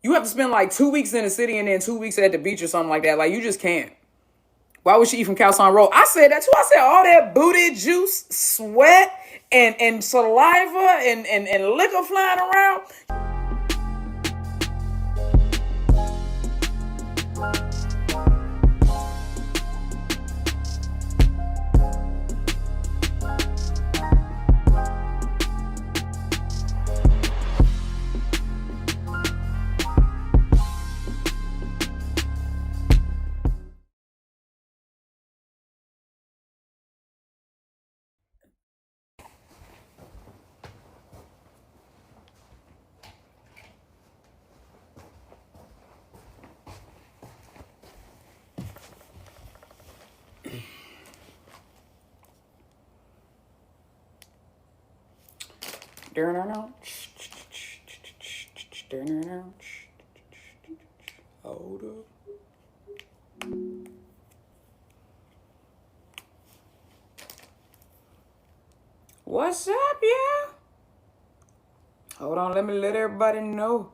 You have to spend like 2 weeks in the city and then 2 weeks at the beach or something like that. Like, you just can't. Why would she eat from Calzone Road? I said that too. I said all that booty juice, sweat, and saliva and liquor flying around. What's up, yeah? Hold on, let me let everybody know.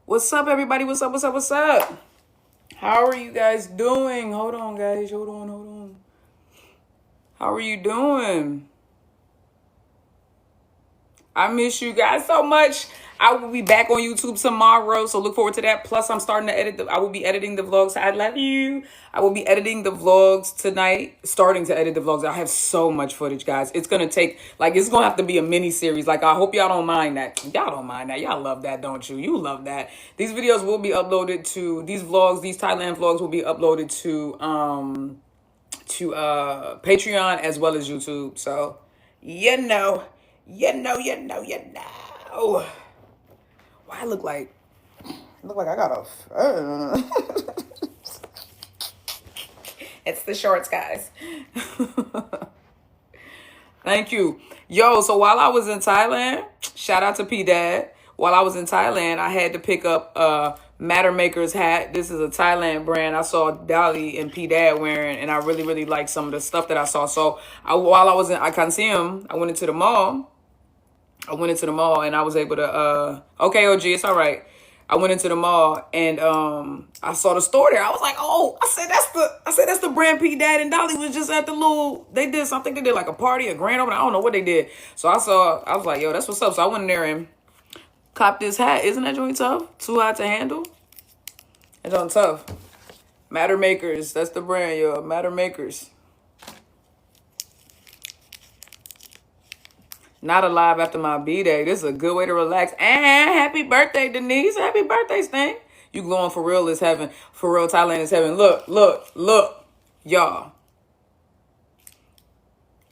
What's up, everybody? What's up? What's up? What's up? How are you guys doing? Hold on, guys. Hold on. How are you doing? I miss you guys so much. I will be back on YouTube tomorrow, so look forward to that. Plus, I'm starting to edit. I will be editing the vlogs. I love you. I will be editing the vlogs tonight. Starting to edit the vlogs. I have so much footage, guys. It's gonna take it's gonna have to be a mini series. Like, I hope y'all don't mind that. Y'all don't mind that. Y'all love that, don't you? You love that. These videos will be uploaded to these vlogs. These Thailand vlogs will be uploaded to Patreon as well as YouTube. So you know. Why I look like I got a It's the shorts, guys. Thank you. Yo, so while I was in Thailand, shout out to P Dad. While I was in Thailand, I had to pick up Matter Maker's hat. This is a Thailand brand I saw Dolly and P Dad wearing, and I really liked some of the stuff that I saw. So while I was in I went into the mall. And I was able to, okay, OG, it's all right. I went into the mall and I saw the store there. I was like, oh, I said that's the brand P Dad and Dolly was just at the they did something. They did like a party, a grand opening. I don't know what they did. So I was like, yo, that's what's up. So I went in there and copped this hat. Isn't that joint tough? Too hot to handle? It's on tough. Matter Makers, that's the brand, yo. Matter Makers. Not alive after my B-Day. This is a good way to relax. And happy birthday, Denise. Happy birthday, Sting. You glowing for real is heaven. For real, Thailand is heaven. Look. Y'all.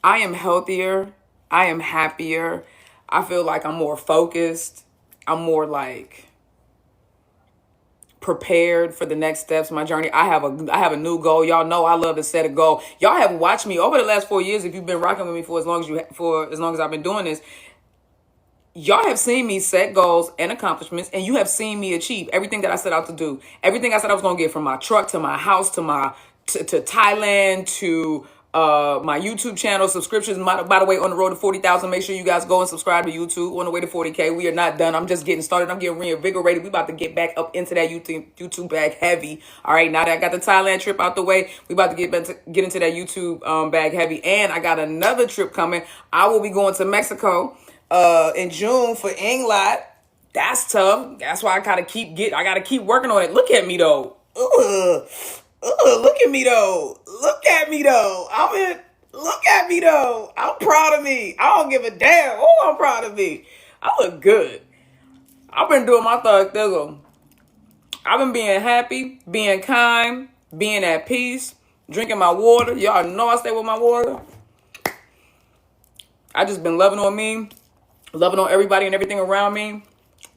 I am healthier. I am happier. I feel like I'm more focused. I'm more prepared for the next steps of my journey. I have a new goal. Y'all know I love to set a goal. Y'all have watched me over the last 4 years. If you've been rocking with me for as long as I've been doing this, y'all have seen me set goals and accomplishments, and you have seen me achieve everything that I set out to do. Everything I said I was gonna get, from my truck to my house to to Thailand to my YouTube channel subscriptions. By the way, on the road to 40,000. Make sure you guys go and subscribe to YouTube. On the way to 40K. We are not done. I'm just getting started. I'm getting reinvigorated. We about to get back up into that YouTube bag heavy. All right, now that I got the Thailand trip out the way, we about to get into that YouTube bag heavy. And I got another trip coming. I will be going to Mexico in June for Inglot. That's tough. That's why I gotta keep working on it. Look at me though. Look at me though. Look at me though. I'm proud of me. I don't give a damn. Oh, I'm proud of me. I look good. I've been doing my thug. I've been being happy, being kind, being at peace, drinking my water. Y'all know I stay with my water. I just been loving on me, loving on everybody and everything around me,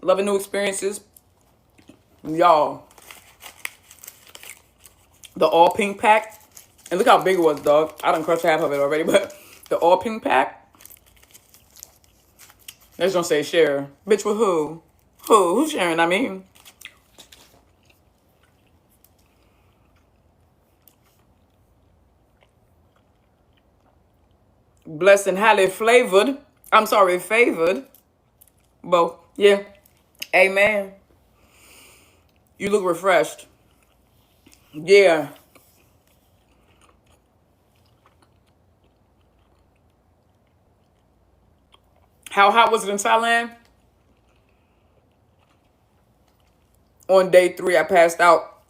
loving new experiences. Y'all. The all pink pack. And look how big it was, dog. I done crushed half of it already, but the all pink pack. Let's don't say share. Bitch, with who? Who's sharing? I mean, blessed and highly flavored. I'm sorry, favored. Both. Yeah. Amen. You look refreshed. Yeah. How hot was it in Thailand? On day 3, I passed out,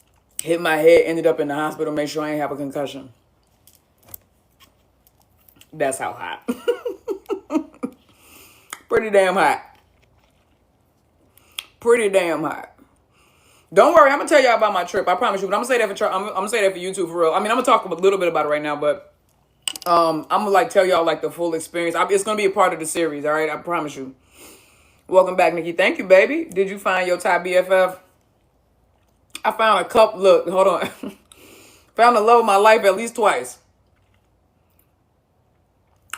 hit my head, ended up in the hospital, made sure I ain't have a concussion. That's how hot. Pretty damn hot. Pretty damn hot. Don't worry, I'm gonna tell y'all about my trip. I promise you. But I'm gonna say that for I'm gonna say that for YouTube for real. I mean, I'm gonna talk a little bit about it right now, but I'm gonna like tell y'all like the full experience. It's gonna be a part of the series. All right, I promise you. Welcome back, Nikki. Thank you, baby. Did you find your Thai BFF? I found a couple. Look, hold on. Found the love of my life at least twice.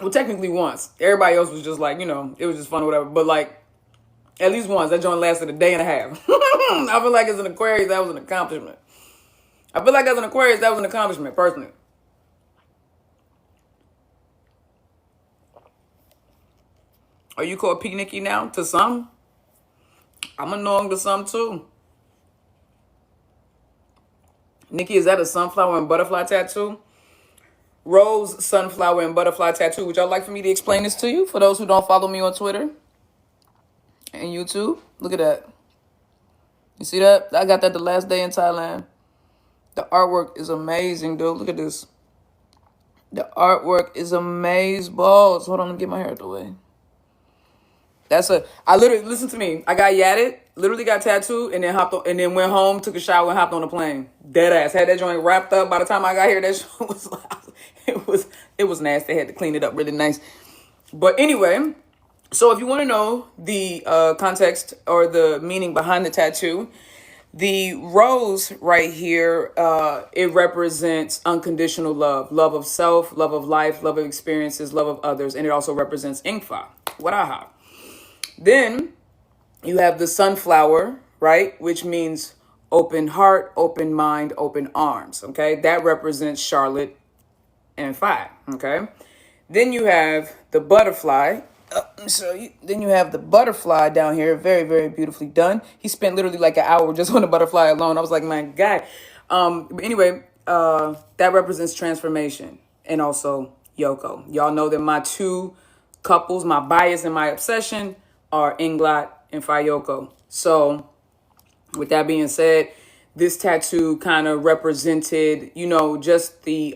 Well, technically once. Everybody else was just like, it was just fun or whatever. But like, at least once. That joint lasted a day and a half. I feel like as an Aquarius, that was an accomplishment. Personally. Are you called P. Nikki now? To some? I'm annoying to some too. Nikki, is that a sunflower and butterfly tattoo? Rose, sunflower, and butterfly tattoo. Would y'all like for me to explain this to you? For those who don't follow me on Twitter and YouTube. Look at that. You see that? I got that the last day in Thailand. The artwork is amazing, dude. Look at this. The artwork is amazing. Balls. Hold on, let me get my hair out the way. I literally, listen to me. I got yatted, literally got tattooed, and then went home, took a shower, and hopped on a plane. Dead ass. Had that joint wrapped up. By the time I got here, that shit it was nasty. I had to clean it up really nice. But anyway, so if you want to know the context or the meaning behind the tattoo, the rose right here, it represents unconditional love of self, love of life, love of experiences, love of others, and it also represents Ingfa. Wadaha. Then you have the sunflower, right? Which means open heart, open mind, open arms. Okay. That represents Charlotte and Phi. Okay. Then you have the butterfly. Then you have the butterfly down here. Very, very beautifully done. He spent literally like an hour just on the butterfly alone. I was like, my God. But anyway, that represents transformation and also Yoko. Y'all know that my two couples, my bias and my obsession, are Inglot and Fayoko. So with that being said, this tattoo kind of represented, just the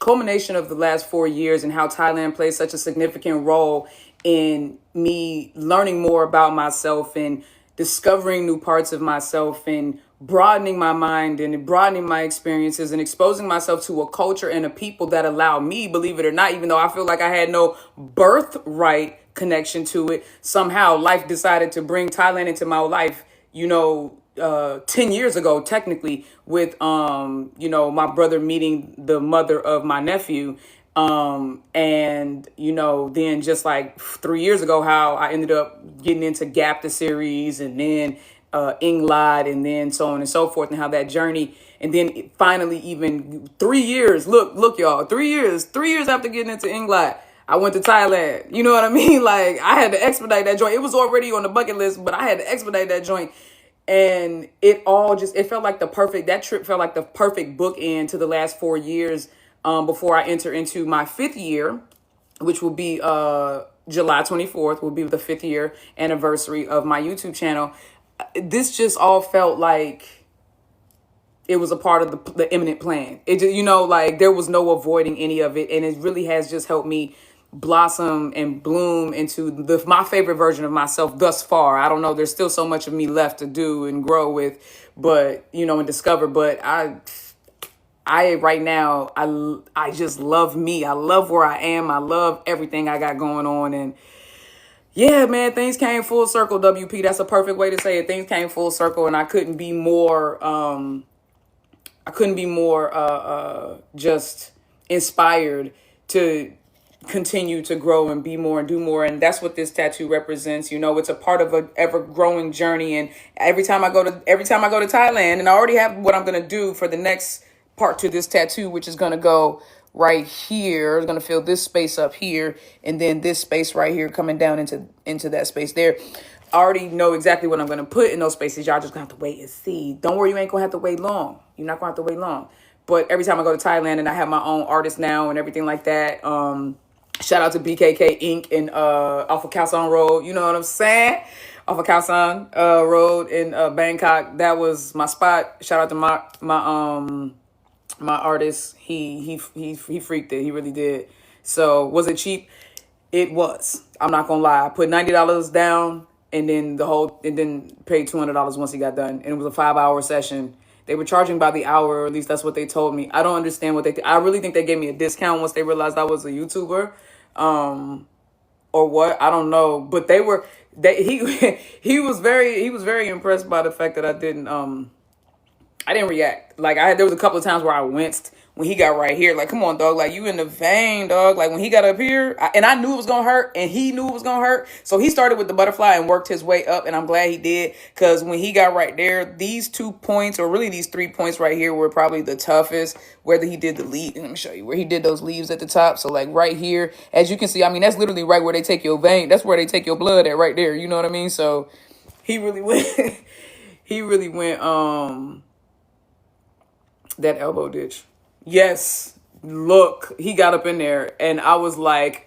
culmination of the last 4 years and how Thailand plays such a significant role in me learning more about myself and discovering new parts of myself and broadening my mind and broadening my experiences and exposing myself to a culture and a people that allow me, believe it or not, even though I feel like I had no birthright connection to it, somehow life decided to bring Thailand into my life, 10 years ago, technically, with, my brother meeting the mother of my nephew. Then just like 3 years ago, how I ended up getting into Gap the series and then Inglot and then so on and so forth, and how that journey, and then finally even 3 years, look y'all, 3 years after getting into Inglot, I went to Thailand. You know what I mean? Like, I had to expedite that joint. It was already on the bucket list, but I had to expedite that joint. And it felt like that trip felt like the perfect bookend to the last 4 years before I enter into my 5th year, which will be July 24th, will be the 5th year anniversary of my YouTube channel. This just all felt like it was a part of the imminent plan. It just, like there was no avoiding any of it. And it really has just helped me blossom and bloom into my favorite version of myself thus far. I don't know. There's still so much of me left to do and grow with, but, and discover. But I right now, I just love me. I love where I am. I love everything I got going on. And yeah, man, things came full circle, WP. That's a perfect way to say it. Things came full circle, and I couldn't be more just inspired to continue to grow and be more and do more. And that's what this tattoo represents. You know, it's a part of an ever growing journey. And every time I go to Thailand, and I already have what I'm going to do for the next part to this tattoo, which is going to go right here. It's going to fill this space up here, and then this space right here coming down into that space there. I already know exactly what I'm going to put in those spaces. Y'all just going to have to wait and see. Don't worry, you ain't going to have to wait long. You're not going to have to wait long. But every time I go to Thailand, and I have my own artist now and everything like that, shout out to BKK Inc. and off of Khao San Road. You know what I'm saying? Off of Khao San Road in Bangkok. That was my spot. Shout out to my artist. He freaked it. He really did. So was it cheap? It was. I'm not gonna lie. I put $90 down, and then paid $200 once he got done. And it was a 5-hour session. They were charging by the hour, or at least that's what they told me. I don't understand what I really think they gave me a discount once they realized I was a YouTuber, or what, I don't know. But he was very impressed by the fact that I didn't react. Like there was a couple of times where I winced when he got right here. Like, come on, dog. Like, you in the vein, dog. Like, when he got up here, and I knew it was going to hurt, and he knew it was going to hurt. So he started with the butterfly and worked his way up, and I'm glad he did, because when he got right there, these 2 points, or really these 3 points right here, were probably the toughest, where he did the leaf. Let me show you where he did those leaves at the top. So, like, right here, as you can see, I mean, that's literally right where they take your vein. That's where they take your blood at, right there. You know what I mean? So he really went, that elbow ditch. Yes. Look, he got up in there, and I was sitting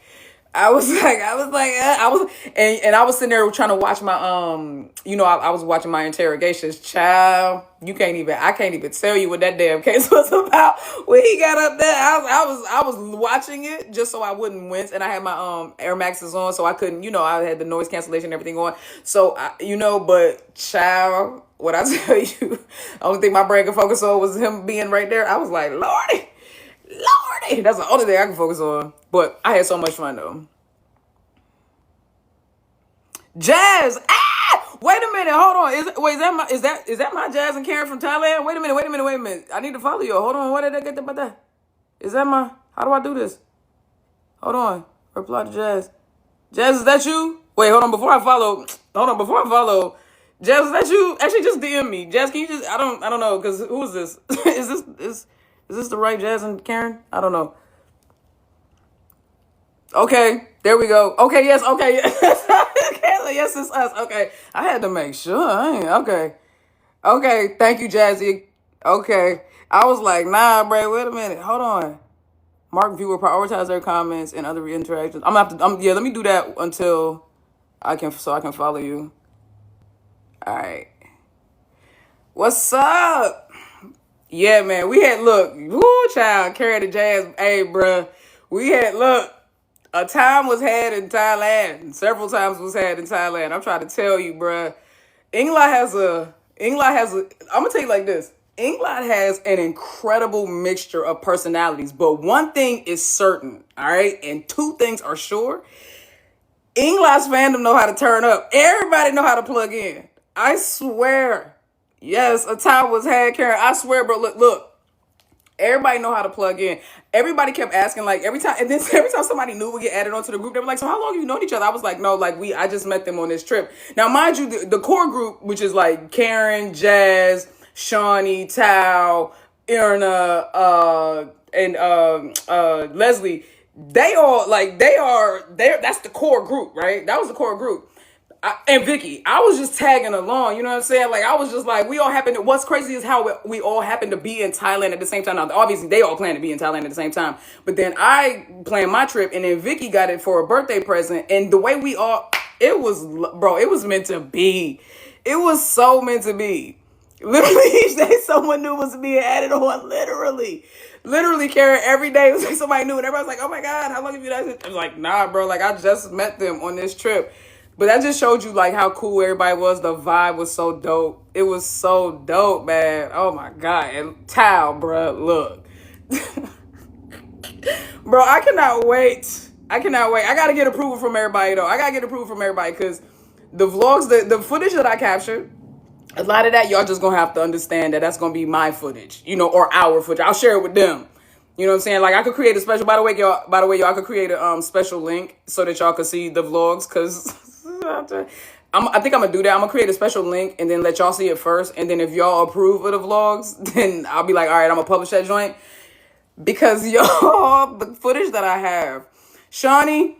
there trying to watch my, I was watching my interrogations. Child, I can't even tell you what that damn case was about. When he got up there, I was watching it just so I wouldn't wince, and I had my Air Maxes on, so I couldn't, I had the noise cancellation and everything on. So but child, what I tell you, the only thing my brain could focus on was him being right there. I was like, Lordy, that's the only thing I can focus on. But I had so much fun though. Jazz, wait a minute, hold on. Is that my Jazz and Karen from Thailand? Wait a minute. I need to follow you. Hold on. What did I get about that? Is that my? How do I do this? Hold on. Reply to Jazz. Jazz, is that you? Wait, hold on. Before I follow, Jazz, is that you? Actually, just DM me. Jazz, can you just? I don't know, because who is this? Is this the right Jazz and Karen? I don't know. Okay, there we go. Okay, yes, okay. Yes, it's us. Okay, I had to make sure. Okay, thank you, Jazzy. Okay, I was like, nah, bro, wait a minute. Hold on. Mark viewer prioritize their comments and other interactions. Let me do that until I can follow you. All right. What's up? Yeah, man, we had, child, carry the Jazz. Hey, bruh, a time was had in Thailand. Several times was had in Thailand. I'm trying to tell you, bruh. England has I'm going to tell you like this. England has an incredible mixture of personalities, but one thing is certain, all right? And 2 things are sure. England's fandom know how to turn up. Everybody know how to plug in. I swear. Yes, a time was had, Karen. I swear, bro. Look. Everybody know how to plug in. Everybody kept asking, like, every time somebody new would get added onto the group, they were like, so how long have you known each other? I was like, no, I just met them on this trip. Now, mind you, the core group, which is like Karen, Jazz, Shawnee, Tao, Irna, and Leslie, that's the core group, right? That was the core group. And Vicky, I was just tagging along, you know what I'm saying? Like, I was just like, what's crazy is how we all happen to be in Thailand at the same time. Now, obviously, they all plan to be in Thailand at the same time. But then I planned my trip, and then Vicky got it for a birthday present. And the way it was meant to be. It was so meant to be. Literally, each day someone new was being added on, literally, Karen, every day it was like somebody new. And everybody's like, oh my God, how long have you done this? I was like, nah, bro, like, I just met them on this trip. But that just showed you, like, how cool everybody was. The vibe was so dope. It was so dope, man. Oh, my God. And Tao, bro, look. Bro, I cannot wait. I got to get approval from everybody, though. Because the vlogs, the footage that I captured, a lot of that, y'all just going to have to understand that that's going to be my footage, or our footage. I'll share it with them. You know what I'm saying? Like I could create a special. By the way, y'all, I could create a special link so that y'all could see the vlogs. Cause I think I'm gonna do that. I'm gonna create a special link and then let y'all see it first. And then if y'all approve of the vlogs, then I'll be like, all right, I'm gonna publish that joint. Because y'all, the footage that I have, Shawnee,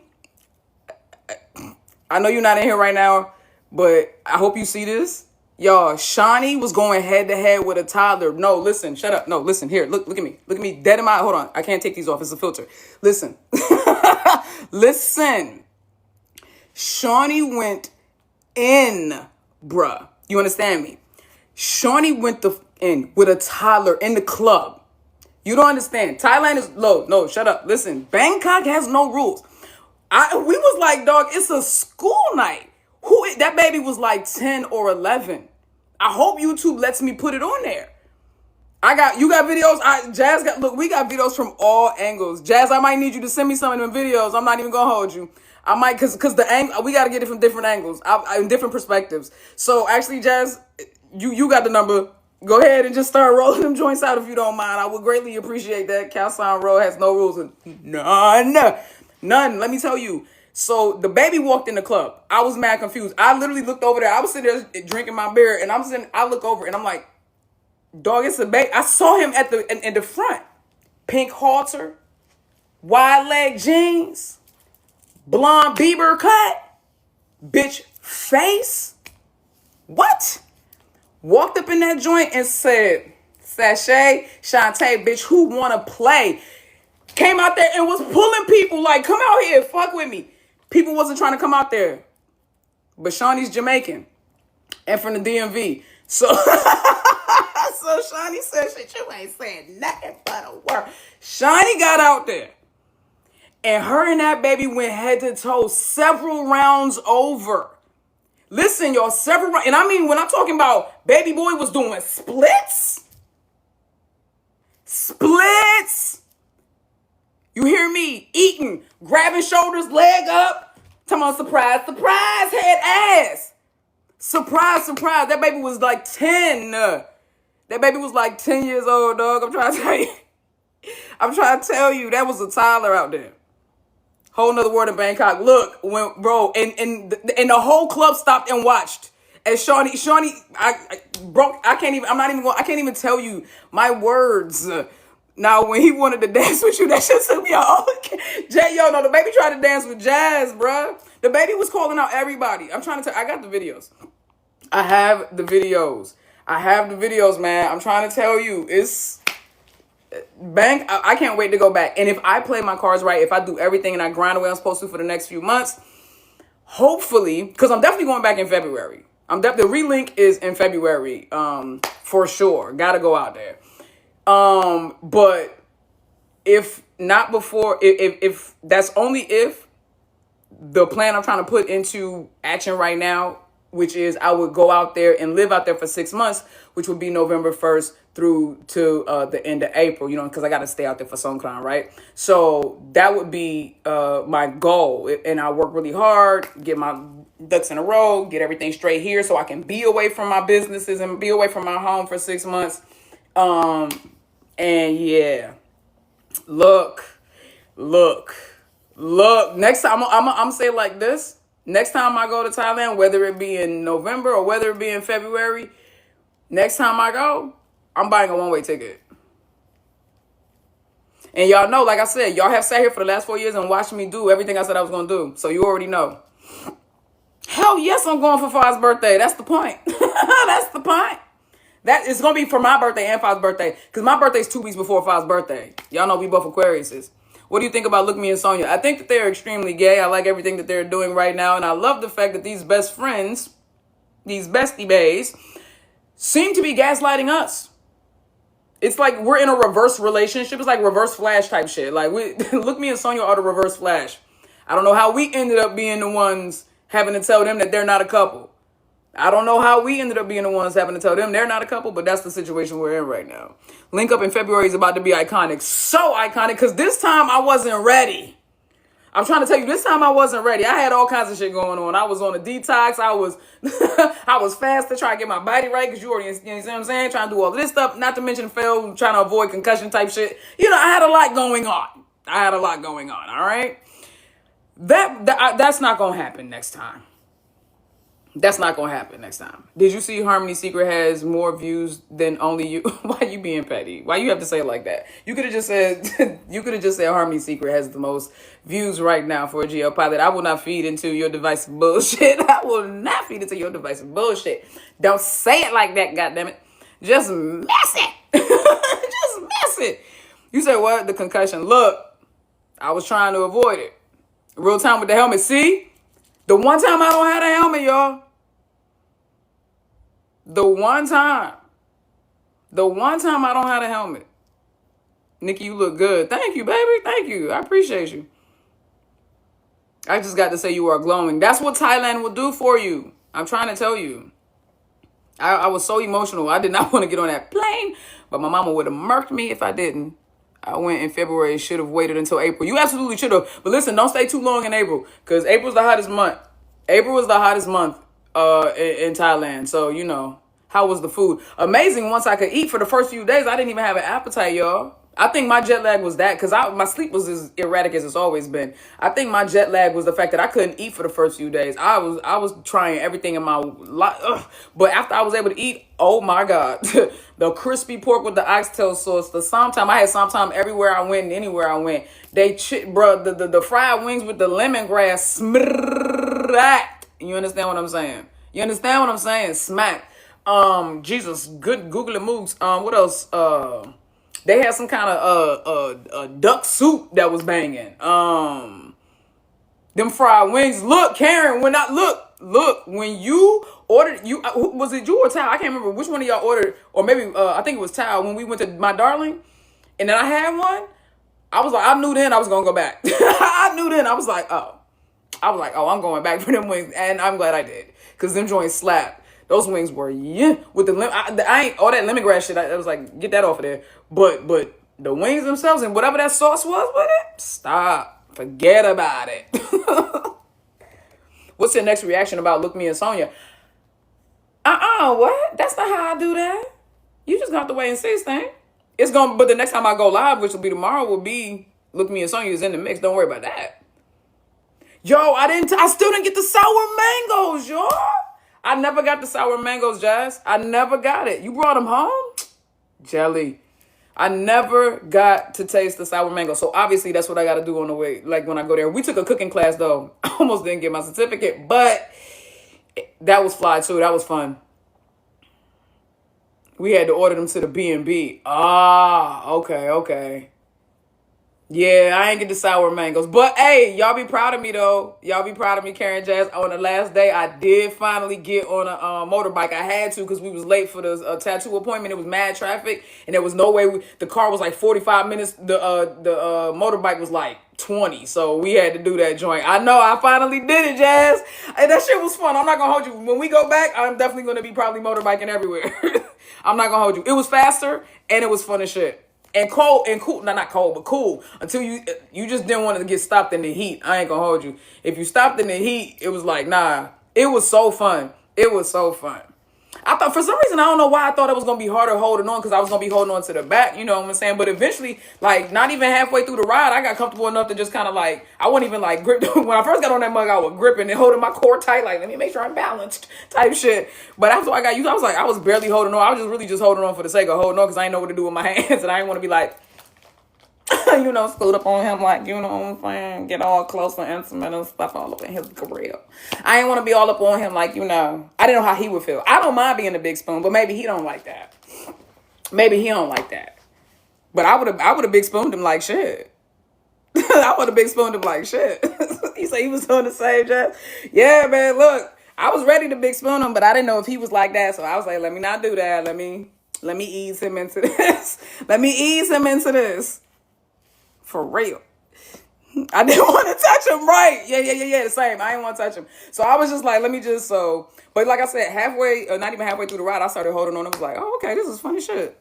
I know you're not in here right now, but I hope you see this. Y'all, Shawnee was going head to head with a toddler. No, listen, shut up. No, listen, here, look at me. Look at me dead in my, hold on. I can't take these off. It's a filter. Listen. Listen. Shawnee went in, bruh. You understand me? Shawnee went in with a toddler in the club. You don't understand. Thailand is low. No, shut up. Listen, Bangkok has no rules. We was like, dog, it's a school night. That baby was like 10 or 11. I hope YouTube lets me put it on there. You got videos. Jazz look, we got videos from all angles. Jazz, I might need you to send me some of them videos. I'm not even gonna hold you. I might, cause the angle, we gotta get it from different angles, in different perspectives. So actually, Jazz, you got the number. Go ahead and just start rolling them joints out if you don't mind. I would greatly appreciate that. Calcine Road has no rules. None. Let me tell you. So the baby walked in the club. I was mad confused. I literally looked over there. I was sitting there drinking my beer, and I look over and I'm like, dog, it's a baby. I saw him in the front. Pink halter, wide leg jeans, blonde Bieber cut, bitch face. What? Walked up in that joint and said, Sashay, Shantae, bitch, who wanna play? Came out there and was pulling people like, come out here, fuck with me. People wasn't trying to come out there. But Shawnee's Jamaican and from the DMV. So, so Shawnee said, shit, you ain't saying nothing but a word. Shawnee got out there. And her and that baby went head to toe several rounds over. Listen, y'all, several rounds. And I mean, when I'm talking about baby boy was doing splits. Splits. You hear me? Eating, grabbing shoulders, leg up. Talking about surprise, surprise, head ass. Surprise, surprise. That baby was like 10. That baby was like 10 years old, dog. I'm trying to tell you. I'm trying to tell you, that was a toddler out there. Whole nother word in Bangkok. Look, bro, and the whole club stopped and watched. And Shawnee, I can't even tell you my words. Now, when he wanted to dance with you, that shit took me all. The baby tried to dance with Jazz, bruh. The baby was calling out everybody. I'm trying to tell, I got the videos. I have the videos, man. I'm trying to tell you, it's I can't wait to go back. And if I play my cards right, if I do everything and I grind the way I'm supposed to for the next few months, hopefully, because I'm definitely going back in February. The relink is in February, for sure. Gotta go out there. But if not before, if that's only if the plan I'm trying to put into action right now, which is I would go out there and live out there for 6 months, which would be November 1st through to the end of April, because I got to stay out there for Songkran, right? So that would be my goal. And I work really hard, get my ducks in a row, get everything straight here so I can be away from my businesses and be away from my home for 6 months. And yeah, look. Next time, I'm say it like this. Next time I go to Thailand, whether it be in November or whether it be in February, next time I go, I'm buying a one-way ticket. And y'all know, like I said, y'all have sat here for the last 4 years and watched me do everything I said I was going to do. So you already know. Hell yes, I'm going for Faz's birthday. That's the point. That's the point. That is going to be for my birthday and Faz's birthday. Because my birthday is 2 weeks before Faz's birthday. Y'all know we both Aquariuses. What do you think about Look Me and Sonia? I think that they're extremely gay. I like everything that they're doing right now. And I love the fact that these best friends, these bestie bays, seem to be gaslighting us. It's like we're in a reverse relationship. It's like reverse Flash type shit. Like, Look Me and Sonia are the reverse Flash. I don't know how we ended up being the ones having to tell them that they're not a couple. I don't know how we ended up being the ones having to tell them they're not a couple, but that's the situation we're in right now. Link Up in February is about to be iconic. So iconic, because this time I wasn't ready. I'm trying to tell you, this time I wasn't ready. I had all kinds of shit going on. I was on a detox. I was I was fast to try to get my body right because you already, you know what I'm saying, trying to do all this stuff. Not to mention fail, trying to avoid concussion type shit. You know, I had a lot going on. All right? That's not going to happen next time. That's not going to happen next time. Did you see Harmony Secret has more views than only you? Why you being petty? Why you have to say it like that? You could have just said, Harmony Secret has the most views right now for a GL pilot. I will not feed into your divisive bullshit. I will not feed into your divisive bullshit. Don't say it like that, goddammit. Just mess it. Just mess it. You say what? The concussion. Look, I was trying to avoid it. Real time with the helmet. See? The one time I don't have a helmet, y'all. The one time I don't have a helmet. Nikki, you look good. Thank you, baby. Thank you. I appreciate you. I just got to say you are glowing. That's what Thailand will do for you. I'm trying to tell you. I was so emotional. I did not want to get on that plane, but my mama would have murked me if I didn't. I went in February. Should have waited until April. You absolutely should have. But listen, don't stay too long in April because April's the hottest month. April was the hottest month in Thailand. So, you know, how was the food? Amazing once I could eat. For the first few days, I didn't even have an appetite, y'all. I think my jet lag was that because my sleep was as erratic as it's always been. I think my jet lag was the fact that I couldn't eat for the first few days. I was trying everything in my life. But after I was able to eat, oh my God. The crispy pork with the oxtail sauce, the somtam. I had somtam everywhere I went and anywhere I went. The fried wings with the lemongrass. You understand what I'm saying? Smack. Jesus, good googly moogs. What else? They had some kind of duck soup that was banging. Them fried wings. Look, Karen, when you ordered, was it you or Tao? I can't remember which one of y'all ordered, or maybe I think it was Tao when we went to My Darling, and then I had one. I was like, I knew then I was gonna go back. I knew then I was like, oh, I'm going back for them wings, and I'm glad I did because them joints slap. Those wings were with the I ain't all that lemongrass shit. I was like, get that off of there. But the wings themselves and whatever that sauce was with it, stop, forget about it. What's your next reaction about Look Me and Sonia? What? That's not how I do that. You just got to wait and see, thing. But the next time I go live, which will be tomorrow, will be Look Me and Sonia is in the mix. Don't worry about that. Yo, I still didn't get the sour mangoes, y'all. I never got the sour mangoes, Jazz. I never got it. You brought them home? Jelly. I never got to taste the sour mango. So obviously that's what I got to do on the way. Like when I go there. We took a cooking class though. I almost didn't get my certificate, but that was fly too. That was fun. We had to order them to the B&B. Okay. Yeah, I ain't get the sour mangoes. But, hey, y'all be proud of me, though. Y'all be proud of me, Karen Jazz. On the last day, I did finally get on a motorbike. I had to because we was late for the tattoo appointment. It was mad traffic, and there was no way. The car was like 45 minutes. The motorbike was like 20, so we had to do that joint. I know, I finally did it, Jazz. And that shit was fun. I'm not going to hold you. When we go back, I'm definitely going to be probably motorbiking everywhere. I'm not going to hold you. It was faster, and it was fun as shit. And cool, not cold, but cool. Until you just didn't want to get stopped in the heat. I ain't gonna hold you. If you stopped in the heat, it was like, nah. It was so fun. I thought, for some reason, I don't know why I thought it was going to be harder holding on because I was going to be holding on to the back, you know what I'm saying? But eventually, like, not even halfway through the ride, I got comfortable enough to just kind of like, I wasn't even like grip. When I first got on that mug, I was gripping and holding my core tight, like, let me make sure I'm balanced type shit. But after I got used, I was like, I was barely holding on. I was just really just holding on for the sake of holding on because I didn't know what to do with my hands and I didn't want to be like, you know, scoot up on him like, you know what I'm saying, get all close and intimate and stuff all up in his grill. I didn't want to be all up on him like, you know, I didn't know how he would feel. I don't mind being a big spoon, but maybe he don't like that. But I would have big spooned him like shit. I would have big spooned him like shit. He said he was doing the same job. Yeah, man, look, I was ready to big spoon him, but I didn't know if he was like that. So I was like, let me not do that. Let me ease him into this. For real. I didn't want to touch him, right? Yeah, the same. I didn't want to touch him. So I was just like, but like I said, halfway, or not even halfway through the ride, I started holding on. I was like, oh, okay, this is funny shit.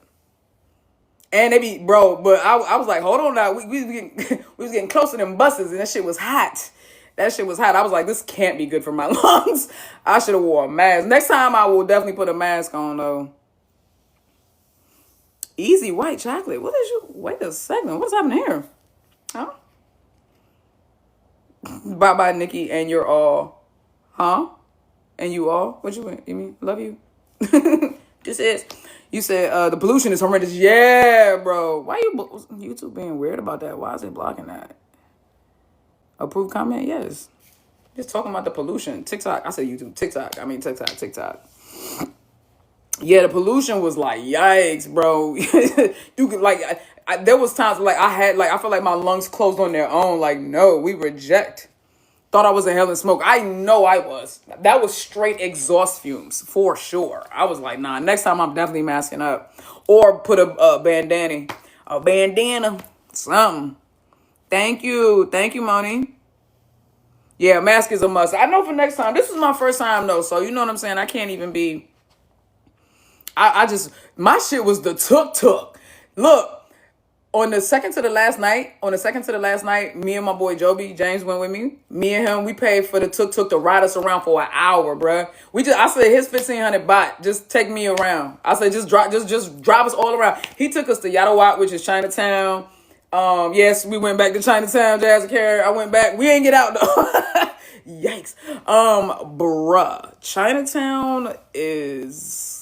And they be, bro, but I was like, hold on now. We was getting, we was getting closer than buses, and that shit was hot. That shit was hot. I was like, this can't be good for my lungs. I should have wore a mask. Next time I will definitely put a mask on though. Easy white chocolate. What is you? Wait a second. What's happening here? Huh? Bye bye, Nikki, and you're all. Huh? And you all? What you mean? You mean love you? This is. You said the pollution is horrendous. Yeah, bro. Why YouTube being weird about that? Why is it blocking that? Approved comment? Yes. Just talking about the pollution. TikTok. I said YouTube. TikTok. I mean TikTok. TikTok. Yeah, the pollution was like, yikes, bro. You could like, there was times like I felt like my lungs closed on their own. Like, no, we reject. Thought I was inhaling smoke. I know I was. That was straight exhaust fumes for sure. I was like, nah, next time I'm definitely masking up. Or put a bandana, something. Thank you, Moni. Yeah, mask is a must. I know for next time. This is my first time though, so you know what I'm saying. I can't even be. I just, my shit was the tuk-tuk. Look, on the second to the last night, me and my boy Joby, James went with me. Me and him, we paid for the tuk-tuk to ride us around for an hour, bruh. I said, his 1,500 baht, just take me around. I said, just drive us all around. He took us to Yattawat, which is Chinatown. Yes, we went back to Chinatown, Jazz and Carrie. I went back. We ain't get out though. Yikes. Bruh, Chinatown is...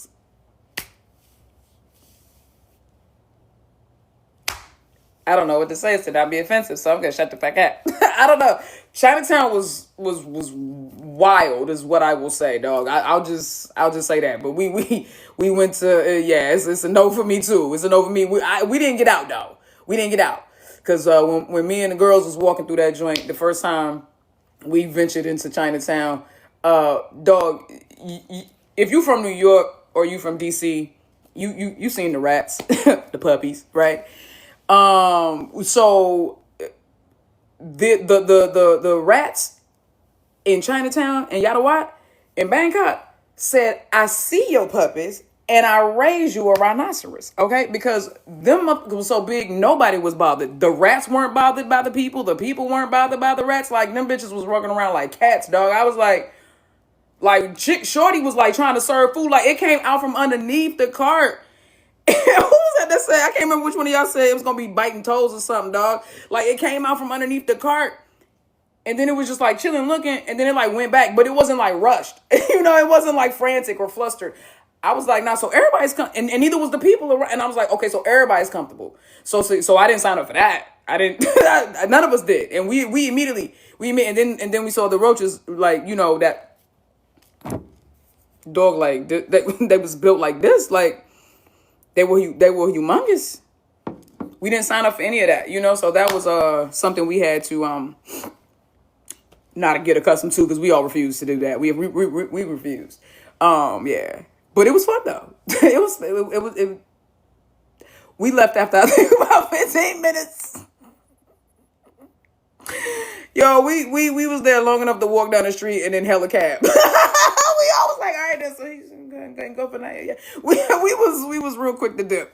I don't know what to say to not be offensive, so I'm gonna shut the fuck up. I don't know. Chinatown was wild, is what I will say, dog. I'll just say that. But we went to yeah. It's a no for me too. It's a no for me. We didn't get out though. We didn't get out because when me and the girls was walking through that joint the first time we ventured into Chinatown, dog. If you from New York or you from DC, you seen the rats, the puppies, right? So the rats in Chinatown and Yattawat in Bangkok said, I see your puppies and I raised you a rhinoceros. Okay. Because them was so big, nobody was bothered. The rats weren't bothered by the people. The people weren't bothered by the rats. Like them bitches was walking around like cats, dog. I was like Shorty was like trying to serve food. Like it came out from underneath the cart. Who was that said? I can't remember which one of y'all said it was gonna be biting toes or something, dog. Like it came out from underneath the cart, and then it was just like chilling, looking, and then it like went back, but it wasn't like rushed. You know, it wasn't like frantic or flustered. I was like, nah. So everybody's and neither was the people around. And I was like, okay, so everybody's comfortable. So I didn't sign up for that. I didn't. None of us did, and we immediately and then we saw the roaches, like you know that dog like that was built like this, like. They were humongous. We didn't sign up for any of that, you know. So that was something we had to not get accustomed to because we all refused to do that. We refused. Yeah, but it was fun though. We left after I think about 15 minutes. Yo, we was there long enough to walk down the street and then hail a cab. We all was like, all right, then, so he's gonna go for that. Yeah, we was real quick to dip.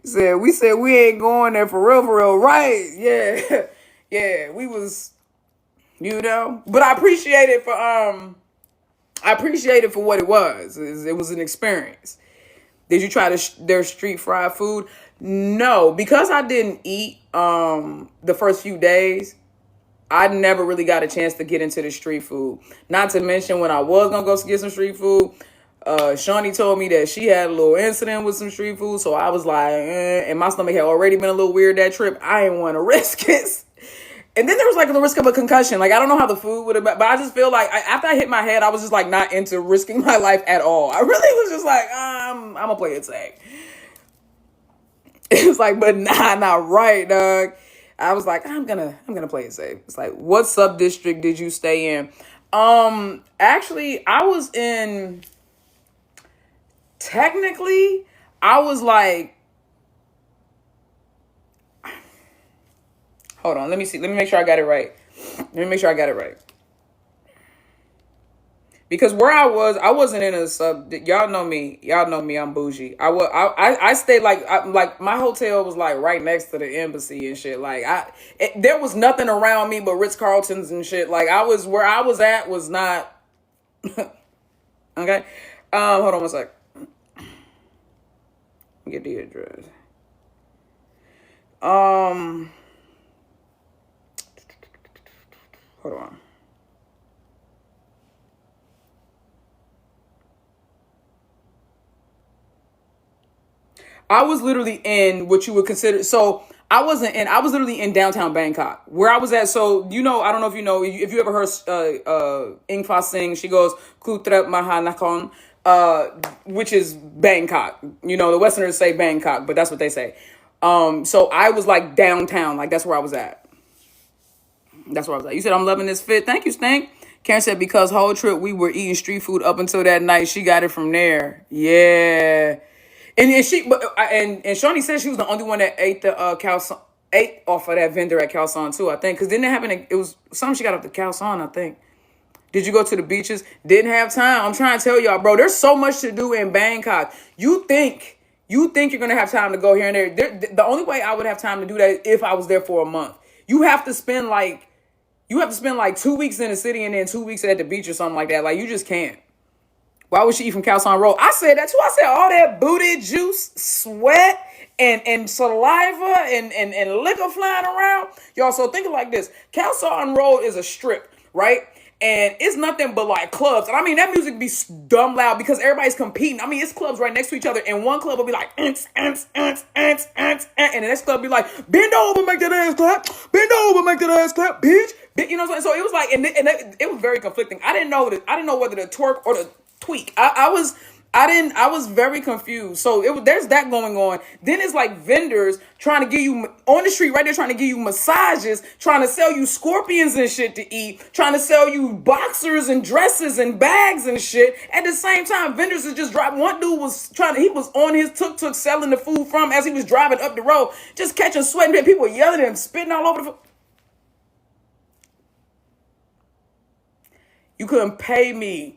We said we ain't going there for real, right? Yeah, yeah, we was, you know. But I appreciate it for what it was. It was an experience. Did you try their street fried food? No, because I didn't eat the first few days. I never really got a chance to get into the street food. Not to mention when I was gonna go get some street food, Shawnee told me that she had a little incident with some street food. So I was like, and my stomach had already been a little weird that trip. I didn't want to risk it. And then there was like the risk of a concussion. Like I don't know how the food would have been, but I just feel like after I hit my head, I was just like not into risking my life at all. I really was just like, I'm gonna play it safe. It was like, but not right, dog. I was like, I'm gonna play it safe. It's like, what sub-district did you stay in? Actually, I was in, technically, I was like, hold on, let me see. Let me make sure I got it right. Because where I wasn't in a sub. Y'all know me. Y'all know me. I'm bougie. I stayed like my hotel was like right next to the embassy and shit. Like there was nothing around me but Ritz Carltons and shit. Like I was where I was at was not okay. Hold on one sec. Get the address. Hold on. I was literally in what you would consider. So I wasn't in. I was literally in downtown Bangkok, where I was at. So I don't know if you know, if you ever heard Ingfa sing. She goes Kutrap Mahanakon, which is Bangkok. The Westerners say Bangkok, but that's what they say. So I was like downtown, like that's where I was at. That's where I was at. You said I'm loving this fit. Thank you, Stank. Karen said because whole trip we were eating street food up until that night. She got it from there. Yeah. And Shawnee said she was the only one that ate the ate off of that vendor at Calzone too. I think because didn't it happen? It was something she got off the Calzone. I think. Did you go to the beaches? Didn't have time. I'm trying to tell y'all, bro. There's so much to do in Bangkok. You think you're gonna have time to go here and there? The only way I would have time to do that is if I was there for a month. You have to spend like 2 weeks in the city and then 2 weeks at the beach or something like that. Like you just can't. Why would she eat from Calzone Road? I said that too. I said all that booty juice, sweat, and saliva and liquor flying around. Y'all, so think of it like this. Calzone Road is a strip, right? And it's nothing but like clubs. And I mean, that music be dumb loud because everybody's competing. I mean, it's clubs right next to each other. And one club will be like, and the next club will be like, bend over, make that ass clap. Bend over, make that ass clap, bitch. You know what I'm saying? So it was like, it was very conflicting. I didn't know whether to twerk or to tweak. I was very confused. So there's that going on. Then it's like vendors trying to give you on the street right there, trying to give you massages, trying to sell you scorpions and shit to eat, trying to sell you boxers and dresses and bags and shit. At the same time, vendors is just driving. One dude was he was on his tuk-tuk selling the food from as he was driving up the road, just catching sweat and people yelling at him, spitting all over the food. You couldn't pay me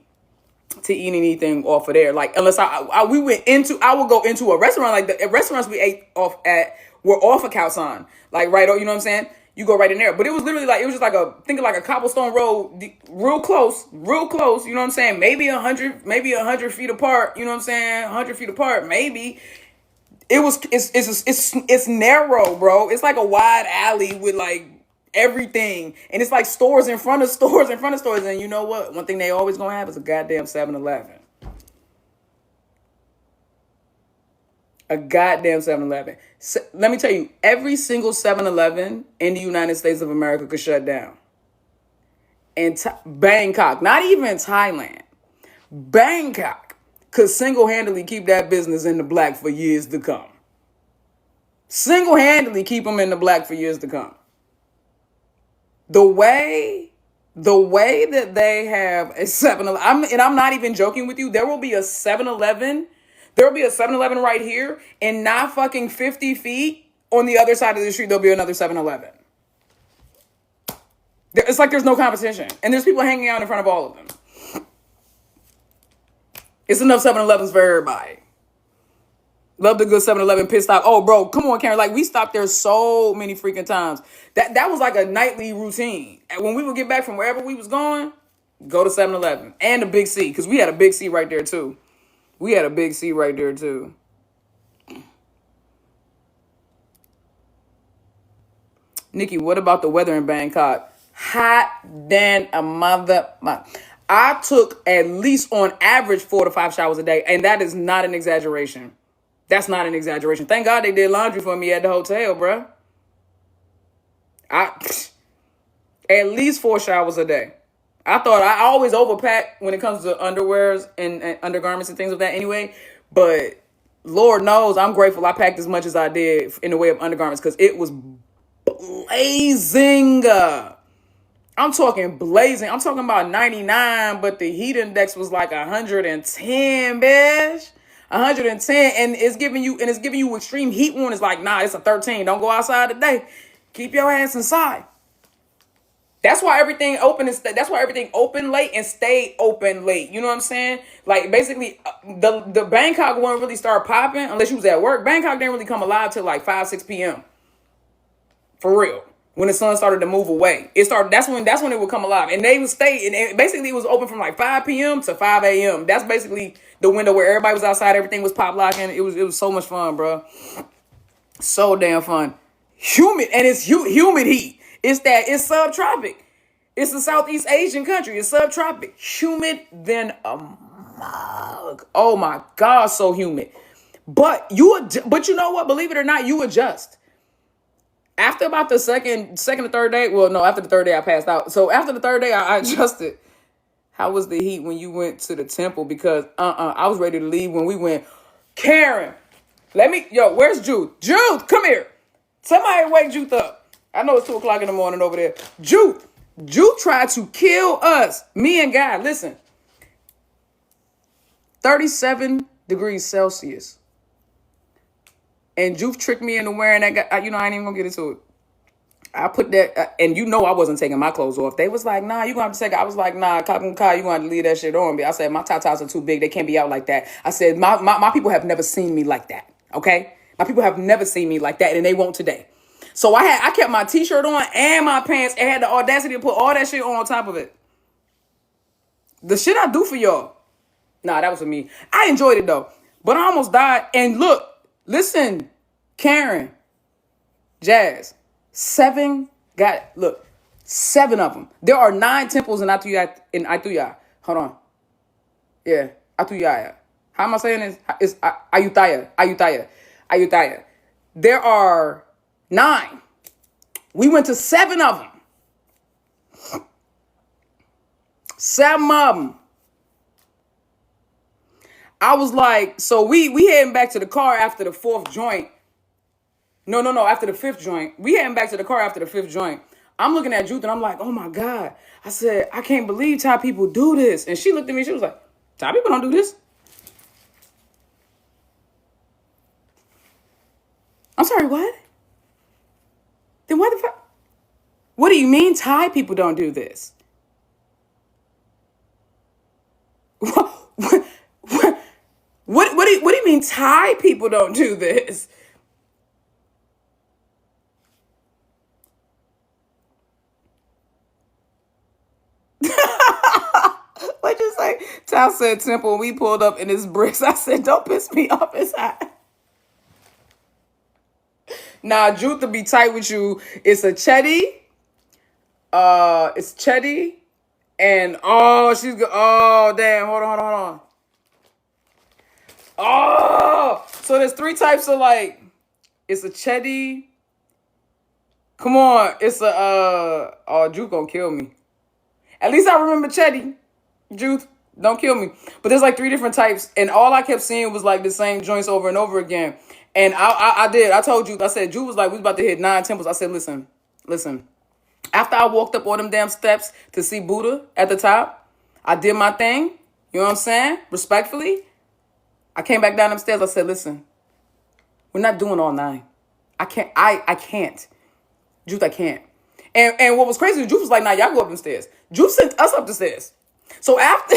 to eat anything off of there, like unless I would go into a restaurant, like the restaurants we ate off at were off of Calzone, like right, you know what I'm saying? You go right in there, but it was literally like it was just like a cobblestone road, real close, you know what I'm saying? Maybe 100 feet apart, you know what I'm saying? 100 feet apart, maybe. It's narrow, bro. It's like a wide alley with like everything, and it's like stores in front of stores and you know what, one thing they always gonna have is a goddamn 7-Eleven. A goddamn 7-Eleven. Let me tell you, every single 7-Eleven in the United States of America could shut down. In Bangkok, not even Thailand, Bangkok could single-handedly keep that business in the black for years to come. Single-handedly keep them in the black for years to come. The way that they have a 7-Eleven, and I'm not even joking with you, there will be a 7-Eleven right here, and not fucking 50 feet on the other side of the street, there'll be another 7-Eleven. It's like there's no competition, and there's people hanging out in front of all of them. It's enough 7-Elevens for everybody. Love the good 7-Eleven pit stop. Oh, bro, come on, Karen. Like, we stopped there so many freaking times. That was like a nightly routine. And when we would get back from wherever we was going, go to 7-Eleven. And the Big C, because we had a Big C right there, too. Nikki, what about the weather in Bangkok? Hot than a mother. I took at least on average 4 to 5 showers a day. And that is not an exaggeration. That's not an exaggeration. Thank God they did laundry for me at the hotel, bruh. At least 4 showers a day. I thought I always overpack when it comes to underwears and undergarments and things of that anyway. But Lord knows I'm grateful I packed as much as I did in the way of undergarments because it was blazing. I'm talking blazing. I'm talking about 99, but the heat index was like 110, bitch. 110, and it's giving you extreme heat warnings. Like, nah, it's a 13. Don't go outside today. Keep your ass inside. That's why everything open that's why everything open late and stay open late. You know what I'm saying? Like basically, the Bangkok wouldn't really start popping unless you was at work. Bangkok didn't really come alive till like 5-6 p.m. For real. When the sun started to move away, it started. That's when it would come alive, and they would stay. And basically, it was open from like 5 p.m. to 5 a.m. That's basically the window where everybody was outside. Everything was pop locking. It was so much fun, bro. So damn fun. Humid, and it's humid heat. It's subtropic. It's a Southeast Asian country. It's subtropic. Humid than a mug. Oh my God, so humid. But you know what? Believe it or not, you adjust. After about the second or third day, well, no, after the third day I passed out. So after the third day, I adjusted. How was the heat when you went to the temple? Because I was ready to leave when we went. Karen, where's Jude? Jude, come here. Somebody wake Jude up. I know it's 2 o'clock in the morning over there. Jude tried to kill us. Me and Guy, listen. 37 degrees Celsius. And Juve tricked me into wearing that. I ain't even gonna get into it. I put that, and I wasn't taking my clothes off. They was like, nah, you gonna have to take it. I was like, nah, Kai, you gonna have to leave that shit on. But I said, my tatas are too big. They can't be out like that. I said, my people have never seen me like that. Okay? My people have never seen me like that, and they won't today. So I kept my t-shirt on and my pants and had the audacity to put all that shit on top of it. The shit I do for y'all. Nah, that was for me. I enjoyed it though. But I almost died. And look, listen, Karen, Jazz, 7 of them. There are 9 temples in Ayutthaya. Hold on. Yeah, Ayutthaya. How am I saying this? It's Ayutthaya. There are 9. We went to 7 of them. 7 of them. I was like, so we heading back to the car after the 4th joint. No, after the 5th joint. We heading back to the car after the 5th joint. I'm looking at Judith and I'm like, oh my God. I said, I can't believe Thai people do this. And she looked at me, she was like, Thai people don't do this. I'm sorry, what? Then why the fuck? What do you mean Thai people don't do this? What do you mean Thai people don't do this? What'd you say? Tal said temple. We pulled up in his bricks. I said, don't piss me off inside. Nah, Jude to be tight with you. It's a chetty. It's chetty. And she's good. Oh, damn. Hold on. Oh, so there's 3 types of it's a chetty. Come on. It's a, Jude gonna kill me. At least I remember chetty. Jude, don't kill me. But there's 3 different types. And all I kept seeing was the same joints over and over again. And I told Jude, I said, Jude was we was about to hit 9 temples. I said, listen. After I walked up all them damn steps to see Buddha at the top, I did my thing. You know what I'm saying? Respectfully. I came back down them stairs. I said, listen, we're not doing all 9. I can't. I can't. Jude, I can't. And what was crazy, Jude was like, nah, y'all go up them stairs. Jude sent us up the stairs. So after,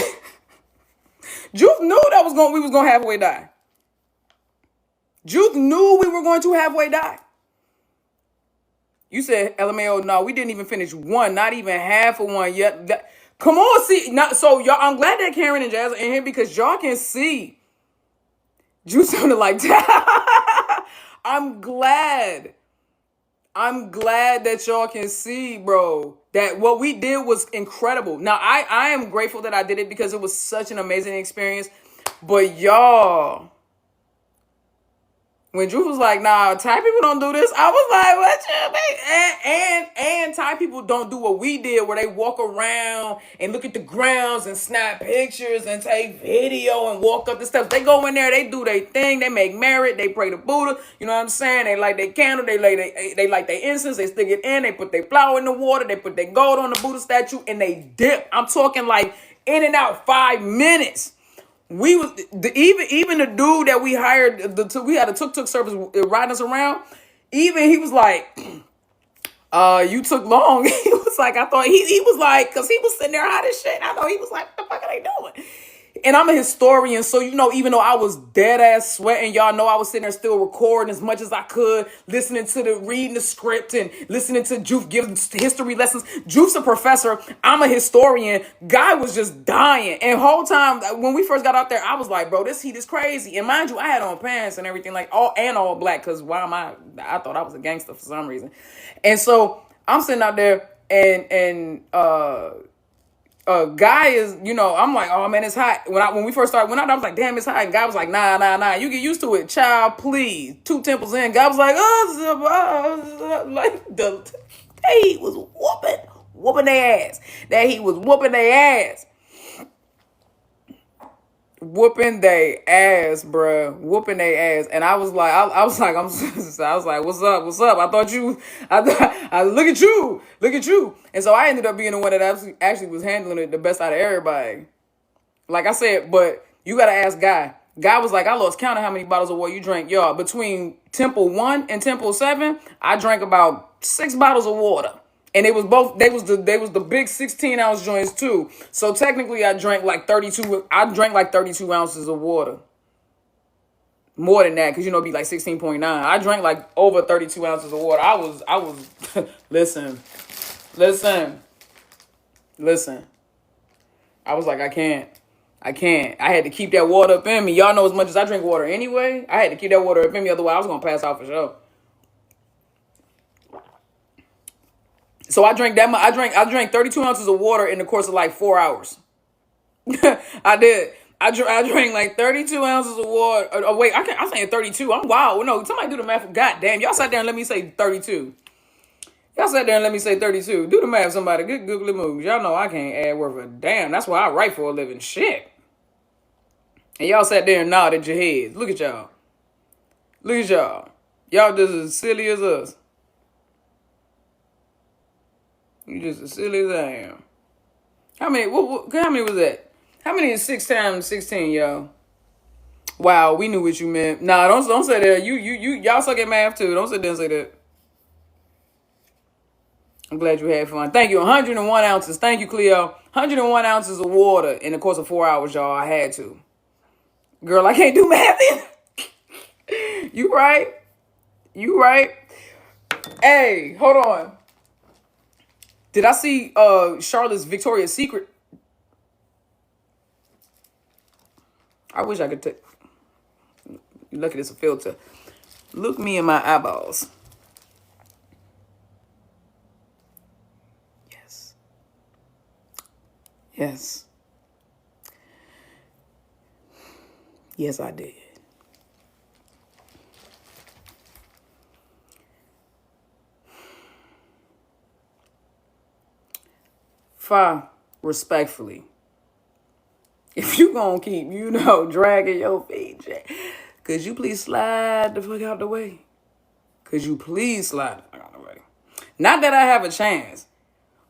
Jude knew we was going to halfway die. Jude knew we were going to halfway die. You said, LMAO, no, we didn't even finish one, not even half of one yet. Come on, see. So y'all, I'm glad that Karen and Jazz are in here because y'all can see. Jude sounded like that. I'm glad that y'all can see, bro, that what we did was incredible. Now, I am grateful that I did it because it was such an amazing experience. But y'all, when Drew was like, nah, Thai people don't do this, I was like, what you mean? And Thai people don't do what we did, where they walk around and look at the grounds and snap pictures and take video and walk up the steps. They go in there, they do their thing, they make merit, they pray to Buddha, you know what I'm saying? They light their candle, they light their incense, they stick it in, they put their flower in the water, they put their gold on the Buddha statue, and they dip. I'm talking in and out 5 minutes. We was even the dude that we hired, we had a tuk-tuk service riding us around. Even he was like, You took long. He was like, I thought he was like, because he was sitting there hot as shit. I know he was like, what the fuck are they doing? And I'm a historian, so even though I was dead ass sweating, y'all know I was sitting there still recording as much as I could, listening to reading the script and listening to Juve give history lessons. Juve's a professor. I'm a historian. Guy was just dying. And whole time when we first got out there, I was like, bro, this heat is crazy. And mind you, I had on pants and everything, like all black, because I thought I was a gangster for some reason. And so I'm sitting out there and guy is, I'm like, oh man, it's hot. When we first started, I was like, damn, it's hot. And guy was like, nah, you get used to it, child, please. 2 temples in, guy was like, like the heat was whooping their ass. That heat was whooping their ass. Whooping they ass, bruh. Whooping they ass. And I was like, I was like, what's up? I look at you. And so I ended up being the one that actually was handling it the best out of everybody. Like I said, but you gotta ask Guy. Guy was like, I lost count of how many bottles of water you drank. Y'all, between Temple 1 and Temple 7, I drank about 6 bottles of water. And it was both, they was the big 16-ounce joints too. So technically I drank like 32 ounces of water. More than that, because it'd be like 16.9. I drank like over 32 ounces of water. I was listen. I was like, I can't. I had to keep that water up in me. Y'all know as much as I drink water anyway. I had to keep that water up in me, otherwise I was gonna pass out for sure. So I drank 32 ounces of water in the course of like 4 hours. I did. I drank like 32 ounces of water. Oh, wait, I'm saying 32. I'm wild. No, somebody do the math. God damn, y'all sat there and let me say 32. Do the math, somebody. Good googly moves. Y'all know I can't add worth a damn. That's why I write for a living. Shit. And y'all sat there and nodded your heads. Look at y'all. Y'all just as silly as us. You just as silly as I am. How many was that? How many is 6 times 16, y'all? Wow, we knew what you meant. Nah, don't say that. Y'all suck at math too. Don't sit there and say that. I'm glad you had fun. Thank you. 101 ounces. Thank you, Cleo. 101 ounces of water in the course of 4 hours, y'all. I had to. Girl, I can't do math either. You right. Hey, hold on. Did I see Charlotte's Victoria's Secret? I wish I could take. Look at this filter. Look me in my eyeballs. Yes. Yes, I did. Respectfully, if you gonna keep, dragging your feet, could you please slide the fuck out the way? Not that I have a chance,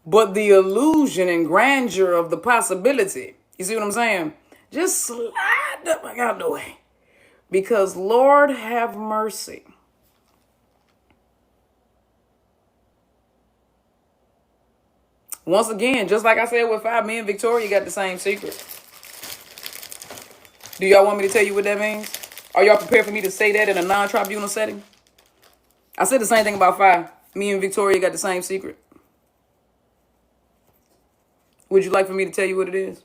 but the illusion and grandeur of the possibility. You see what I'm saying? Just slide the fuck out the way. Because Lord have mercy. Once again, just like I said with 5, me and Victoria got the same secret. Do y'all want me to tell you what that means? Are y'all prepared for me to say that in a non-tribunal setting? I said the same thing about 5. Me and Victoria got the same secret. Would you like for me to tell you what it is?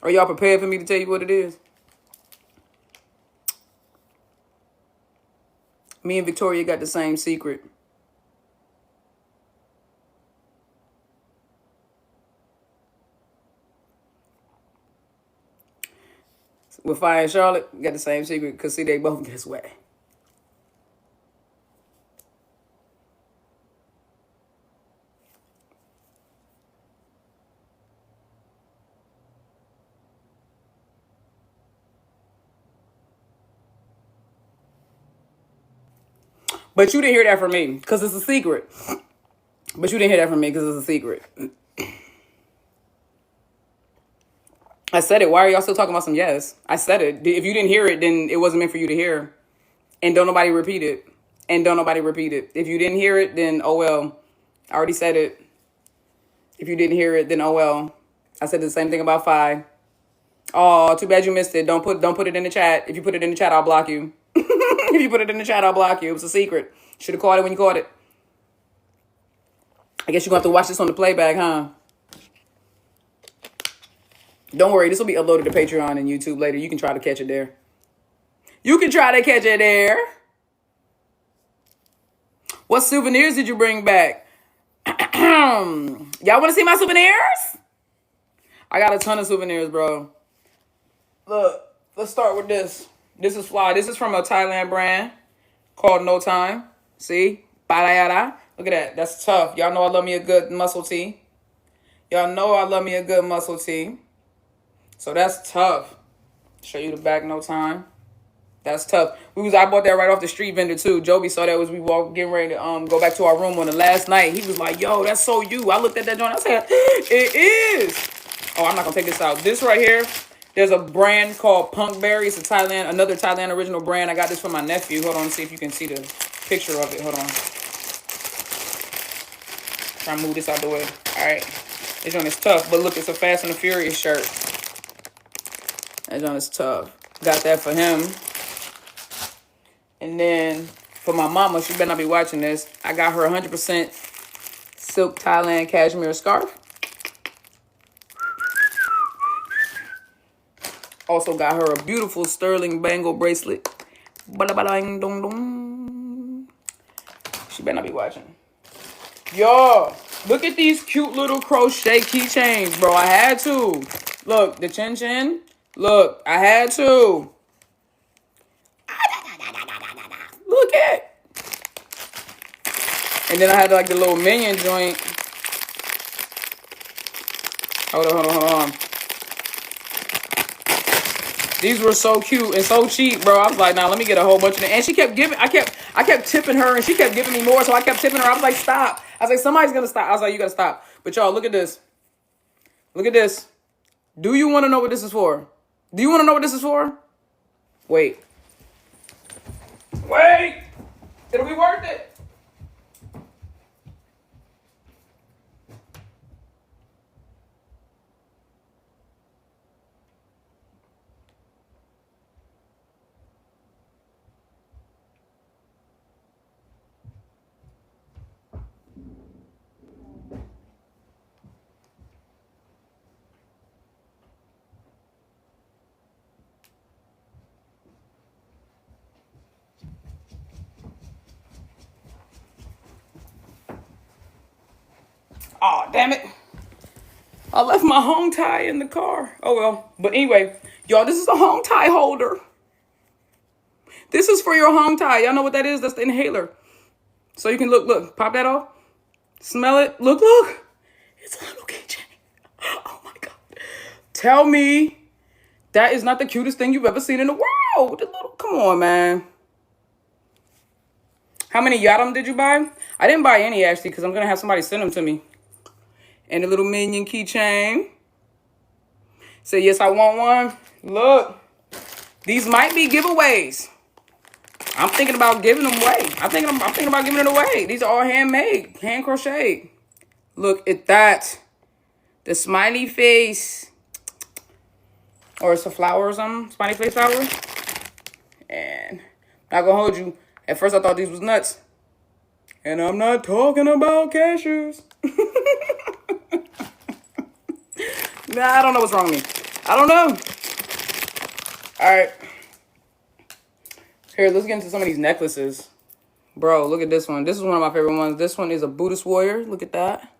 Are y'all prepared for me to tell you what it is? Me and Victoria got the same secret. With Fire and Charlotte, got the same secret because, see, they both get sweaty. But you didn't hear that from me because it's a secret. I said it. Why are y'all still talking about some yes? I said it. If you didn't hear it, then it wasn't meant for you to hear. And don't nobody repeat it. If you didn't hear it, then oh well. I already said it. If you didn't hear it, then oh well. I said the same thing about Phi. Oh, too bad you missed it. Don't put it in the chat. If you put it in the chat, I'll block you. If you put it in the chat, I'll block you. It was a secret. Should have caught it when you caught it. I guess you're going to have to watch this on the playback, huh? Don't worry. This will be uploaded to Patreon and YouTube later. You can try to catch it there. You can try to catch it there. What souvenirs did you bring back? Y'all want to see my souvenirs? I got a ton of souvenirs, bro. Look, let's start with this. This is fly. This is from a Thailand brand called No Time. See? Parayara. Look at that. That's tough. Y'all know I love me a good muscle tee. Y'all know I love me a good muscle tee. So that's tough. Show you the back, No Time. That's tough. I bought that right off the street vendor too. Joby saw that as we getting ready to go back to our room on the last night. He was like, yo, that's so you. I looked at that joint. I said, it is. Oh, I'm not gonna take this out. This right here, there's a brand called Punkberry. It's another Thailand original brand. I got this from my nephew. Hold on, see if you can see the picture of it. Hold on. Try to move this out the way. All right. This one is tough, but look, it's a Fast and the Furious shirt. That one is tough. Got that for him. And then for my mama, she better not be watching this. I got her 100% silk Thailand cashmere scarf. Also got her a beautiful sterling bangle bracelet. She better not be watching. Yo, look at these cute little crochet keychains, bro. I had to. Look, the chin chin. Look, I had to. Look at. And then I had like the little minion joint. Hold on. These were so cute and so cheap, bro. I was like, nah, let me get a whole bunch of them. And she kept giving, I kept tipping her and she kept giving me more. So I kept tipping her. I was like, stop. I was like, somebody's going to stop. I was like, you got to stop. But y'all, look at this. Look at this. Do you want to know what this is for? Do you want to know what this is for? Wait. It'll be worth it. Oh, damn it. I left my home tie in the car. Oh, well. But anyway, y'all, this is a home tie holder. This is for your home tie. Y'all know what that is? That's the inhaler. So you can look, pop that off. Smell it. Look. It's a little keychain. Oh, my God. Tell me that is not the cutest thing you've ever seen in the world. Come on, man. How many Yadam did you buy? I didn't buy any, actually, because I'm going to have somebody send them to me. And a little minion keychain. Say, yes, I want one. Look. These might be giveaways. I'm thinking about giving them away. I'm thinking about giving it away. These are all handmade, hand crocheted. Look at that. The smiley face. Or it's a flower or something. Smiley face flower. And not gonna hold you. At first I thought these was nuts. And I'm not talking about cashews. Nah, I don't know what's wrong with me. I don't know. All right. Here, let's get into some of these necklaces. Bro, look at this one. This is one of my favorite ones. This one is a Buddhist warrior. Look at that.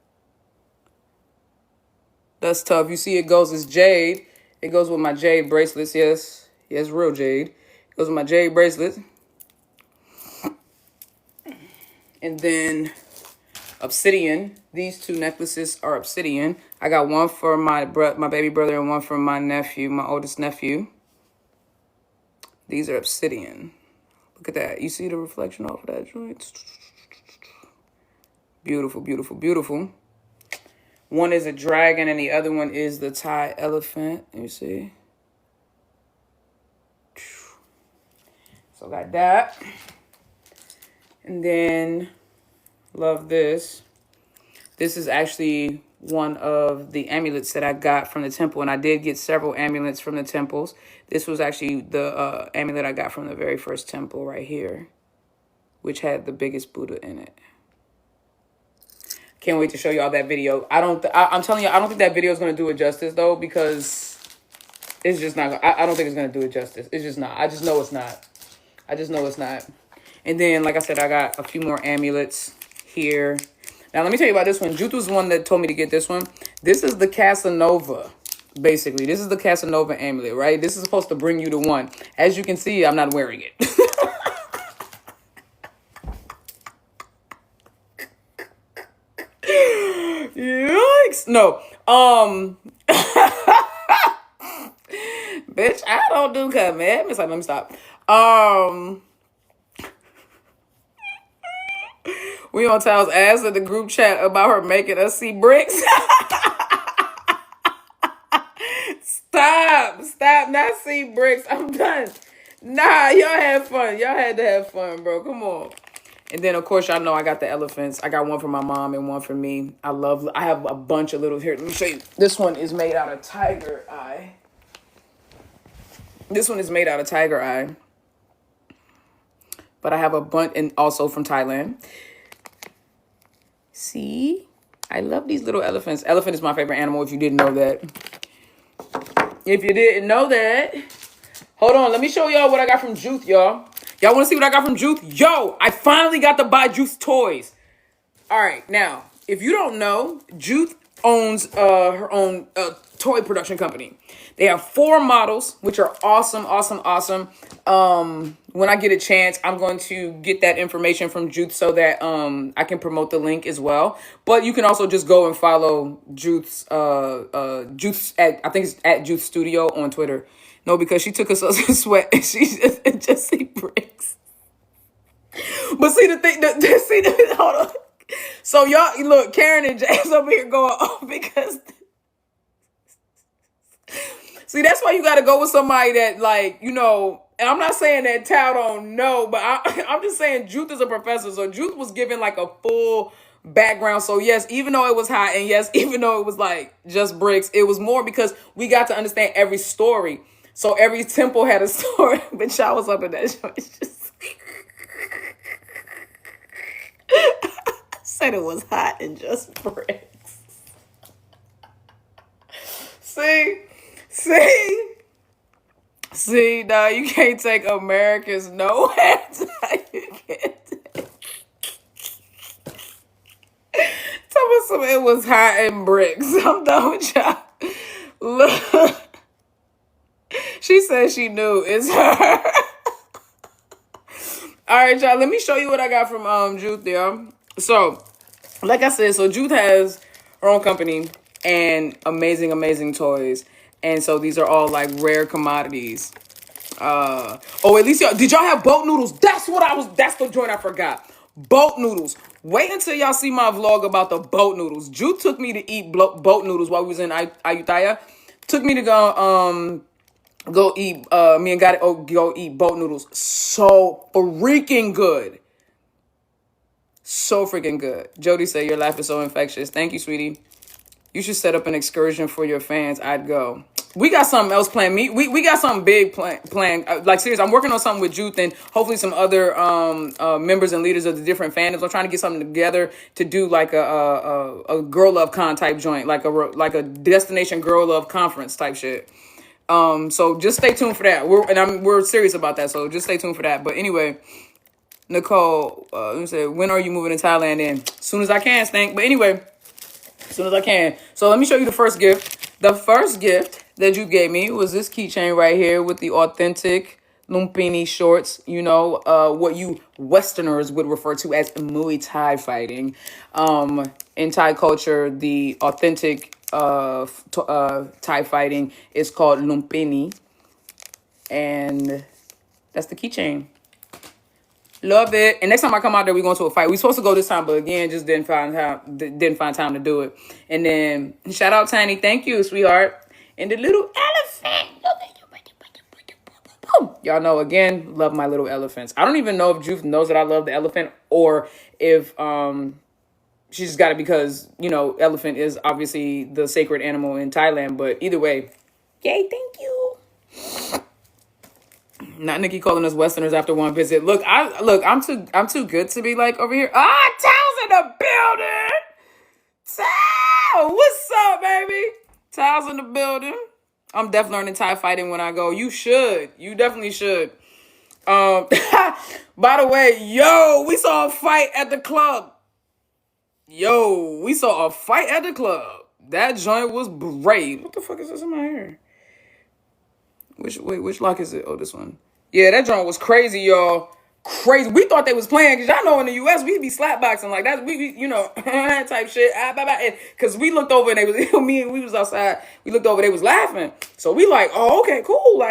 That's tough. You see it goes as jade. It goes with my jade bracelets. Yes, real jade. It goes with my jade bracelets. And then obsidian. These two necklaces are obsidian. I got one for my baby brother and one for my nephew, my oldest nephew. These are obsidian. Look at that. You see the reflection off of that joint? Beautiful, beautiful, beautiful. One is a dragon and the other one is the Thai elephant. Let me see. So got that. And then, love this. This is actually one of the amulets that I got from the temple, and I did get several amulets from the temples. This was actually the amulet I got from the very first temple right here, which had the biggest Buddha in it. Can't wait to show y'all that video. I'm telling you, I don't think that video is going to do it justice, though, because it's just not. I don't think it's going to do it justice. It's just not. I just know it's not. I just know it's not. And then, like I said, I got a few more amulets here. Now, let me tell you about this one. Juth was the one that told me to get this one. This is the Casanova, basically. This is the Casanova amulet, right? This is supposed to bring you to one. As you can see, I'm not wearing it. Yikes. No. Bitch, I don't do commitments. Like, let me stop. We on Tal's ass in the group chat about her making us see bricks. Stop, not see bricks. I'm done. Nah, y'all had fun. Y'all had to have fun, bro. Come on. And then, of course, y'all know I got the elephants. I got one for my mom and one for me. I have a bunch of little, here, let me show you. This one is made out of tiger eye. This one is made out of tiger eye. But I have a bunch, and also from Thailand. See? I love these little elephants. Elephant is my favorite animal, if you didn't know that. If you didn't know that. Hold on, let me show y'all what I got from Juth, y'all. Y'all want to see what I got from Juth? Yo, I finally got to buy Juth toys. All right, now, if you don't know, Juth owns her own toy production company. They have 4 models, which are awesome. When I get a chance, I'm going to get that information from Juth so that I can promote the link as well. But you can also just go and follow Juth's at, I think it's at Juth Studio on Twitter. No, because she took us a sweat and she just see bricks. But see the thing, hold on. So y'all, look, Karen and James over here going off because... See, that's why you got to go with somebody that, like, you know, and I'm not saying that Tao don't know, but I'm just saying Juth is a professor. So Juth was given, like, a full background. So, yes, even though it was hot, and yes, even though it was, like, just bricks, it was more because we got to understand every story. So every temple had a story. But y'all was up in that show. It's just... said it was hot and just bricks. See, nah, you can't take Americans nowhere. You can't take... Tell me it was hot and bricks. I'm done with y'all. Look. She said she knew. It's her. All right, y'all. Let me show you what I got from Juth there. So, like I said, so Juth has her own company and amazing toys. And so these are all like rare commodities. At least did y'all have boat noodles? That's the joint I forgot. Boat noodles. Wait until y'all see my vlog about the boat noodles. Juth took me to eat boat noodles while we was in Ayutthaya. Took me to go eat, me and Gotti go eat boat noodles. So freaking good. So freaking good. Jody said, your laugh is so infectious. Thank you, sweetie. You should set up an excursion for your fans. I'd go. We got something else planned. We got something big planned. Like, seriously, I'm working on something with Juth and hopefully some other members and leaders of the different fandoms. I'm trying to get something together to do like a Girl Love Con type joint, like a destination Girl Love conference type shit. So just stay tuned for that. We're serious about that. So just stay tuned for that. But anyway, Nicole, let me say, when are you moving to Thailand? In as soon as I can, Stank. But anyway, as soon as I can. So let me show you the first gift. The first gift that you gave me was this keychain right here with the authentic Lumpini shorts. You know, what you Westerners would refer to as Muay Thai fighting. In Thai culture, the authentic Thai fighting is called Lumpini. And that's the keychain. Love it. And next time I come out there, we're going to a fight. We're supposed to go this time, but again, just didn't find time to do it. And then shout out Tiny. Thank you, sweetheart. And the little elephant. Y'all know, again, love my little elephants. I don't even know if Juth knows that I love the elephant or if She's got it because, elephant is obviously the sacred animal in Thailand. But either way, yay, thank you. Not Nikki calling us Westerners after one visit. I'm too good to be like over here. Ah, Tal's in the building. Tal, what's up, baby? Tal's in the building. I'm definitely learning Thai fighting when I go. You should. You definitely should. By the way, we saw a fight at the club. That joint was brave. What the fuck is this in my hair? Which lock is it? Oh, this one. Yeah, that joint was crazy, y'all. Crazy. We thought they was playing because y'all know in the U.S. we be slapboxing like that. We type shit. Because we looked over and they was we was outside. We looked over, they was laughing. So we like, oh, okay, cool,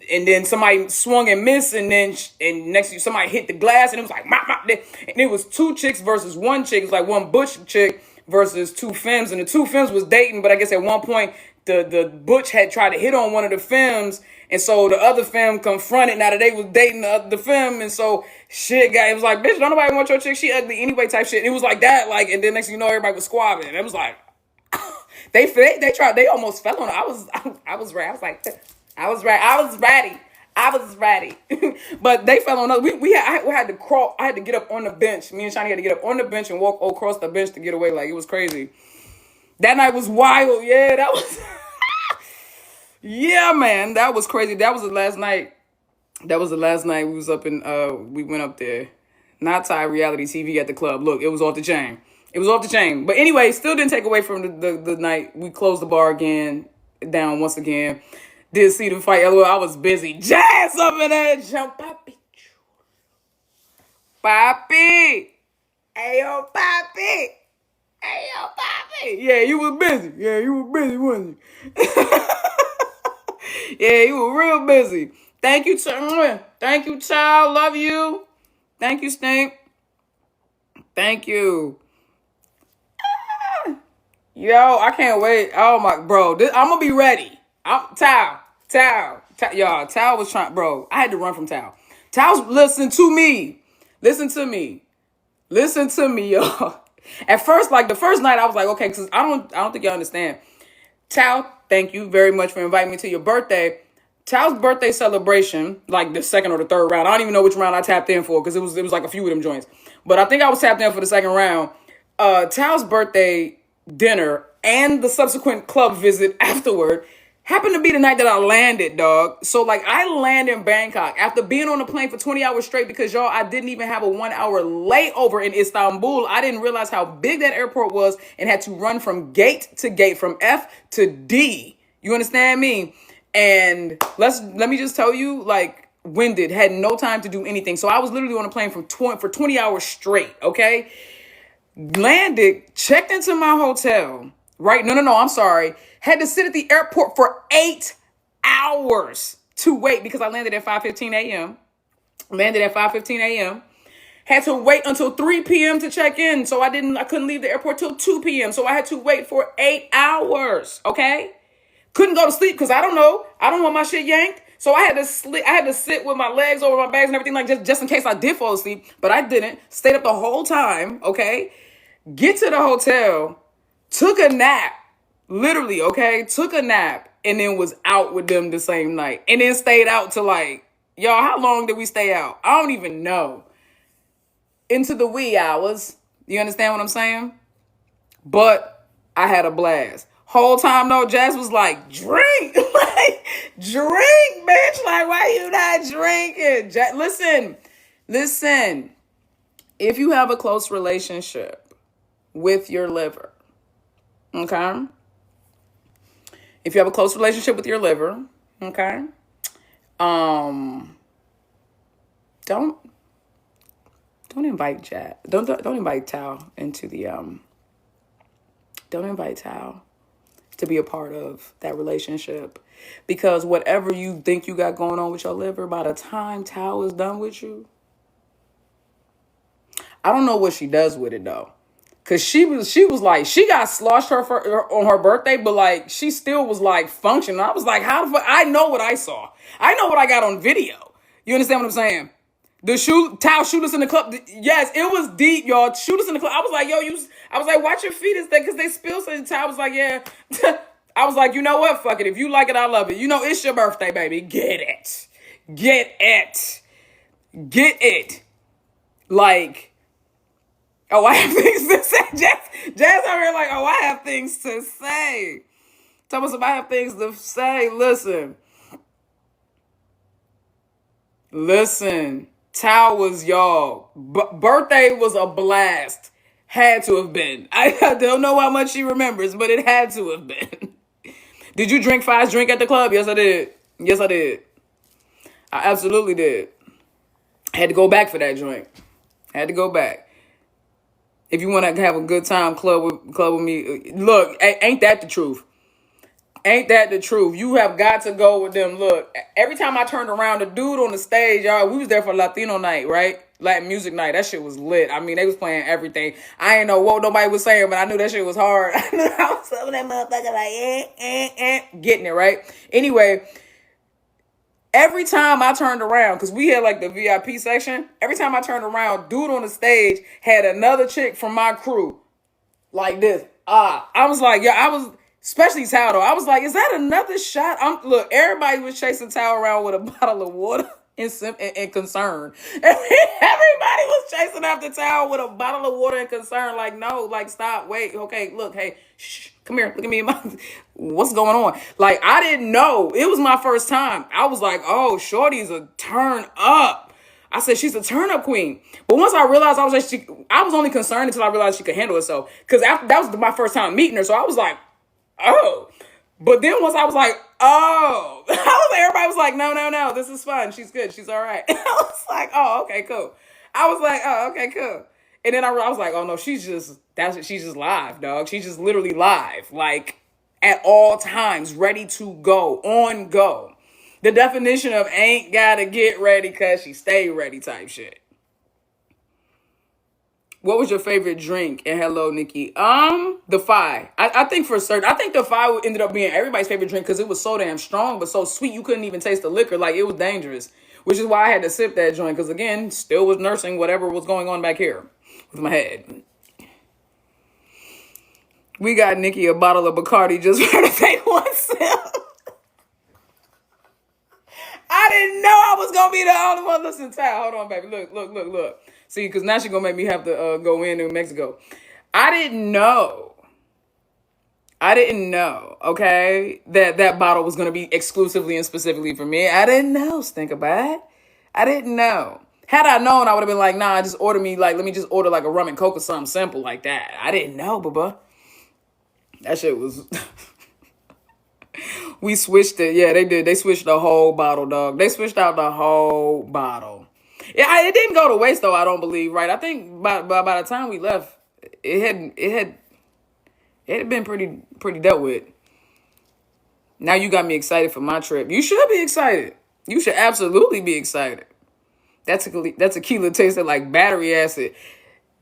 and then somebody swung and missed, and next to you somebody hit the glass, and it was like mop, mop, and it was two chicks versus one chick. It's like one butch chick versus two femmes, and the two femmes was dating, but I guess at one point the butch had tried to hit on one of the femmes, and so the other femme confronted now that they was dating the femme, and so it was like, bitch, don't nobody want your chick, she ugly anyway type shit. And it was like that, and then next thing you know, everybody was squabbling. It was like they tried, they almost fell on it. I was ready. I was like, I was ready. But they fell on us. I had to crawl. I had to get up on the bench. Me and Shani had to get up on the bench and walk across the bench to get away. Like, it was crazy. That night was wild. Yeah, that was. Yeah, man, that was crazy. That was the last night. We was up in. We went up there. Not Thai reality TV at the club. Look, it was off the chain. But anyway, still didn't take away from the night. We closed the bar down once again. Did see the fight. LOL, I was busy. Jazz up in there. Jump, papi. Papi. Ayo, papi. Yeah, you was busy. Wasn't you? Yeah, you were real busy. Thank you, child. Love you. Thank you, Stink. Thank you. Yo, I can't wait. Oh, my, bro. I'm going to be ready. Tao, y'all. Tao was trying, bro. I had to run from Tao. Tao's listen to me, y'all. At first, the first night, I was like, okay, because I don't think y'all understand. Tao, thank you very much for inviting me to your birthday. Tao's birthday celebration, like the second or the third round. I don't even know which round I tapped in for because it was like a few of them joints. But I think I was tapped in for the second round. Tao's birthday dinner and the subsequent club visit afterward happened to be the night that I landed, dog. So, I landed in Bangkok after being on the plane for 20 hours straight because, y'all, I didn't even have a 1 hour layover in Istanbul. I didn't realize how big that airport was and had to run from gate to gate, from F to D. You understand me? And let me just tell you, winded, had no time to do anything. So I was literally on a plane for 20 hours straight, okay? Landed, checked into my hotel, right? No, I'm sorry. Had to sit at the airport for 8 hours to wait because I landed at 5:15 a.m. Had to wait until 3 p.m. to check in. So I couldn't leave the airport till 2 p.m. So I had to wait for 8 hours. Okay. Couldn't go to sleep because I don't want my shit yanked. So I had to sit with my legs over my bags and everything, just in case I did fall asleep, but I didn't. Stayed up the whole time. Okay. Get to the hotel, took a nap. Literally, okay, took a nap and then was out with them the same night. And then stayed out to y'all, how long did we stay out? I don't even know. Into the wee hours. You understand what I'm saying? But I had a blast. Whole time though, Jazz was like, drink. Drink, bitch. Why you not drinking? Listen. If you have a close relationship with your liver, okay? If you have a close relationship with your liver, okay, don't invite Jack. Don't invite Tao into the Don't invite Tao to be a part of that relationship, because whatever you think you got going on with your liver, by the time Tao is done with you, I don't know what she does with it though. Cause she was like, she got sloshed on her birthday, but she still was functioning. I was like, how the fuck? I know what I saw. I know what I got on video. You understand what I'm saying? Towel shoot us in the club. Yes, it was deep, y'all. Shoot us in the club. I was like, yo, I was like, watch your feet is that because they spill something. Towel was like, yeah. I was like, you know what? Fuck it. If you like it, I love it. You know, it's your birthday, baby. Get it. Get it. Get it. Like, oh, I have things to say. Jazz over here like, oh, I have things to say. Tell us if I have things to say. Listen. Tao was y'all. Birthday was a blast. Had to have been. I don't know how much she remembers, but it had to have been. Did you drink Five's drink at the club? Yes, I did. Yes, I did. I absolutely did. Had to go back for that joint. Had to go back. If you want to have a good time, club with me. Look, ain't that the truth? Ain't that the truth? You have got to go with them. Look, every time I turned around, the dude on the stage, y'all, we was there for Latino night, right? Latin music night. That shit was lit. I mean, they was playing everything. I ain't know what nobody was saying, but I knew that shit was hard. I knew I was some of that motherfucker like, getting it, right? Anyway, every time I turned around, because we had like the VIP section, every time I turned around, dude on the stage had another chick from my crew like this. I was like, especially Tao though. I was like, is that another shot? Look, everybody was chasing Tao around with a bottle of water and concern. Everybody was chasing after Tao with a bottle of water and concern. Like, no, like, stop, wait, okay, look, hey, shh, come here, look at me in my, what's going on? Like, I didn't know. It was my first time. I was like, oh, shorty's a turn up. I said, she's a turn up queen. But once I realized I was only concerned until I realized she could handle herself. Because that was my first time meeting her. So I was like, oh. But then once I was like, oh. Everybody was like, no, this is fun. She's good. She's all right. I was like, oh, okay, cool. I was like, oh, okay, cool. And then I was like, oh, no, she's just live, dog. She's just literally live. Like, at all times, ready to go, on go. The definition of ain't gotta get ready because she stay ready type shit. What was your favorite drink? And hello, Nikki. The Fi. I think for certain, I think the Fi ended up being everybody's favorite drink because it was so damn strong, but so sweet you couldn't even taste the liquor. Like, it was dangerous, which is why I had to sip that joint because, again, still was nursing whatever was going on back here with my head. We got Nikki a bottle of Bacardi just for her to take one sip. I didn't know I was going to be the only one. Listen, Ty, hold on, baby. Look. See, because now she's going to make me have to go in Mexico. I didn't know, okay, that bottle was going to be exclusively and specifically for me. I didn't know, think about it. I didn't know. Had I known, I would have been like, nah, let me just order like a rum and coke or something simple like that. I didn't know, bubba. That shit was... We switched it. Yeah, they did. They switched the whole bottle, dog. They switched out the whole bottle. Yeah, it didn't go to waste though. I don't believe. Right? I think by the time we left, it had been pretty dealt with. Now you got me excited for my trip. You should be excited. You should absolutely be excited. That tequila tasted like battery acid.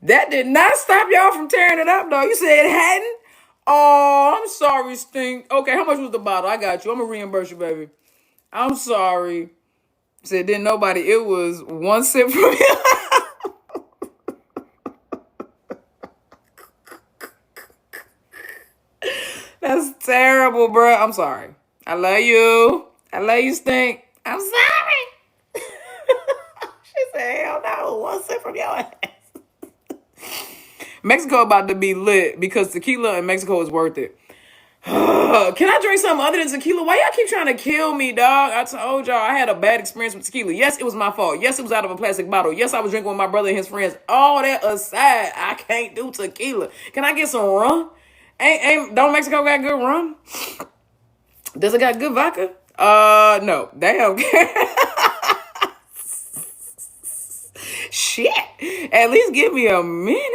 That did not stop y'all from tearing it up, though. You said it hadn't. Oh, I'm sorry, Stink. Okay, how much was the bottle? I got you. I'm going to reimburse you, baby. I'm sorry. Said, didn't nobody. It was one sip from you. That's terrible, bro. I'm sorry. I love you. I love you, Stink. I'm sorry. She said, hell no. One sip from your ass. Mexico about to be lit because tequila in Mexico is worth it. Can I drink something other than tequila? Why y'all keep trying to kill me, dog? I told y'all I had a bad experience with tequila. Yes, it was my fault. Yes, it was out of a plastic bottle. Yes, I was drinking with my brother and his friends. All that aside, I can't do tequila. Can I get some rum? Don't Mexico got good rum? Does it got good vodka? No. Damn. Shit. At least give me a minute.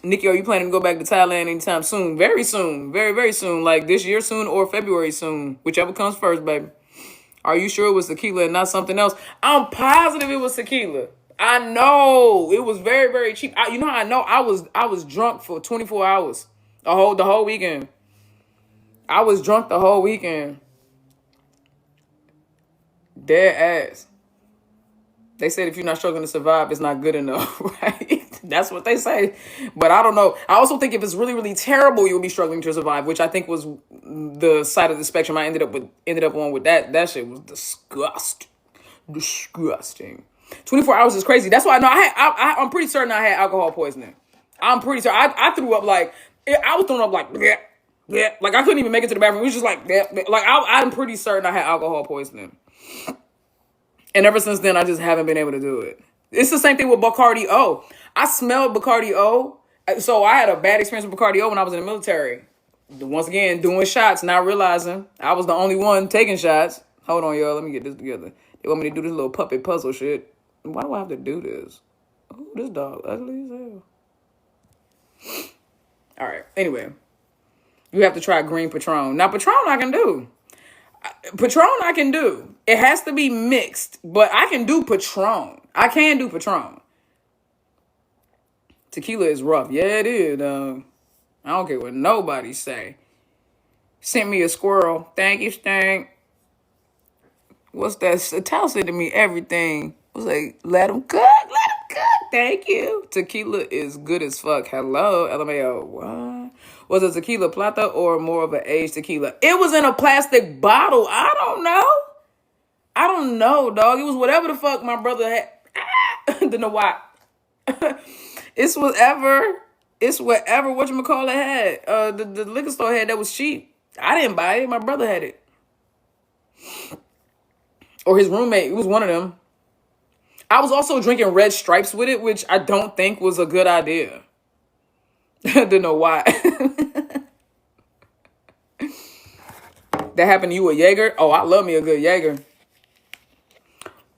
Nikki, are you planning to go back to Thailand anytime soon? Very soon. Very, very soon. Like this year soon or February soon. Whichever comes first, baby. Are you sure it was tequila and not something else? I'm positive it was tequila. I know. It was very, very cheap. You know how I know? I was drunk for 24 hours. The whole weekend. I was drunk the whole weekend. Dead ass. They said if you're not struggling to survive, it's not good enough, right? That's what they say. But I don't know. I also think if it's really, really terrible, you'll be struggling to survive, which I think was the side of the spectrum I ended up on with that. That shit was disgusting. 24 hours is crazy. That's why I know I'm pretty certain I had alcohol poisoning. I'm pretty certain. I threw up like, I was throwing up like, bleh, bleh. Like I couldn't even make it to the bathroom. It was just like, bleh, bleh. Like I'm pretty certain I had alcohol poisoning. And ever since then, I just haven't been able to do it. It's the same thing with Bacardi O. I smelled Bacardi O. So I had a bad experience with Bacardi O when I was in the military. Once again, doing shots, not realizing I was the only one taking shots. Hold on, y'all. Let me get this together. They want me to do this little puppet puzzle shit. Why do I have to do this? Oh, this dog ugly as hell. All right. Anyway, you have to try green Patron. Now, Patron I can do. Patron I can do. It has to be mixed, but I can do Patron. I can do Patron. Tequila is rough. Yeah, it is. I don't care what nobody say. Sent me a squirrel. Thank you, Stank. What's that? Tal said to me everything. I was like, let them cook. Let them cook. Thank you. Tequila is good as fuck. Hello, LMAO. What? Was it tequila plata or more of an aged tequila? It was in a plastic bottle. I don't know, dog. It was whatever the fuck my brother had. Don't know why. It's whatever whatchamacallit had. The liquor store had that was cheap. I didn't buy it. My brother had it. Or his roommate. It was one of them. I was also drinking Red Stripes with it, which I don't think was a good idea. I don't know why. That happened to you, a Jaeger? Oh, I love me a good Jaeger.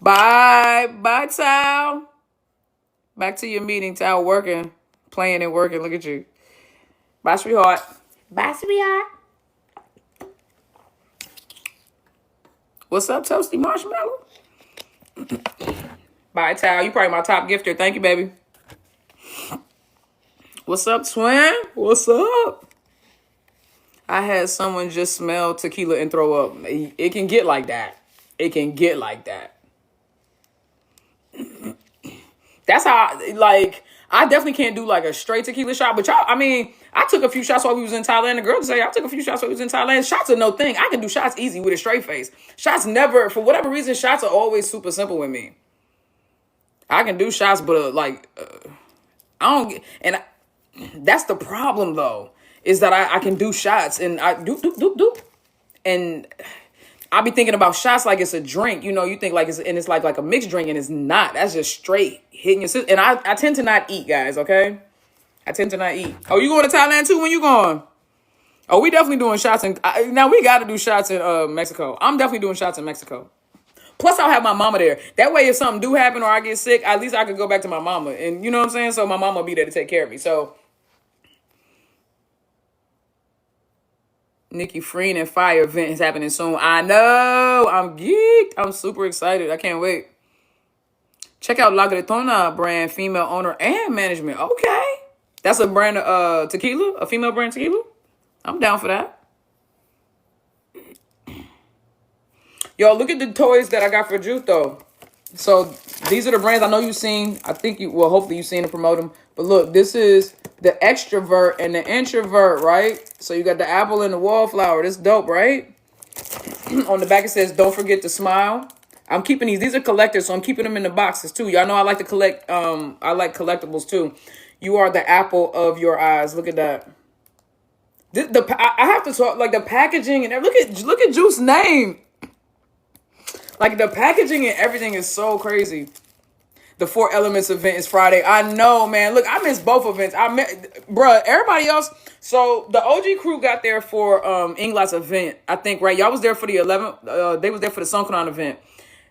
Bye, Tal. Back to your meeting, Tal. Working, playing and working. Look at you. Bye, sweetheart. Bye, sweetheart. What's up, Toasty Marshmallow? Bye, Tal. You probably my top gifter. Thank you, baby. What's up, twin? What's up? I had someone just smell tequila and throw up. It can get like that. It can get like that. That's how, I definitely can't do like a straight tequila shot. But y'all, I took a few shots while we was in Thailand. The girl say I took a few shots while we was in Thailand. Shots are no thing. I can do shots easy with a straight face. Shots never, for whatever reason, shots are always super simple with me. I can do shots, but I don't get, and that's the problem though, is that I can do shots and I doop. And I be thinking about shots like it's a drink, you think like it's like a mixed drink and it's not. That's just straight hitting your system. And I tend to not eat, guys, okay? I tend to not eat. Oh, you going to Thailand too? When you going? Oh, we definitely doing shots now we got to do shots in Mexico. I'm definitely doing shots in Mexico. Plus, I'll have my mama there. That way, if something do happen or I get sick, at least I could go back to my mama. And you know what I'm saying? So my mama will be there to take care of me. So Nikki Freen and Fire event is happening soon. I know. I'm geeked. I'm super excited. I can't wait. Check out La Gretona brand, female owner and management. Okay. That's a brand of tequila, a female brand tequila. I'm down for that. Yo, look at the toys that I got for Juice, though. So these are the brands I know you've seen. I think hopefully you've seen to promote them. But look, this is the extrovert and the introvert, right? So you got the apple and the wallflower. This dope, right? On the back it says, don't forget to smile. I'm keeping these. These are collectors, so I'm keeping them in the boxes, too. Y'all know I like to collect. I like collectibles, too. You are the apple of your eyes. Look at that. I have to talk, like, the packaging and look at Juice's name. Like, the packaging and everything is so crazy. The 4 Elements event is Friday. I know, man. Look, I missed both events. Bruh, everybody else. So, the OG crew got there for Inglat's event, I think, right? Y'all was there for the 11th. They was there for the Songkran event.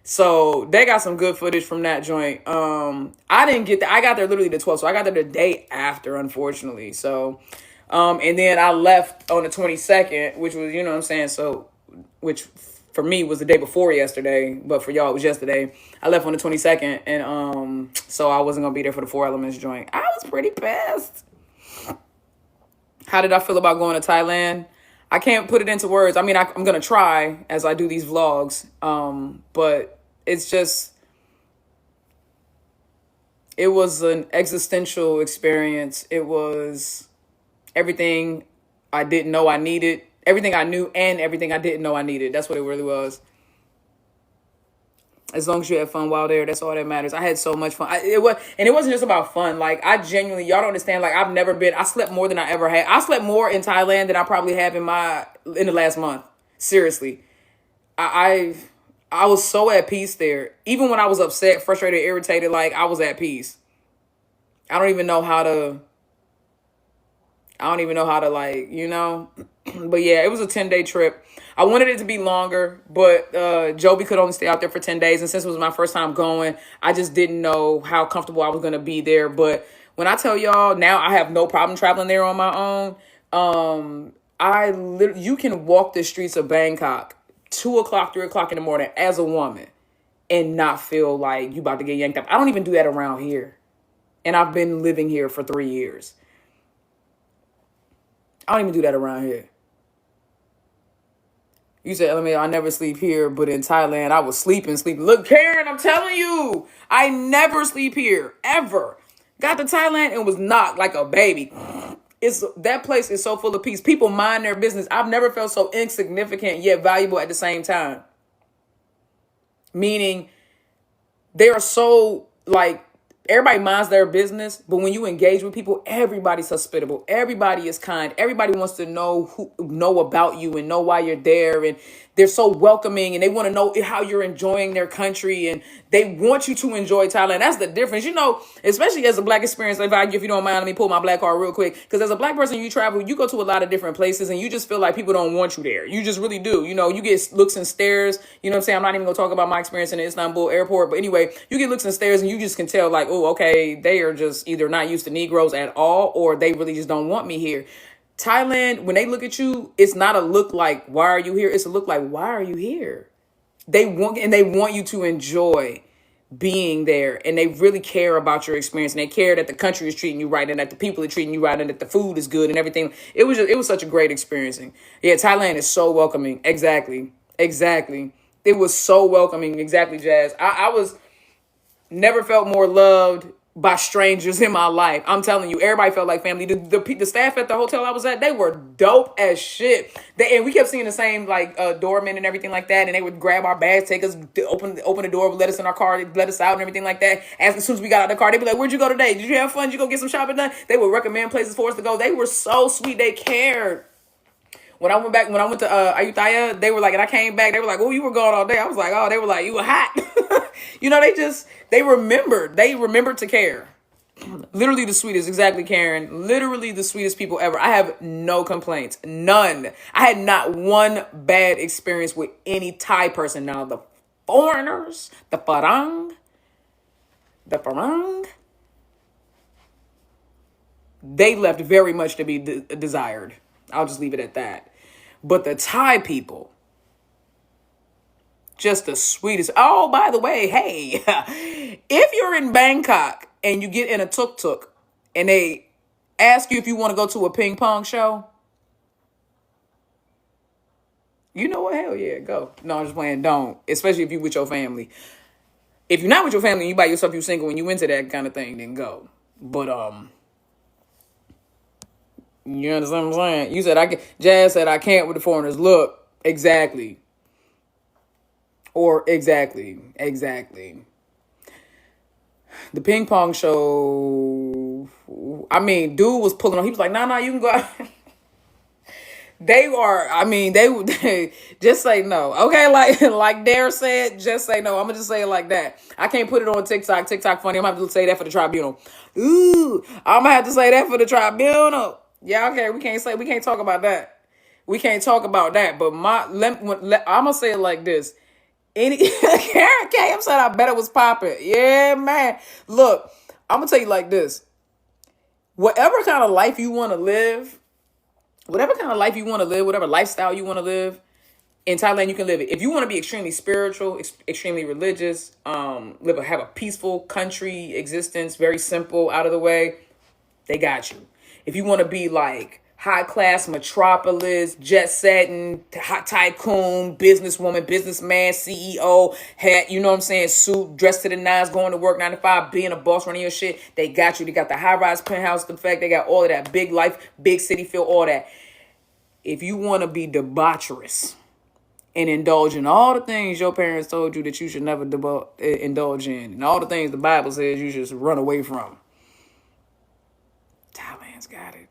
So, they got some good footage from that joint. I didn't get that. I got there literally the 12th. So, I got there the day after, unfortunately. So, and then I left on the 22nd, which was, you know what I'm saying? So, which for me was the day before yesterday, but for y'all it was yesterday. I left on the 22nd, and so I wasn't gonna be there for the 4 Elements joint. I was pretty pissed. How did I feel about going to Thailand? I can't put it into words. I'm gonna try as I do these vlogs, but it's just It was an existential experience. It was everything I didn't know I needed, everything I knew and everything I didn't know I needed. That's what it really was. As long as you had fun while there, that's all that matters. I had so much fun. It wasn't just about fun. Like, I genuinely, y'all don't understand. Like, I slept more than I ever had. I slept more in Thailand than I probably have in the last month. Seriously. I was so at peace there. Even when I was upset, frustrated, irritated, like, I was at peace. I don't even know how to like, but yeah, it was a 10-day trip. I wanted it to be longer, but Joby could only stay out there for 10 days. And since it was my first time going, I just didn't know how comfortable I was going to be there. But when I tell y'all now, I have no problem traveling there on my own. You can walk the streets of Bangkok 2 o'clock, 3 o'clock in the morning as a woman and not feel like you about to get yanked up. I don't even do that around here. And I've been living here for 3 years. I don't even do that around here. You said, I never sleep here, but in Thailand, I was sleeping. Look, Karen, I'm telling you, I never sleep here, ever. Got to Thailand and was knocked like a baby. That place is so full of peace. People mind their business. I've never felt so insignificant yet valuable at the same time. Meaning, they are so, like, everybody minds their business, but when you engage with people, everybody's hospitable. Everybody is kind. Everybody wants to know about you and know why you're there. And they're so welcoming and they want to know how you're enjoying their country and they want you to enjoy Thailand. That's the difference. Especially as a Black experience, if you don't mind, let me pull my Black card real quick. Because as a Black person, you travel, you go to a lot of different places and you just feel like people don't want you there. You just really do. You get looks and stares. You know what I'm saying? I'm not even going to talk about my experience in the Istanbul airport. But anyway, you get looks and stares and you just can tell like, oh, okay, they are just either not used to Negroes at all or they really just don't want me here. Thailand, when they look at you, it's not a look like, why are you here? It's a look like, why are you here? They want you to enjoy being there. And they really care about your experience. And they care that the country is treating you right and that the people are treating you right and that the food is good and everything. It was such a great experiencing. Yeah, Thailand is so welcoming. Exactly. It was so welcoming. Exactly, Jazz. I was never felt more loved by strangers in my life. I'm telling you, everybody felt like family. The staff at the hotel I was at, they were dope as shit. And we kept seeing the same like doormen and everything like that. And they would grab our bags, take us, open the door, let us in our car, let us out and everything like that. As soon as we got out of the car, they'd be like, "Where'd you go today? Did you have fun? Did you go get some shopping done?" They would recommend places for us to go. They were so sweet. They cared. When I went to Ayutthaya, they were like, and I came back, they were like, "Oh, you were gone all day." I was like, "Oh," they were like, "You were hot." They remembered to care. Literally the sweetest. Exactly, Karen. Literally the sweetest people ever. I have no complaints. None. I had not one bad experience with any Thai person. Now, the foreigners, the Farang, they left very much to be desired. I'll just leave it at that. But the Thai people, just the sweetest. Oh, by the way, hey, if you're in Bangkok and you get in a tuk-tuk and they ask you if you want to go to a ping pong show, you know what? Hell yeah, go. No, I'm just playing. Don't. Especially if you're with your family. If you're not with your family and you by yourself, you're single and you into that kind of thing, then go. But, you understand what I'm saying? You said Jazz said I can't with the foreigners. Look, exactly. Or exactly. The ping pong show. I mean, dude was pulling on. He was like, "Nah, you can go out." They just say no. Okay, like Dare said, just say no. I'm gonna just say it like that. I can't put it on TikTok. TikTok funny. I'm gonna have to say that for the tribunal. Ooh, I'm gonna have to say that for the tribunal. Yeah, okay. We can't talk about that. We can't talk about that. But I'm gonna say it like this. Karen K, I'm saying I bet it was popping. Yeah, man. Look, I'm gonna tell you like this. Whatever kind of life you want to live, whatever lifestyle you want to live, in Thailand you can live it. If you want to be extremely spiritual, extremely religious, have a peaceful country existence, very simple, out of the way, they got you. If you want to be like high class metropolis, jet setting, hot tycoon, businesswoman, businessman, CEO, hat, you know what I'm saying, suit, dressed to the nines, going to work 9 to 5, being a boss, running your shit. They got you. They got the high rise penthouse effect. They got all of that big life, big city feel, all that. If you want to be debaucherous and indulge in all the things your parents told you that you should never indulge in, and all the things the Bible says you should run away from, Thailand's got it.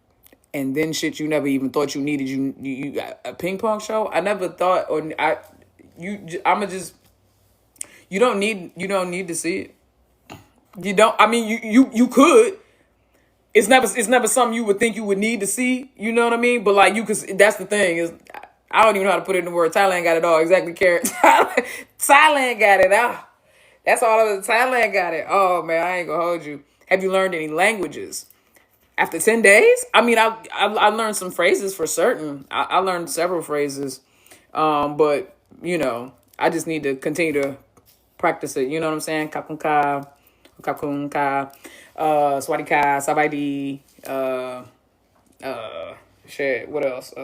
And then shit you never even thought you needed. You got a ping pong show. I never thought, you don't need to see it. You don't. I mean, you could. It's never something you would think you would need to see. You know what I mean? But like you could. That's the thing is, I don't even know how to put it in the word. Thailand got it all. Exactly, Karen. Thailand got it. That's all of it. Thailand got it. Oh man, I ain't gonna hold you. Have you learned any languages? After 10 days? I mean, I learned some phrases for certain. I learned several phrases. But, you know, I just need to continue to practice it. You know what I'm saying? Kakunka, Swadika, Sabaidi, shit, what else?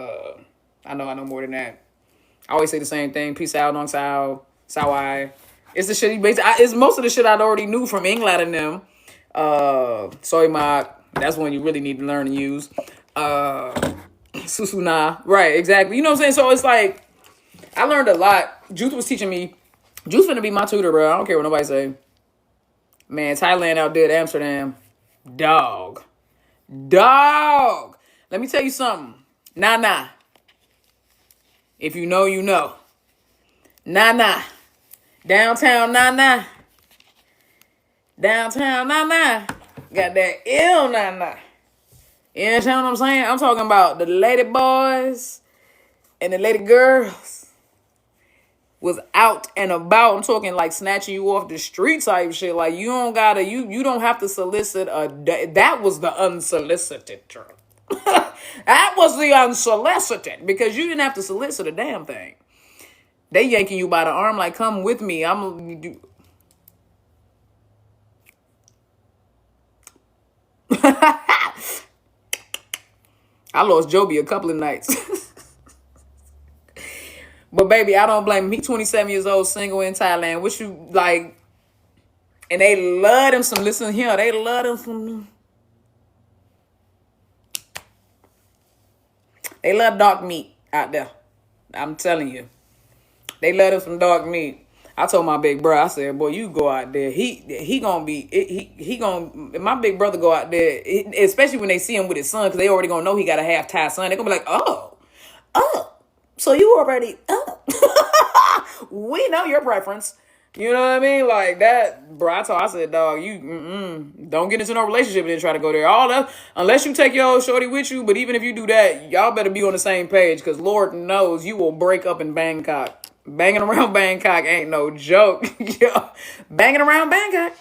I know more than that. I always say the same thing. Peace out, Nong Sao, Sawai. It's the shit it's most of the shit I already knew from England and them. Soy Mak. That's one you really need to learn and use. Susuna. Right, exactly. You know what I'm saying? So it's like, I learned a lot. Juice was teaching me. Juice finna be my tutor, bro. I don't care what nobody say. Man, Thailand outdid Amsterdam. Dog. Let me tell you something. Nah. If you know, you know. Nah. Downtown, nah. Downtown, nah. Got that ill, nah. You understand what I'm saying? I'm talking about the lady boys and the lady girls was out and about. I'm talking like snatching you off the street type shit. Like you don't gotta, you don't have to solicit that was the unsolicited term. That was the unsolicited because you didn't have to solicit a damn thing. They yanking you by the arm like, come with me. I lost Joby a couple of nights. But baby, I don't blame him. He 27 years old, single in Thailand. What you like? And they love him some. Listen here, they love him some. They love dark meat out there. I'm telling you, they love him some dark meat. I told my big brother, I said, boy, you go out there. He gonna be, he gonna, my big brother go out there, especially when they see him with his son, because they already gonna know he got a half Thai son. They're gonna be like, oh, so you already, we know your preference. You know what I mean? Like that, bro. I said, dog, you don't get into no relationship and then try to go there. All that, unless you take your old shorty with you. But even if you do that, y'all better be on the same page, because Lord knows you will break up in Bangkok. Banging around Bangkok ain't no joke. Yo, banging around Bangkok.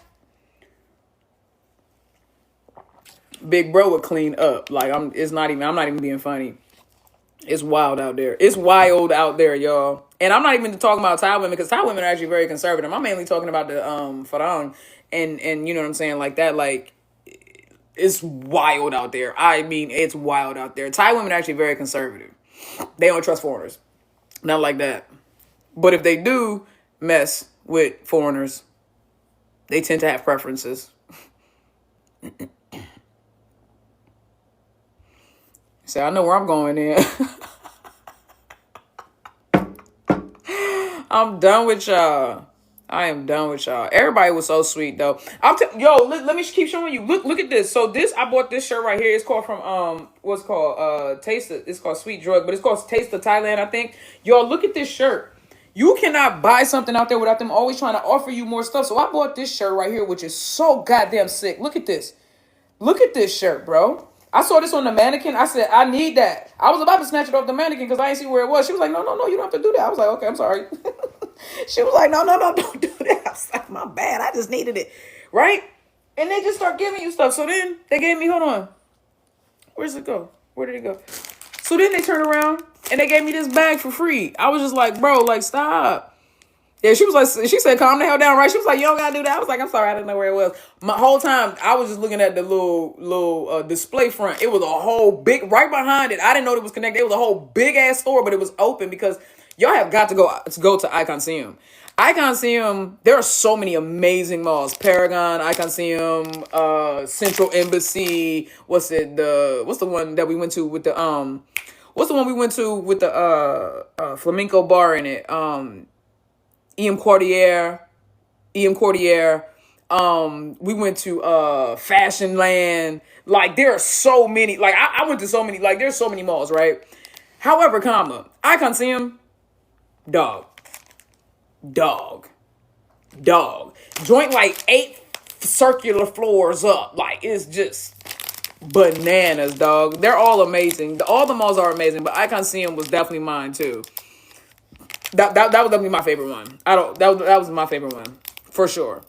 Big bro would clean up. Like I'm not even being funny. It's wild out there. It's wild out there, y'all. And I'm not even talking about Thai women, because Thai women are actually very conservative. I'm mainly talking about the Farang and you know what I'm saying, like that. Like it's wild out there. I mean, it's wild out there. Thai women are actually very conservative. They don't trust foreigners. Not like that. But if they do mess with foreigners, they tend to have preferences. So I know where I'm going in. I'm done with y'all. I am done with y'all. Everybody was so sweet though. Let me keep showing you. Look at this. So I bought this shirt right here. It's called from what's called Taste. It's called Sweet Drug, but it's called Taste of Thailand, I think. Y'all, look at this shirt. You cannot buy something out there without them always trying to offer you more stuff. So I bought this shirt right here, which is so goddamn sick. Look at this. Look at this shirt, bro. I saw this on the mannequin. I said, I need that. I was about to snatch it off the mannequin because I didn't see where it was. She was like, no, you don't have to do that. I was like, okay, I'm sorry. She was like, no, don't do that. I was like, my bad. I just needed it. Right? And they just start giving you stuff. So then they gave me, hold on. Where's it go? Where did it go? So then they turned around and they gave me this bag for free. I was just like, bro, like, stop. Yeah, she was like, she said, calm the hell down, right? She was like, you don't gotta do that. I was like, I'm sorry, I didn't know where it was. My whole time, I was just looking at the little display front. It was a whole big, right behind it. I didn't know it was connected. It was a whole big ass store, but it was open because y'all have got to go to Iconseum. Iconseum, there are so many amazing malls. Paragon, Iconseum, Central Embassy. What's the one that we went to with the what's the one we went to with the flamenco bar in it? EM Quartier. We went to Fashion Land. Like there are so many. Like I went to so many. Like there's so many malls, right? However, Iconseum, dog. Joint like 8 circular floors up. Like it's just bananas, dog. They're all amazing. All the malls are amazing, but Iconseum was definitely mine too. That was definitely my favorite one. That was my favorite one for sure.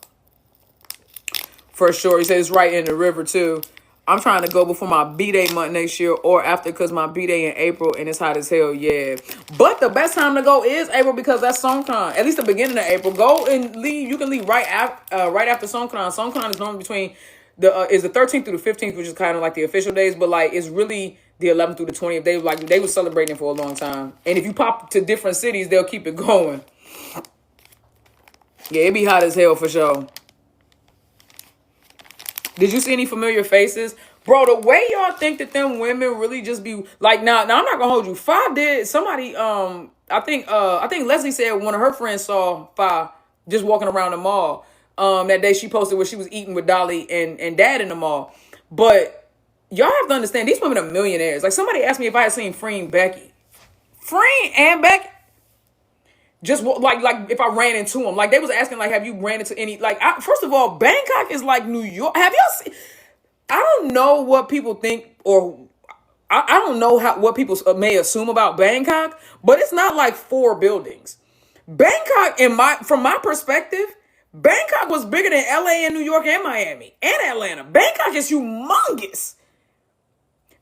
For sure. He said it's right in the river too. I'm trying to go before my B-Day month next year or after because my B-Day in April and it's hot as hell, yeah. But the best time to go is April because that's Songkran. At least the beginning of April. Go and leave. You can leave right after Songkran. Songkran is normally between the 13th through the 15th, which is kind of like the official days, but like it's really the 11th through the 20th. They were celebrating for a long time. And if you pop to different cities, they'll keep it going. Yeah, it be hot as hell for sure. Did you see any familiar faces? Bro, the way y'all think that them women really just be like, now I'm not gonna hold you. Fa did somebody I think Leslie said one of her friends saw Fa just walking around the mall. That day she posted where she was eating with Dolly and Dad in the mall. But y'all have to understand these women are millionaires. Like somebody asked me if I had seen Free and Becky. Free and Becky. Just like if I ran into them, like they was asking, like, have you ran into any? Like, first of all, Bangkok is like New York. Have y'all seen? I don't know what people think, or I don't know what people may assume about Bangkok, but it's not like 4 buildings. Bangkok, from my perspective, Bangkok was bigger than LA and New York and Miami and Atlanta. Bangkok is humongous.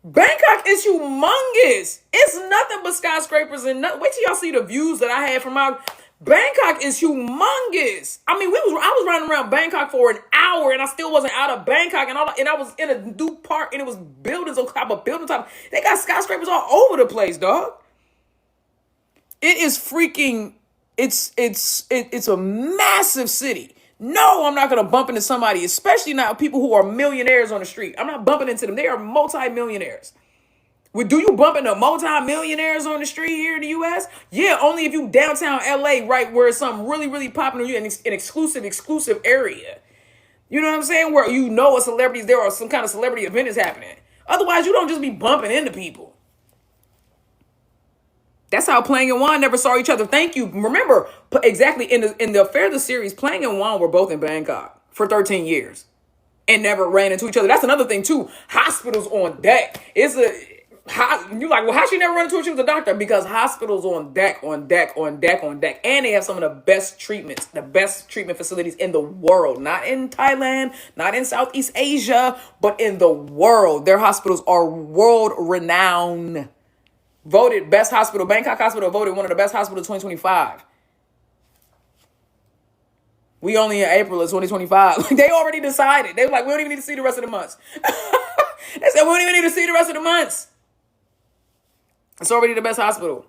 Bangkok is humongous. It's nothing but skyscrapers and wait till y'all see the views that I had from out. Bangkok is humongous. I mean, I was running around Bangkok for an hour and I still wasn't out of Bangkok and I was in a new park and it was buildings on top of buildings on top. They got skyscrapers all over the place, dog. It is freaking. It's a massive city. No, I'm not going to bump into somebody, especially not people who are millionaires on the street. I'm not bumping into them. They are multi-millionaires. Well, do you bump into multi-millionaires on the street here in the U.S.? Yeah, only if you downtown L.A., right, where it's something really, really popping in an exclusive area. You know what I'm saying? Where you know a celebrity, there are some kind of celebrity event is happening. Otherwise, you don't just be bumping into people. That's how Plang and Juan never saw each other. Thank you. Remember, exactly, in the Affair of the series, Plang and Juan were both in Bangkok for 13 years and never ran into each other. That's another thing, too. Hospitals on deck. You're like, well, how she never run into her? She was a doctor. Because hospitals on deck. And they have some of the best treatment facilities in the world. Not in Thailand, not in Southeast Asia, but in the world. Their hospitals are world-renowned. Voted best hospital. Bangkok Hospital voted one of the best hospitals 2025. We only in April of 2025. They already decided. They were like, we don't even need to see the rest of the months. They said, we don't even need to see the rest of the months. It's already the best hospital.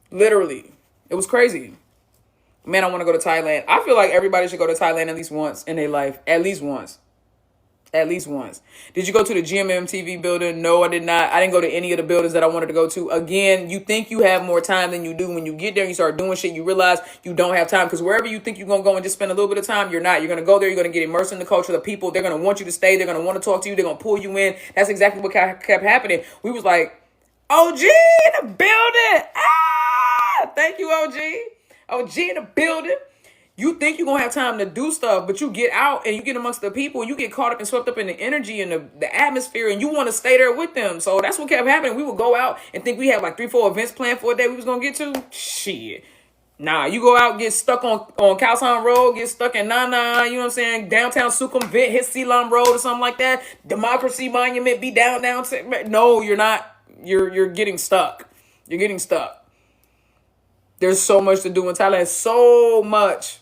Literally. It was crazy. Man, I want to go to Thailand. I feel like everybody should go to Thailand at least once in their life. At least once. Did you go to the GMM TV building? No, I did not. I didn't go to any of the buildings that I wanted to go to. Again, you think you have more time than you do. When you get there and you start doing shit, you realize you don't have time. Because wherever you think you're going to go and just spend a little bit of time, you're not. You're going to go there. You're going to get immersed in the culture, the people. They're going to want you to stay. They're going to want to talk to you. They're going to pull you in. That's exactly what kept happening. We was like, OG in the building. Thank you, OG. OG in the building. You think you're going to have time to do stuff, but you get out and you get amongst the people and you get caught up and swept up in the energy and the atmosphere and you want to stay there with them. So that's what kept happening. We would go out and think we had like 3-4 events planned for a day we was going to get to. Shit. Nah, you go out, get stuck on Khao San Road, get stuck in Nana, you know what I'm saying? Downtown Sukhumvit, hit Ceylon Road or something like that. Democracy Monument, be down. No, you're not. You're getting stuck. You're getting stuck. There's so much to do in Thailand. So much.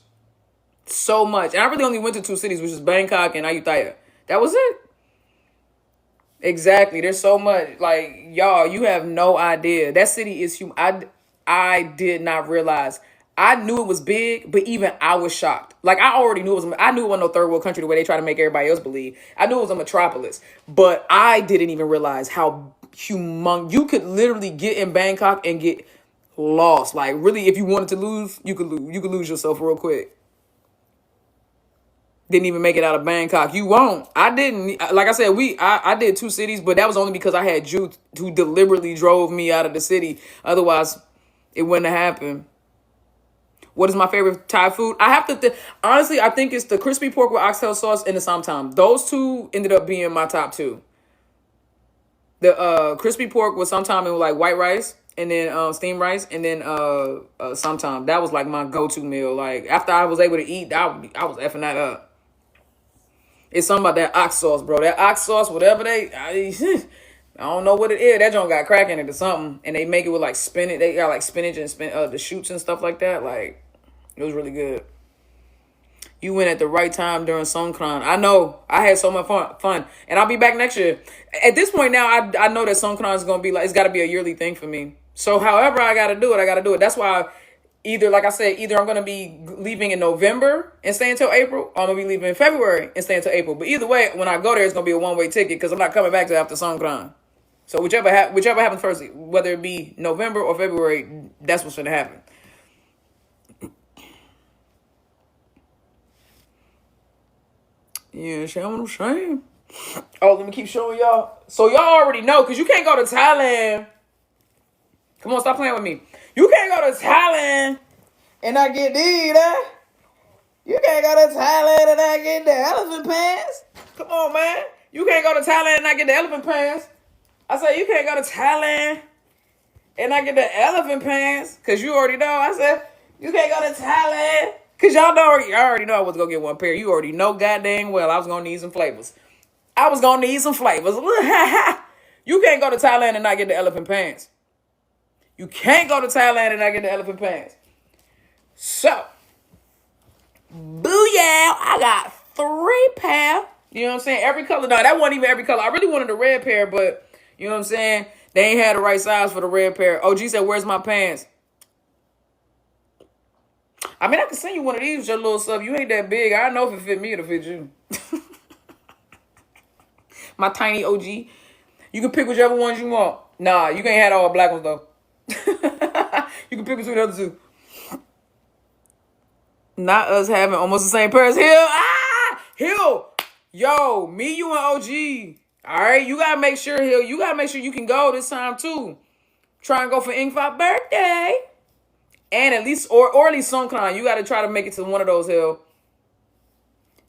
So much. And I really only went to 2 cities, which is Bangkok and Ayutthaya. That was it. Exactly. There's so much. Like, y'all, you have no idea. That city is huge. I did not realize. I knew it was big, but even I was shocked. Like, I already knew it was, I knew it wasn't no third world country the way they try to make everybody else believe. I knew it was a metropolis, but I didn't even realize how humongous. You could literally get in Bangkok and get lost. Like, really, if you wanted to lose, you could lose. You could lose yourself real quick. Didn't even make it out of Bangkok. You won't. I didn't. Like I said, I did 2 cities, but that was only because I had Jude who deliberately drove me out of the city. Otherwise, it wouldn't have happened. What is my favorite Thai food? I have to honestly, I think it's the crispy pork with oxtail sauce and the somtam. Those 2 ended up being my top 2. The crispy pork with somtam and like white rice, and then steamed rice, and then somtam. That was like my go-to meal. Like, after I was able to eat, I was effing that up. It's something about that ox sauce, bro. That ox sauce, whatever I don't know what it is. That joint got crack in it or something. And they make it with like spinach. They got like spinach and the shoots and stuff like that. Like, it was really good. You went at the right time during Songkran. I know. I had so much fun. And I'll be back next year. At this point now, I know that Songkran is going to be like, it's got to be a yearly thing for me. So however I got to do it, I got to do it. That's why either I'm going to be leaving in November and stay until April, or I'm going to be leaving in February and stay until April. But either way, when I go there, it's going to be a one-way ticket because I'm not coming back till after Songkran. So whichever happens first, whether it be November or February, that's what's going to happen. Yeah, shame. Oh, let me keep showing y'all. So y'all already know, because you can't go to Thailand. Come on, stop playing with me. You can't go to Thailand and not get these, huh? You can't go to Thailand and not get the elephant pants. Come on, man. You can't go to Thailand and not get the elephant pants. I said, you can't go to Thailand and not get the elephant pants. Because you already know. I said, you can't go to Thailand. Because y'all already know I was going to get one pair. You already know goddamn well I was going to need some flavors. You can't go to Thailand and not get the elephant pants. You can't go to Thailand and not get the elephant pants. So, booyah, I got 3 pair. You know what I'm saying? Every color. No, that wasn't even every color. I really wanted a red pair, but you know what I'm saying? They ain't had the right size for the red pair. OG said, where's my pants? I mean, I can send you one of these with your little stuff. You ain't that big. I don't know if it fit me, it'll fit you. My tiny OG. You can pick whichever ones you want. Nah, you can't have all black ones, though. You can pick between the other 2. Not us having almost the same pairs. Hill. Yo, me, you, and OG. All right, you gotta make sure, Hill. You gotta make sure you can go this time too. Try and go for Ingf's birthday, and at least or at least Songkran. You gotta try to make it to one of those, Hill.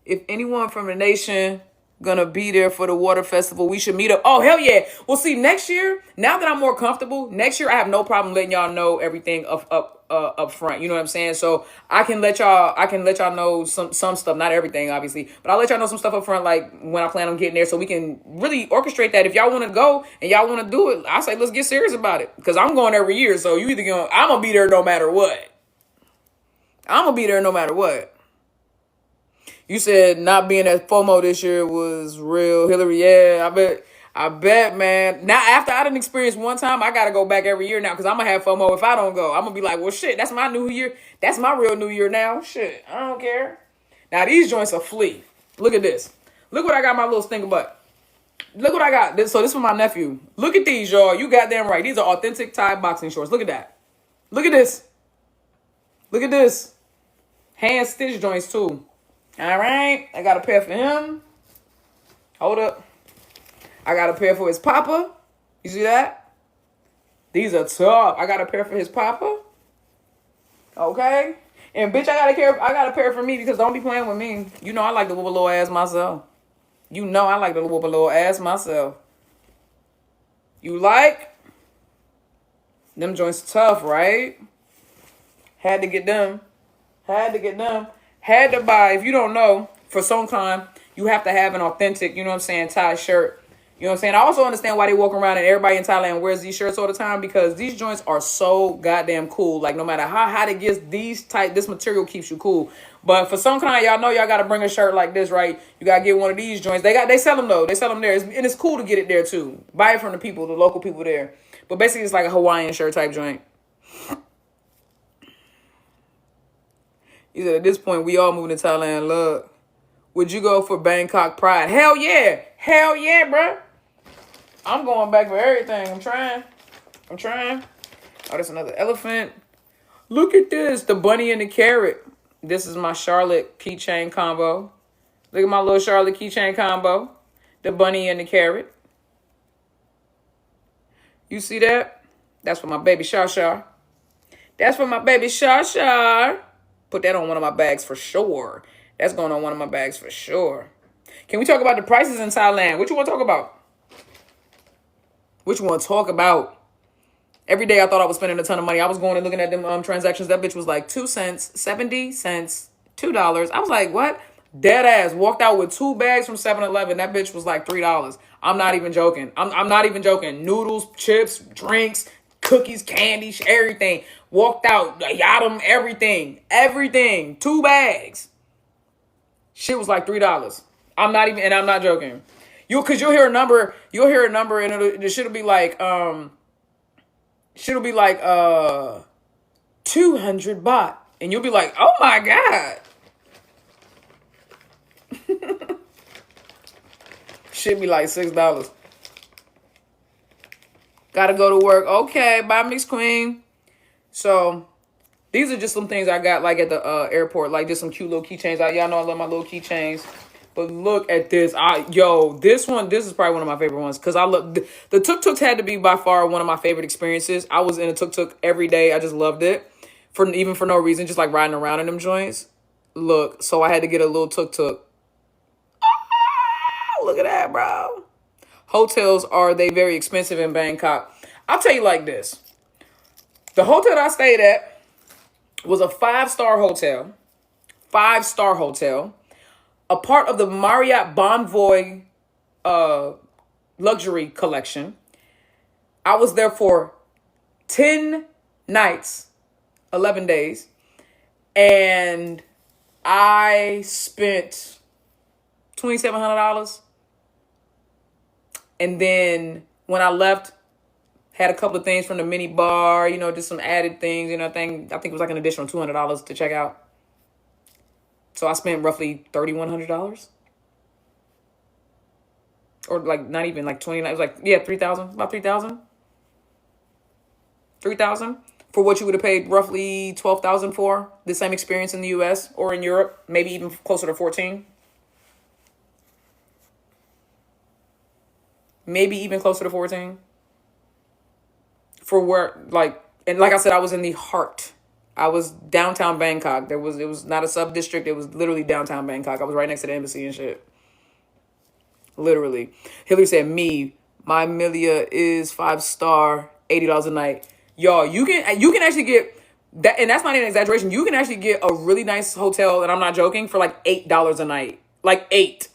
If anyone from the nation gonna be there for the water festival, we should meet up. Oh, hell yeah. Well, see, next year, now that I'm more comfortable, next year I have no problem letting y'all know everything up front. You know what I'm saying? So I can let y'all know some stuff, not everything, obviously, but I'll let y'all know some stuff up front, like when I plan on getting there, so we can really orchestrate that. If y'all want to go and y'all want to do it, I say let's get serious about it, because I'm going every year. So I'm gonna be there no matter what. You said not being at FOMO this year was real, Hillary. Yeah, I bet, man. Now, after I didn't experience one time, I got to go back every year now, because I'm going to have FOMO if I don't go. I'm going to be like, well, shit, that's my new year. That's my real new year now. Shit, I don't care. Now, these joints are flea. Look at this. Look what I got my little stinker butt. Look what I got. So this is for my nephew. Look at these, y'all. You goddamn right. These are authentic Thai boxing shorts. Look at that. Look at this. Look at this. Hand stitch joints, too. All right. I got a pair for him. Hold up. I got a pair for his papa. You see that? These are tough. I got a pair for his papa. Okay. And bitch, I got a pair for me, because don't be playing with me. You know I like to whoop a little ass myself. You like? Them joints tough, right? Had to get them. Had to buy. If you don't know, for Songkran, you have to have an authentic, you know what I'm saying, Thai shirt. You know what I'm saying? I also understand why they walk around and everybody in Thailand wears these shirts all the time, because these joints are so goddamn cool. Like, no matter how hot it gets, this material keeps you cool. But for some kind, y'all know y'all got to bring a shirt like this, right? You got to get one of these joints. They sell them though. They sell them there. And it's cool to get it there too. Buy it from the local people there. But basically it's like a Hawaiian shirt type joint. He said, at this point, we all moving to Thailand. Look, would you go for Bangkok Pride? Hell yeah. Hell yeah, bruh. I'm going back for everything. I'm trying. Oh, there's another elephant. Look at this. The bunny and the carrot. This is my Charlotte keychain combo. Look at my little Charlotte keychain combo. The bunny and the carrot. You see that? That's for my baby Shar. That's for my baby Shar. Put that on one of my bags for sure. That's going on one of my bags for sure. Can we talk about the prices in Thailand? What you want to talk about? What you want to talk about? Every day I thought I was spending a ton of money. I was going and looking at them transactions. That bitch was like 2 cents, 70 cents, $2. I was like, what? Dead ass. Walked out with 2 bags from 7-Eleven. That bitch was like $3. I'm not even joking. I'm not even joking. Noodles, chips, drinks, cookies, candy, everything. Walked out, yacht everything. Everything. 2 bags. Shit was like $3. I'm not joking. Cause you'll hear a number and it'll be like 200 baht. And you'll be like, oh my God. Should be like $6. Gotta go to work. Okay, bye, Mix Queen. So these are just some things I got like at the airport, like just some cute little keychains. Y'all know I love my little keychains. But look at this. This is probably one of my favorite ones, because I love the tuk-tuks. Had to be by far one of my favorite experiences. I was in a tuk-tuk every day. I just loved it, for no reason, just like riding around in them joints. Look, so I had to get a little tuk-tuk. Oh, look at that, bro. Hotels, are they very expensive in Bangkok? I'll tell you like this. The hotel that I stayed at was a 5-star hotel. 5-star hotel. A part of the Marriott Bonvoy luxury collection. I was there for 10 nights, 11 days. And I spent $2,700. And then when I left, had a couple of things from the mini bar, just some added things, I think it was like an additional $200 to check out. So I spent roughly $3,100. Or like not even like 29. It was like, yeah, 3,000, about 3,000. 3,000 for what you would have paid roughly 12,000 for the same experience in the US or in Europe, maybe even closer to 14. Maybe even closer to 14. For where, and like I said, I was in the heart. I was downtown Bangkok. It was not a sub-district. It was literally downtown Bangkok. I was right next to the embassy and shit. Literally. Hillary said, my Milia is 5-star, $80 a night. Y'all, you can actually get that, and that's not an exaggeration. You can actually get a really nice hotel, and I'm not joking, for like $8 a night. Like 8.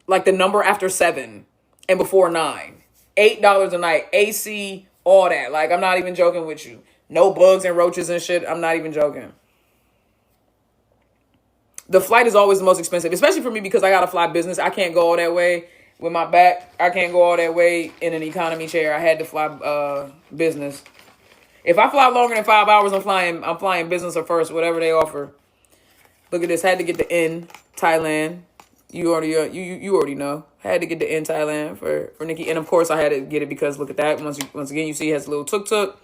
Like the number after 7 and before 9. $8 a night. AC, all that. Like, I'm not even joking with you. No bugs and roaches and shit. I'm not even joking. The flight is always the most expensive, especially for me, because I got to fly business. I can't go all that way with my back. I can't go all that way in an economy chair. I had to fly business. If I fly longer than 5 hours, I'm flying business or first, whatever they offer. Look at this. Had to get the in Thailand. You already know. Had to get the in Thailand for Nikki. And of course I had to get it because look at that. Once again, you see it has a little tuk-tuk.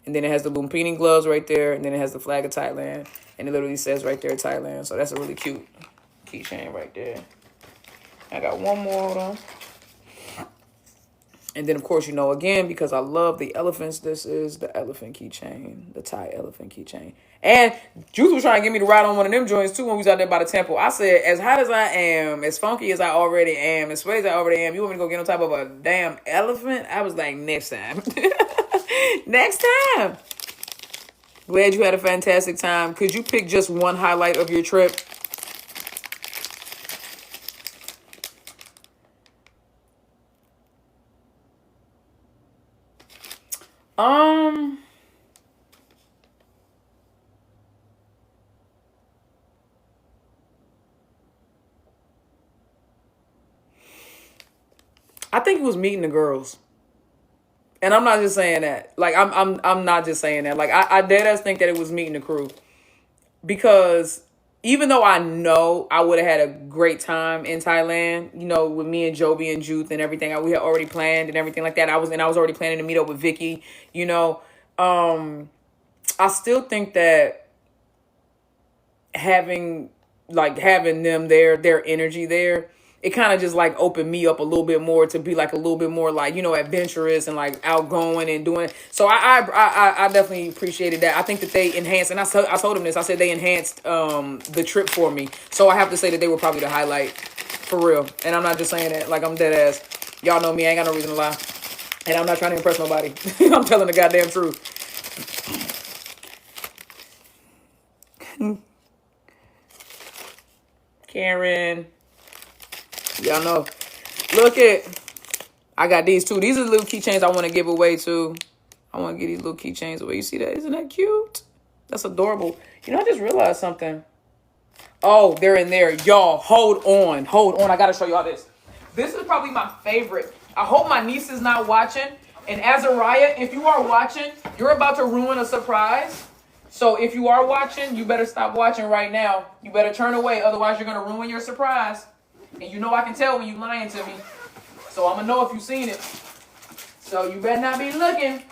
And then it has the Lumpini gloves right there. And then it has the flag of Thailand. And it literally says right there, Thailand. So that's a really cute keychain right there. I got one more, hold on. And then, of course, again, because I love the elephants, this is the elephant keychain. The Thai elephant keychain. And Juice was trying to get me to ride on one of them joints, too, when we was out there by the temple. I said, as hot as I am, as funky as I already am, as sweaty as I already am, you want me to go get on top of a damn elephant? I was like, next time. Next time. Glad you had a fantastic time. Could you pick just one highlight of your trip? Um, I think it was meeting the girls. And I'm not just saying that. Like I'm not just saying that. Like I dead ass think that it was meeting the crew. Because even though I know I would have had a great time in Thailand, you know, with me and Joby and Juth and everything we had already planned and everything like that. I was already planning to meet up with Vicky, you know. I still think that having having them there, their energy there, it kind of just like opened me up a little bit more to be like a little bit more like, you know, adventurous and like outgoing and doing it. So I definitely appreciated that. I think that they enhanced, and I told them this. I said they enhanced the trip for me. So I have to say that they were probably the highlight for real. And I'm not just saying that like I'm dead ass. Y'all know me. I ain't got no reason to lie, and I'm not trying to impress nobody. I'm telling the goddamn truth. Karen. Y'all know. Look at. I got these too. These are the little keychains I want to give away too. I want to give these little keychains away. You see that? Isn't that cute? That's adorable. You know, I just realized something. Oh, they're in there. Y'all, hold on. Hold on. I got to show y'all this. This is probably my favorite. I hope my niece is not watching. And Azariah, if you are watching, you're about to ruin a surprise. So if you are watching, you better stop watching right now. You better turn away. Otherwise, you're going to ruin your surprise. And you know I can tell when you lying to me. So I'm going to know if you've seen it. So you better not be looking.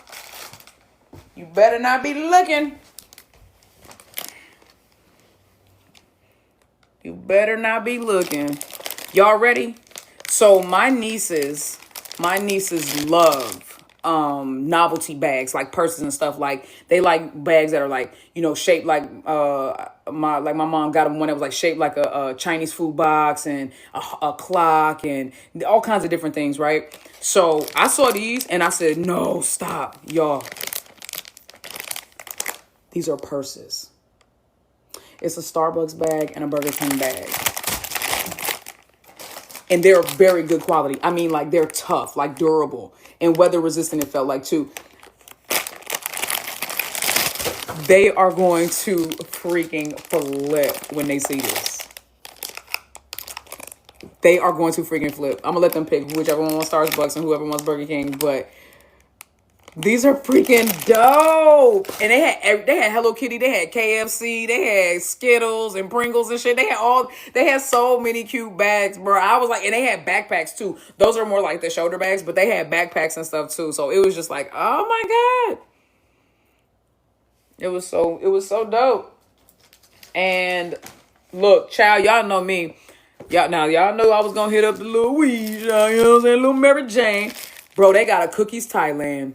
You better not be looking. You better not be looking. Y'all ready? So my nieces love novelty bags, like purses and stuff. Like they like bags that are like, you know, shaped like my mom got them one that was like shaped like a Chinese food box and a clock and all kinds of different things, right? So I saw these and I said, no, stop, y'all. These are purses. It's a Starbucks bag and a Burger King bag. And they're very good quality. I mean, like, they're tough, like durable and weather resistant, it felt like, too. They are going to freaking flip when they see this. They are going to freaking flip. I'm going to let them pick whichever one wants Starbucks and whoever wants Burger King, but these are freaking dope. And they had Hello Kitty, they had KFC, they had Skittles and Pringles and shit. They had so many cute bags, bro. I was like, and they had backpacks too. Those are more like the shoulder bags, but they had backpacks and stuff too. So it was just like, oh my God. It was so dope. And look, child, y'all know me. Y'all know I was gonna hit up the little weed, you know what I'm saying? Little Mary Jane. Bro, they got a Cookies Thailand.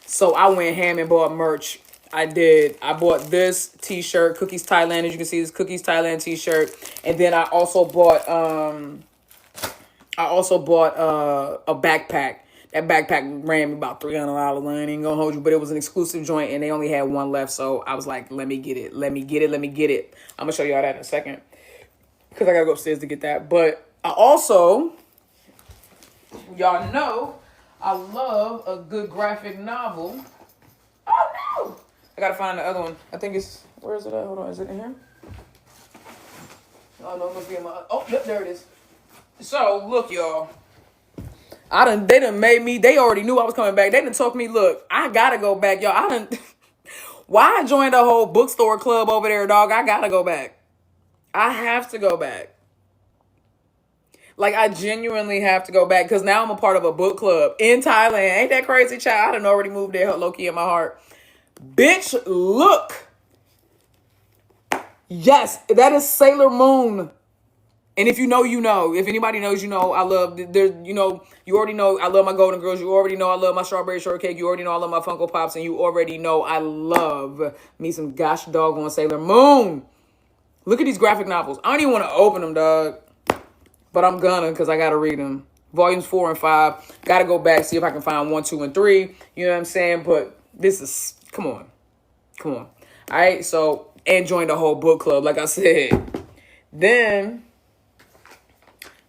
So I went ham and bought merch. I did. I bought this t-shirt, Cookies Thailand. As you can see, this Cookies Thailand t-shirt. And then I also bought a backpack. That backpack ran me about $300. I ain't gonna hold you, but it was an exclusive joint and they only had one left. So I was like, let me get it. Let me get it. I'm gonna show y'all that in a second. Because I gotta go upstairs to get that. But I also, y'all know, I love a good graphic novel. Oh no! I gotta find the other one. I think it's, where is it at? Hold on, is it in here? Oh no, it must be in my, oh, yep, there it is. So, look, y'all. They done made me, they already knew I was coming back. They done told me, look, I gotta go back, y'all. Why I joined a whole bookstore club over there, dog? I gotta go back. I have to go back. Like, I genuinely have to go back because now I'm a part of a book club in Thailand. Ain't that crazy, child? I done already moved there, low-key in my heart. Bitch, look. Yes, that is Sailor Moon. And if you know, you know. If anybody knows, you know, I love, you know, you already know I love my Golden Girls. You already know I love my Strawberry Shortcake. You already know I love my Funko Pops. And you already know I love me some gosh doggone Sailor Moon. Look at these graphic novels. I don't even want to open them, dog. But I'm gonna, because I gotta read them. Volumes 4 and 5. Gotta go back, see if I can find 1, 2, and 3. You know what I'm saying? But this is, come on. All right, so, and join the whole book club, like I said. Then,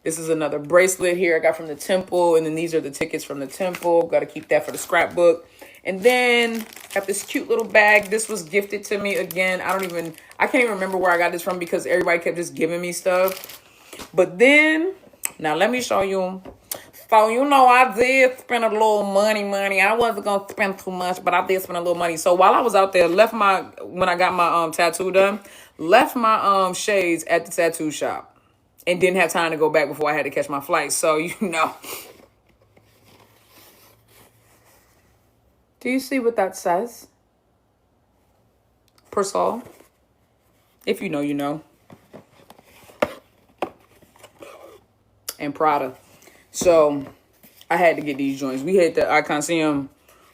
This is another bracelet here I got from the temple. And then these are the tickets from the temple. Got to keep that for the scrapbook. And then got this cute little bag. This was gifted to me again. I can't even remember where I got this from because everybody kept just giving me stuff. But then, now let me show you. So, you know, I did spend a little money. I wasn't going to spend too much, but I did spend a little money. So while I was out there, when I got my tattoo done, left my shades at the tattoo shop and didn't have time to go back before I had to catch my flight. So, you know. Do you see what that says? Persol. If you know, you know. And Prada. So I had to get these joints. We hit the Icon Museum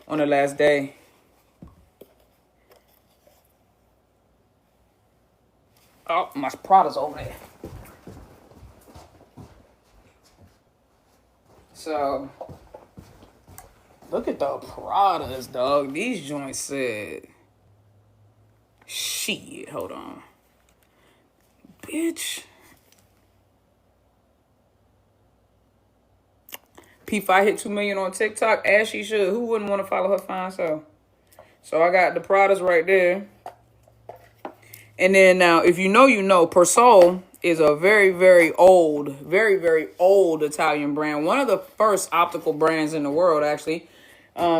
on the last day. Oh, my Prada's over there. So look at the Pradas, dog. These joints said, shit, hold on. Bitch. P5 hit 2 million on TikTok, as she should. Who wouldn't want to follow her fine self? So I got the Pradas right there. And then now, if you know, you know, Persol is a very, very old Italian brand. One of the first optical brands in the world, actually,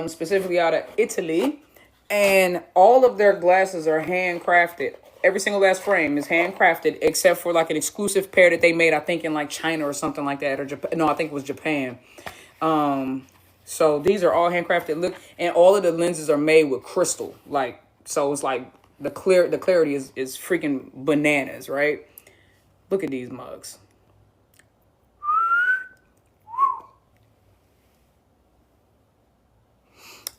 specifically out of Italy. And all of their glasses are handcrafted. Every single glass frame is handcrafted, except for like an exclusive pair that they made, I think, in like China or something like that, or Japan. No, I think it was Japan. So these are all handcrafted. Look, and all of the lenses are made with crystal. Like, so it's like the clarity is freaking bananas, right? Look at these mugs.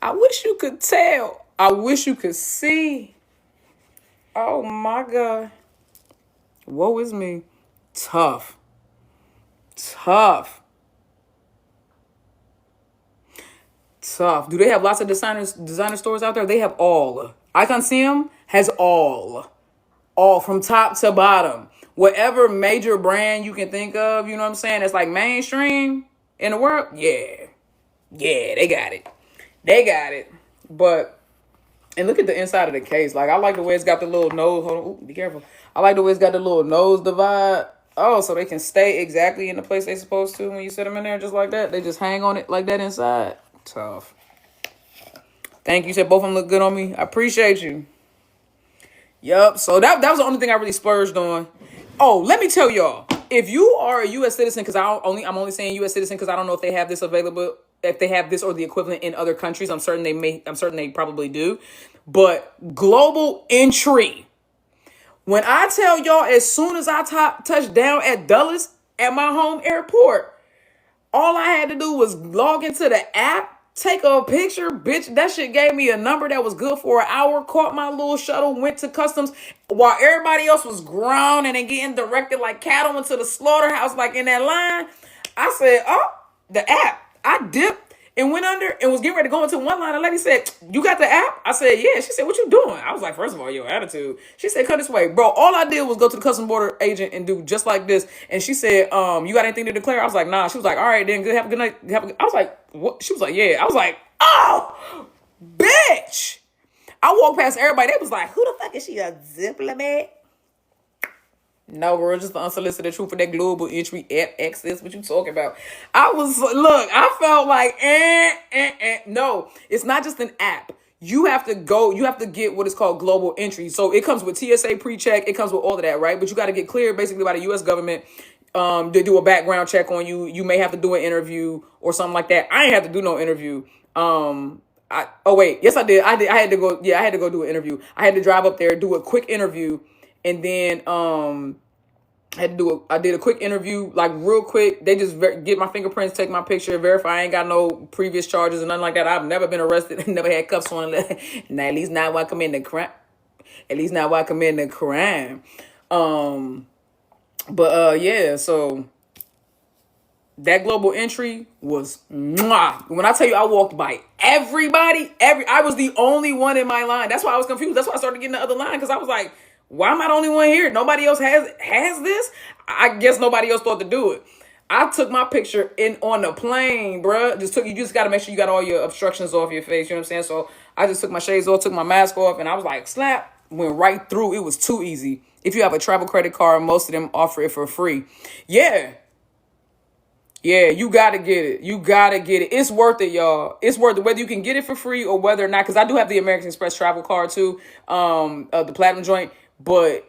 I wish you could tell. I wish you could see. Oh my God. Woe is me. Tough. Do they have lots of designer stores out there? They have all. Icon Museum has all from top to bottom. Whatever major brand you can think of, you know what I'm saying? That's like mainstream in the world. Yeah, they got it. But, and look at the inside of the case. Like, I like the way it's got the little nose. Hold on, ooh, be careful. I like the way it's got the little nose divide. Oh, so they can stay exactly in the place they're supposed to when you set them in there just like that. They just hang on it like that inside. Tough. Thank you. You said both of them look good on me. I appreciate you. Yup. So that was the only thing I really splurged on. Oh, let me tell y'all. If you are a U.S. citizen, because I'm only saying U.S. citizen because I don't know if they have this available, if they have this or the equivalent in other countries. I'm certain they probably do. But global entry. When I tell y'all, as soon as I touched down at Dulles at my home airport, all I had to do was log into the app, take a picture, bitch. That shit gave me a number that was good for an hour, caught my little shuttle, went to customs while everybody else was grounding and getting directed like cattle into the slaughterhouse, like in that line. I said, oh, the app. I dipped and went under and was getting ready to go into one line. The lady said, you got the app? I said, yeah. She said, what you doing? I was like, first of all, your attitude. She said, come this way. Bro, all I did was go to the customs border agent and do just like this. And she said, you got anything to declare? I was like, nah. She was like, all right, then good. Have a good night. I was like, what? She was like, yeah. I was like, oh, bitch. I walked past everybody. They was like, who the fuck is she, a diplomat? No, girl, just the unsolicited truth for that global entry app access. What you talking about? I felt like, no, it's not just an app. You have to get what is called global entry. So it comes with TSA pre-check. It comes with all of that, right? But you got to get cleared basically by the U.S. government to do a background check on you. You may have to do an interview or something like that. I ain't have to do no interview. Yes, I did. I had to go. Yeah, I had to go do an interview. I had to drive up there, do a quick interview. And then I did a quick interview, like real quick. They just get my fingerprints, take my picture, verify I ain't got no previous charges and nothing like that. I've never been arrested, never had cuffs on. Now, at least now I come in the crime. Yeah, so that global entry was mwah. When I tell you I walked by everybody, I was the only one in my line. That's why I was confused. That's why I started getting the other line, because I was like, why am I the only one here? Nobody else has this? I guess nobody else thought to do it. I took my picture in on the plane, bruh. You just got to make sure you got all your obstructions off your face. You know what I'm saying? So I just took my shades off, took my mask off, and I was like, slap, went right through. It was too easy. If you have a travel credit card, most of them offer it for free. Yeah. Yeah, you gotta get it. You gotta get it. It's worth it, y'all. It's worth it, whether you can get it for free or whether or not. Because I do have the American Express travel card too, the platinum joint. But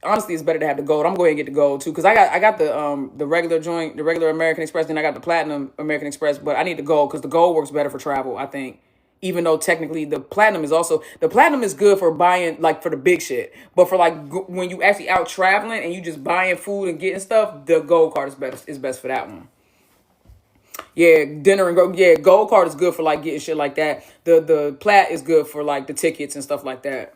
honestly, it's better to have the gold. I'm going to get the gold too, because I got the regular joint, the regular American Express. Then I got the platinum American Express, but I need the gold because the gold works better for travel, I think. Even though technically the platinum is good for buying, like, for the big shit, but for like when you actually out traveling and you just buying food and getting stuff, the gold card is best for that one. Yeah, dinner and go. Yeah, gold card is good for like getting shit like that. The plat is good for like the tickets and stuff like that.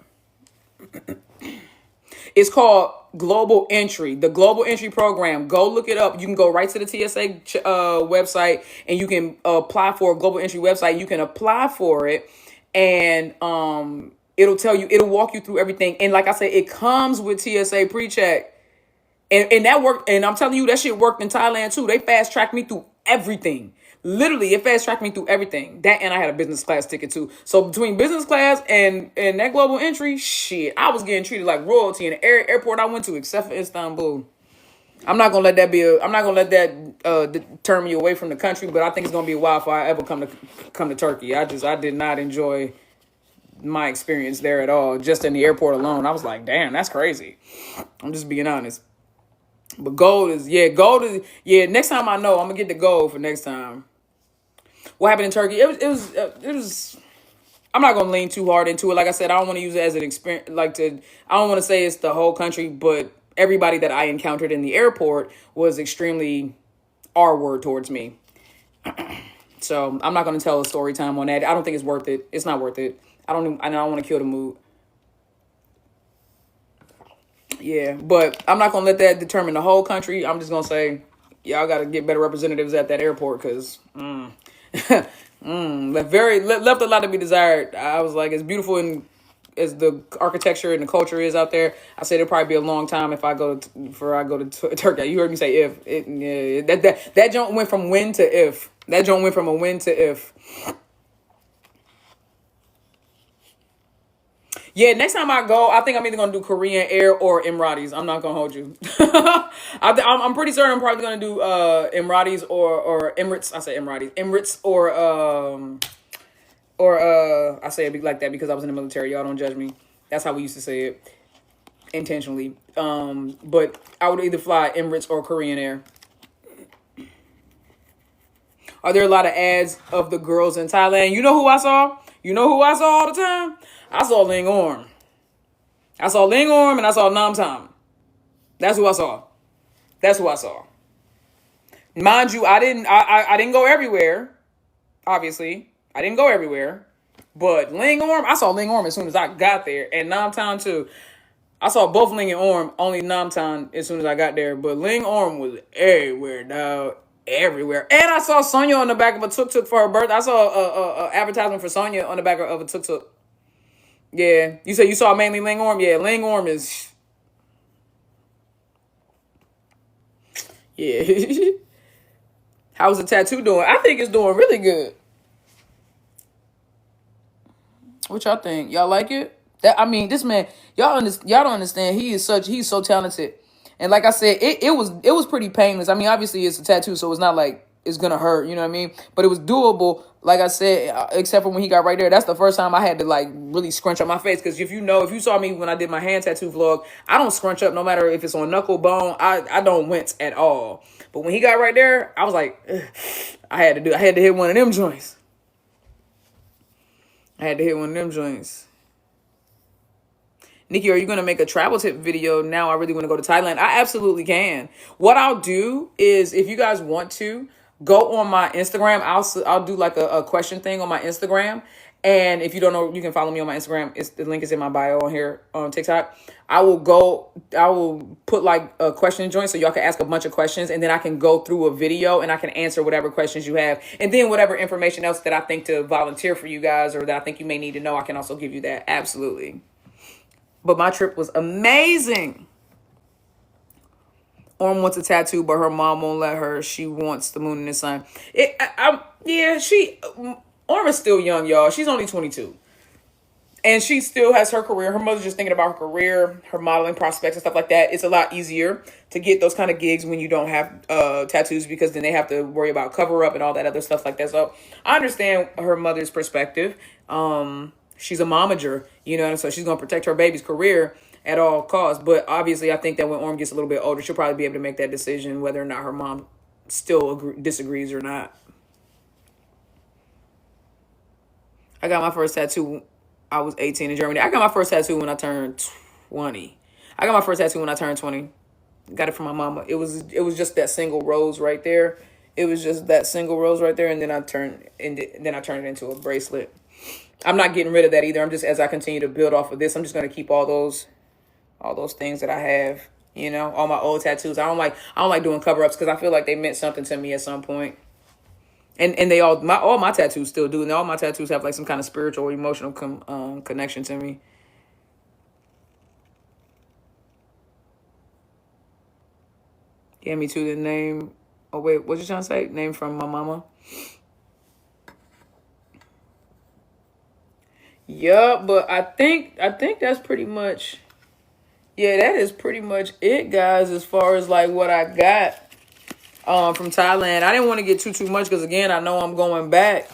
It's called Global Entry, the Global Entry program. Go look it up. You can go right to the TSA website and you can apply for a Global Entry website. You can apply for it, and it'll tell you, it'll walk you through everything. And like I said, it comes with TSA pre-check. And that worked, and I'm telling you, that shit worked in Thailand too. They fast tracked me through everything. Literally, it fast tracked me through everything. That, and I had a business class ticket too. So between business class and that global entry, shit, I was getting treated like royalty in the airport I went to, except for Istanbul. I'm not gonna let that deter me away from the country, but I think it's gonna be a while before I ever come to Turkey. I did not enjoy my experience there at all. Just in the airport alone, I was like, damn, that's crazy. I'm just being honest. But gold is, next time I know, I'm gonna get the gold for next time. What happened in Turkey? It was. I'm not gonna lean too hard into it. Like I said, I don't want to use it as an experience. I don't want to say it's the whole country, but everybody that I encountered in the airport was extremely R-word towards me. So I'm not gonna tell a story time on that. I don't think it's worth it. It's not worth it. I don't want to kill the mood. Yeah, but I'm not gonna let that determine the whole country. I'm just gonna say, y'all gotta get better representatives at that airport, because left a lot to be desired. I was like, as beautiful and as the architecture and the culture is out there, I said it'll probably be a long time if I go to Turkey. You heard me say if. That joint went from when to if. That joint went from a when to if. Yeah, next time I go, I think I'm either going to do Korean Air or Emiratis. I'm not going to hold you. I'm pretty certain I'm probably going to do Emiratis or Emirates. I say Emiratis. Emirates or I say it like that because I was in the military. Y'all don't judge me. That's how we used to say it intentionally. But I would either fly Emirates or Korean Air. Are there a lot of ads of the girls in Thailand? You know who I saw? You know who I saw all the time? I saw Ling Orm. I saw Ling Orm and I saw Nam Tam. That's who I saw. That's who I saw. Mind you, I didn't go everywhere. Obviously, I didn't go everywhere. But Ling Orm, I saw Ling Orm as soon as I got there, and Nam Tam too. I saw both Ling and Orm, only Nam Tam as soon as I got there. But Ling Orm was everywhere, dog. Everywhere. And I saw Sonya on the back of a tuk-tuk for her birthday. I saw a advertisement for Sonya on the back of a tuk-tuk. Yeah. You said you saw mainly Ling Orm? Yeah, Ling Orm is... Yeah. How's the tattoo doing? I think it's doing really good. What y'all think? Y'all like it? This man, y'all don't understand. He's so talented. And like I said, it was pretty painless. I mean, obviously it's a tattoo, so it's not like it's gonna hurt, you know what I mean? But it was doable, like I said, except for when he got right there. That's the first time I had to like really scrunch up my face. Because if you saw me when I did my hand tattoo vlog, I don't scrunch up no matter if it's on knuckle bone. I don't wince at all. But when he got right there, I was like, ugh. I had to hit one of them joints. Nikki, are you going to make a travel tip video now? I really want to go to Thailand. I absolutely can. What I'll do is, if you guys want to, go on my Instagram. I'll do like a question thing on my Instagram. And if you don't know, you can follow me on my Instagram. The link is in my bio on here on TikTok. I will put like a question joint so y'all can ask a bunch of questions, and then I can go through a video and I can answer whatever questions you have. And then whatever information else that I think to volunteer for you guys or that I think you may need to know, I can also give you that. Absolutely. But my trip was amazing. Orm wants a tattoo, but her mom won't let her. She wants the moon and the sun. Orm is still young, y'all. She's only 22. And she still has her career. Her mother's just thinking about her career, her modeling prospects and stuff like that. It's a lot easier to get those kind of gigs when you don't have tattoos, because then they have to worry about cover up and all that other stuff like that. So I understand her mother's perspective. She's a momager, and so she's going to protect her baby's career at all costs. But obviously, I think that when Orm gets a little bit older, she'll probably be able to make that decision whether or not her mom still disagrees or not. I got my first tattoo. I was 18 in Germany. I got my first tattoo when I turned 20. I got my first tattoo when I turned 20. Got it from my mama. It was just that single rose right there. It was just that single rose right there, and then I turned it into a bracelet. I'm not getting rid of that either. I'm just, as I continue to build off of this, I'm just gonna keep all those things that I have. All my old tattoos. I don't like doing cover ups because I feel like they meant something to me at some point. And all my tattoos still do, and all my tattoos have like some kind of spiritual or emotional connection to me. Yeah, me too. The name. Oh wait, what you trying to say? Name from my mama. Yeah, but I think that's pretty much. Yeah, that is pretty much it, guys. As far as like what I got. From Thailand. I didn't want to get too much because, again, I know I'm going back.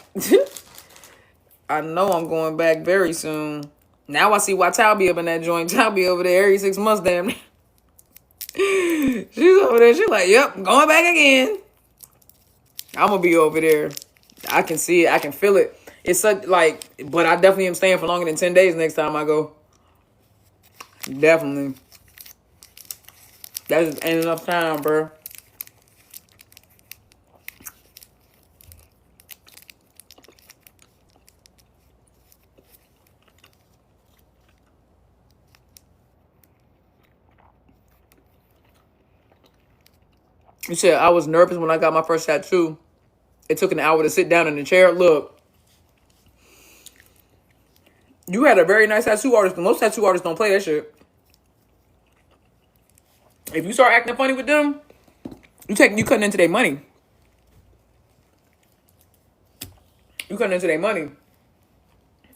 I know I'm going back very soon. Now I see why Tal be up in that joint. Tal be over there every 6 months, damn. She's over there. She's like, yep, going back again. I'm going to be over there. I can see it. I can feel it. It's such but I definitely am staying for longer than 10 days next time I go. Definitely. That just ain't enough time, bro. You said I was nervous when I got my first tattoo. It took an hour to sit down in the chair. Look, you had a very nice tattoo artist, but most tattoo artists don't play that shit. If you start acting funny with them, you cutting into their money. You cutting into their money.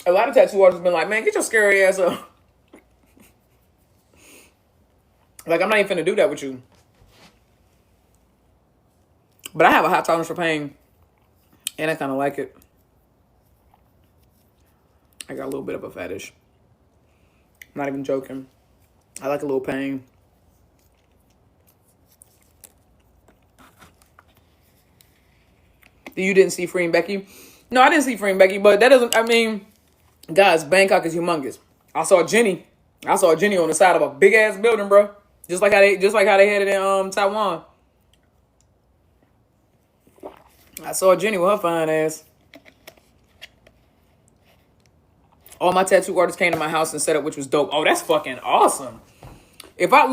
A lot of tattoo artists have been like, man, get your scary ass up. Like, I'm not even finna do that with you. But I have a high tolerance for pain. And I kind of like it. I got a little bit of a fetish. I'm not even joking. I like a little pain. You didn't see Free and Becky? No, I didn't see Free and Becky, but that doesn't, guys, Bangkok is humongous. I saw Jenny on the side of a big ass building, bro. Just like how they had it in Taiwan. I saw Jenny with her fine ass. All my tattoo artists came to my house and set up, which was dope. Oh, that's fucking awesome. If I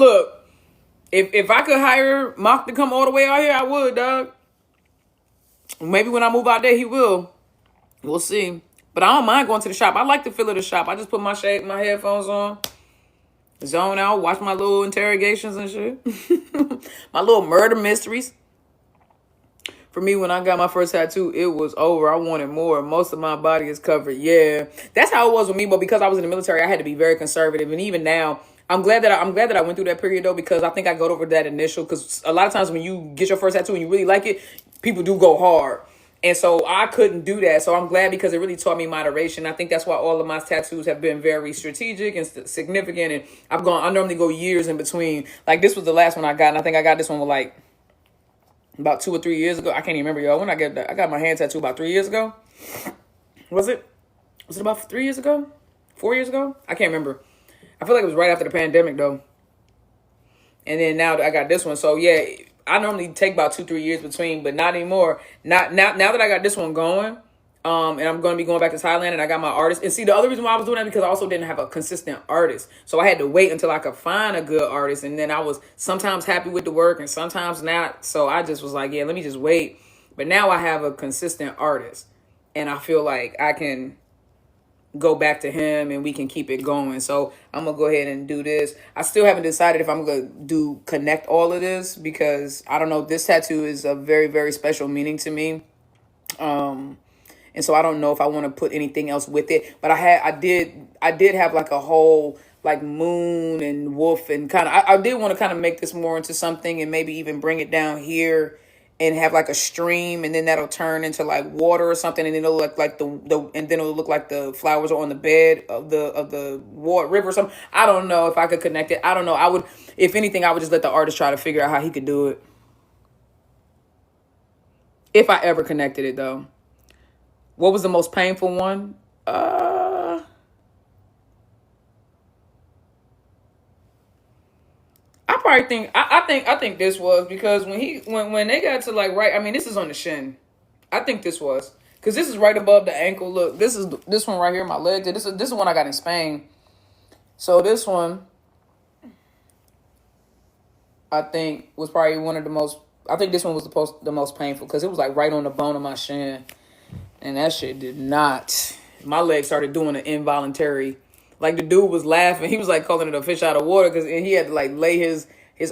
could hire Mock to come all the way out here, I would, dog. Maybe when I move out there, he will. We'll see. But I don't mind going to the shop. I like the feel of the shop. I just put my headphones on, zone out, watch my little interrogations and shit. My little murder mysteries. For me, when I got my first tattoo, it was over. I wanted more. Most of my body is covered. Yeah, that's how it was with me. But because I was in the military, I had to be very conservative. And even now, I'm glad that I went through that period though, because I think I got over that initial. Because a lot of times when you get your first tattoo and you really like it, people do go hard. And so I couldn't do that. So I'm glad because it really taught me moderation. I think that's why all of my tattoos have been very strategic and significant. And I normally go years in between. Like this was the last one I got, and I think I got this one with like about 2 or 3 years ago. I can't even remember, y'all. When I got my hand tattoo about 3 years ago. Was it about 3 years ago? 4 years ago? I can't remember. I feel like it was right after the pandemic, though. And then now I got this one. So, yeah, I normally take about 2-3 years between, but not anymore. Now that I got this one going, and I'm going to be going back to Thailand, and I got my artist. And see, the other reason why I was doing that because I also didn't have a consistent artist. So I had to wait until I could find a good artist. And then I was sometimes happy with the work and sometimes not. So I just was like, yeah, let me just wait. But now I have a consistent artist. And I feel like I can go back to him and we can keep it going. So I'm gonna go ahead and do this. I still haven't decided if I'm gonna do connect all of this, because I don't know, this tattoo is a very, very special meaning to me. And so I don't know if I want to put anything else with it. But I did have like a whole like moon and wolf and kind of, I did want to kind of make this more into something, and maybe even bring it down here and have like a stream, and then that'll turn into like water or something, and then it'll look like and then it'll look like the flowers are on the bed of the water river or something. I don't know if I could connect it. I don't know. I would, if anything, I would just let the artist try to figure out how he could do it. If I ever connected it though. What was the most painful one? I probably think I think this was, because when they got to like right, I mean, this is on the shin. I think this was, because this is right above the ankle. Look, this is this one right here, my leg. This is one I got in Spain. So this one, I think, was probably one of the most. I think this one was the most painful, because it was like right on the bone of my shin. And that shit did not. My leg started doing an involuntary. Like the dude was laughing. He was like calling it a fish out of water, because he had to like lay his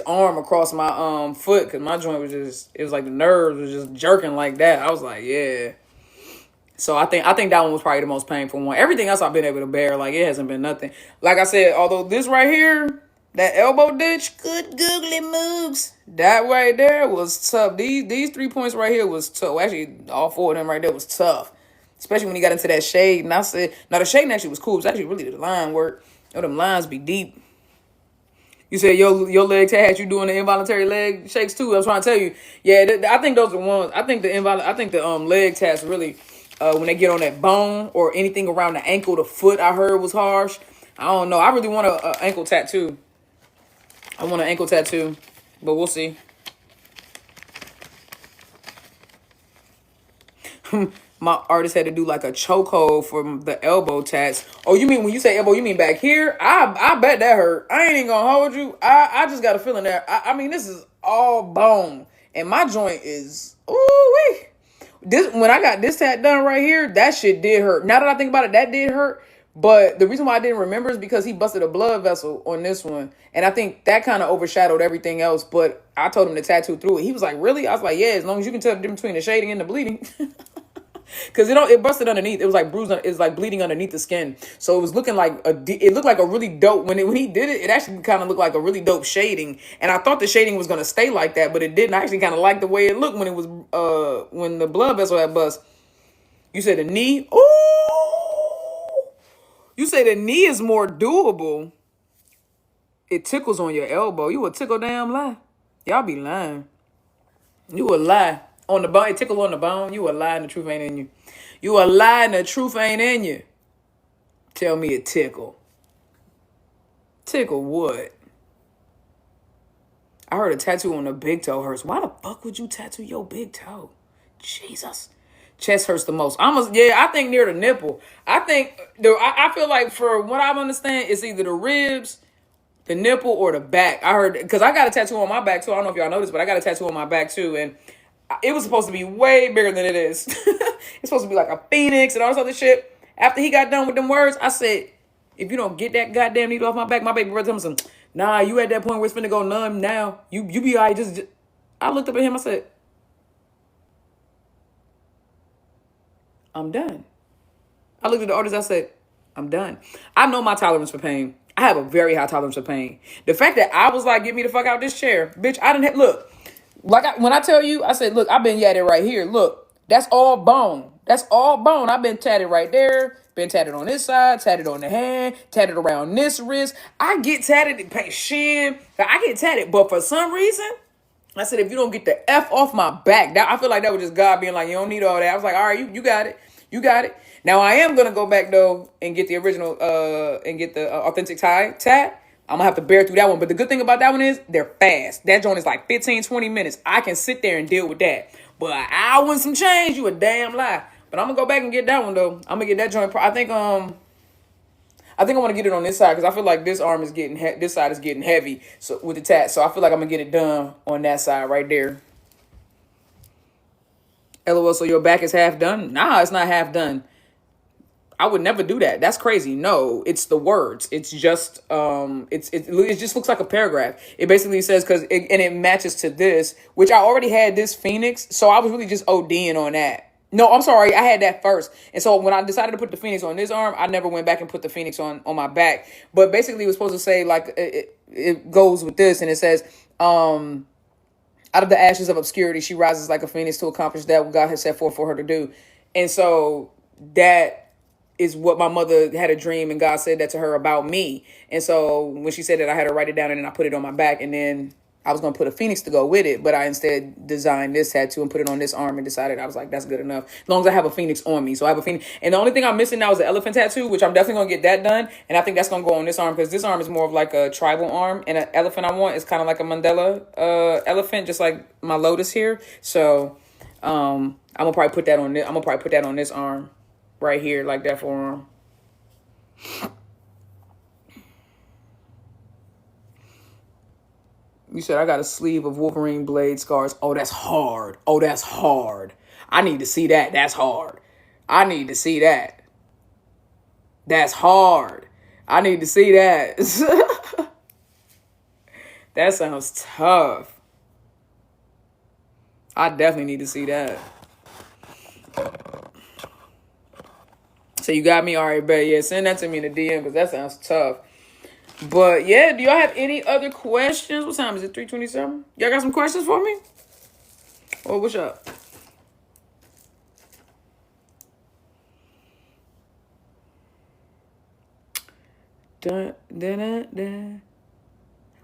arm across my foot, because my joint was just, it was like the nerves was just jerking like that. I was like, yeah. So I think that one was probably the most painful one. Everything else I've been able to bear. Like, it hasn't been nothing. Like I said, although this right here, that elbow ditch, good googly moogs. That right there was tough. These 3 points right here was tough. Actually, all 4 of them right there was tough. Especially when you got into that shade. And I said, now the shading actually was cool. It was actually really the line work. Oh, them lines be deep. You said your leg had you doing the involuntary leg shakes too. I was trying to tell you. Yeah, I think those are ones. I think the leg tats really, when they get on that bone or anything around the ankle, the foot, I heard was harsh. I don't know. I really want an ankle tattoo. I want an ankle tattoo, but we'll see. My artist had to do like a chokehold for the elbow tats. Oh, you mean when you say elbow, you mean back here? I bet that hurt. I ain't even gonna hold you. I just got a feeling there. I mean, this is all bone, and my joint is ooh. This, when I got this tat done right here, that shit did hurt. Now that I think about it, that did hurt. But the reason why I didn't remember is because he busted a blood vessel on this one. And I think that kind of overshadowed everything else. But I told him to tattoo through it. He was like, really? I was like, yeah, as long as you can tell the difference between the shading and the bleeding. Because it busted underneath. It was like bruised. It was like bleeding underneath the skin. So it was looking like it looked like a really dope, when he did it, it actually kind of looked like a really dope shading. And I thought the shading was going to stay like that, but it didn't. I actually kind of like the way it looked when it was, when the blood vessel had bust. You said the knee? Ooh! You say the knee is more doable. It tickles on your elbow. You a tickle damn lie. Y'all be lying. You a lie. On the bone, it tickle on the bone. You a lie and the truth ain't in you. You a lie and the truth ain't in you. Tell me it tickle. Tickle what? I heard a tattoo on the big toe hurts. Why the fuck would you tattoo your big toe? Jesus. Chest hurts the most. I think near the nipple. I feel like, for what I understand, it's either the ribs, the nipple, or the back. I heard, because I got a tattoo on my back too. I don't know if y'all noticed, but I got a tattoo on my back too, and it was supposed to be way bigger than it is. It's supposed to be like a phoenix and all this other shit. After he got done with them words, I said, if you don't get that goddamn needle off my back, my baby brother told me something. Nah, you at that point where it's finna go numb now. You be all right. Just. I looked up at him. I said, I'm done. I looked at the artist. I said, I'm done. I know my tolerance for pain. I have a very high tolerance for pain. The fact that I was like, get me the fuck out this chair. Bitch, I didn't have, look. When I tell you, I said, look, I've been yatted right here. Look, that's all bone. That's all bone. I've been tatted right there. Been tatted on this side, tatted on the hand, tatted around this wrist. I get tatted, shin. I get tatted. But for some reason, I said, if you don't get the F off my back, I feel like that was just God being like, you don't need all that. I was like, all right, you got it. You got it. Now, I am going to go back, though, and get the original, and get the authentic Thai tat. I'm going to have to bear through that one. But the good thing about that one is they're fast. That joint is like 15, 20 minutes. I can sit there and deal with that. But an hour and some change, you a damn lie. But I'm going to go back and get that one, though. I'm going to get that joint. I think I want to get it on this side, because I feel like this arm is getting, this side is getting heavy with the tat. So I feel like I'm going to get it done on that side right there. LOL, so your back is half done? Nah, it's not half done. I would never do that. That's crazy. No, it's the words. It's just it just looks like a paragraph. It basically says and it matches to this, which I already had this Phoenix, so I was really just ODing on that. No, I'm sorry, I had that first, and so when I decided to put the Phoenix on this arm, I never went back and put the Phoenix on my back. But basically, it was supposed to say like it goes with this, and it says out of the ashes of obscurity, she rises like a phoenix to accomplish that what God has set forth for her to do. And so that is what my mother had a dream, and God said that to her about me. And so when she said that, I had to write it down, and then I put it on my back, and then I was going to put a phoenix to go with it, but I instead designed this tattoo and put it on this arm and decided, I was like, that's good enough. As long as I have a phoenix on me. So I have a phoenix. And the only thing I'm missing now is the elephant tattoo, which I'm definitely going to get that done. And I think that's going to go on this arm, because this arm is more of like a tribal arm, and an elephant I want is kind of like a Mandela elephant, just like my lotus here. So I'm going to probably put that on this. I'm going to probably put that on this arm right here, like that forearm. You said I got a sleeve of Wolverine blade scars. Oh, that's hard. Oh, that's hard. I need to see that. That's hard. I need to see that. That's hard. I need to see that. That sounds tough. I definitely need to see that. So you got me? All right, bet. Yeah, send that to me in the DM, because that sounds tough. But yeah, do y'all have any other questions? What time is it? 3:27? Y'all got some questions for me? Or what's up? Dun, dun, dun, dun.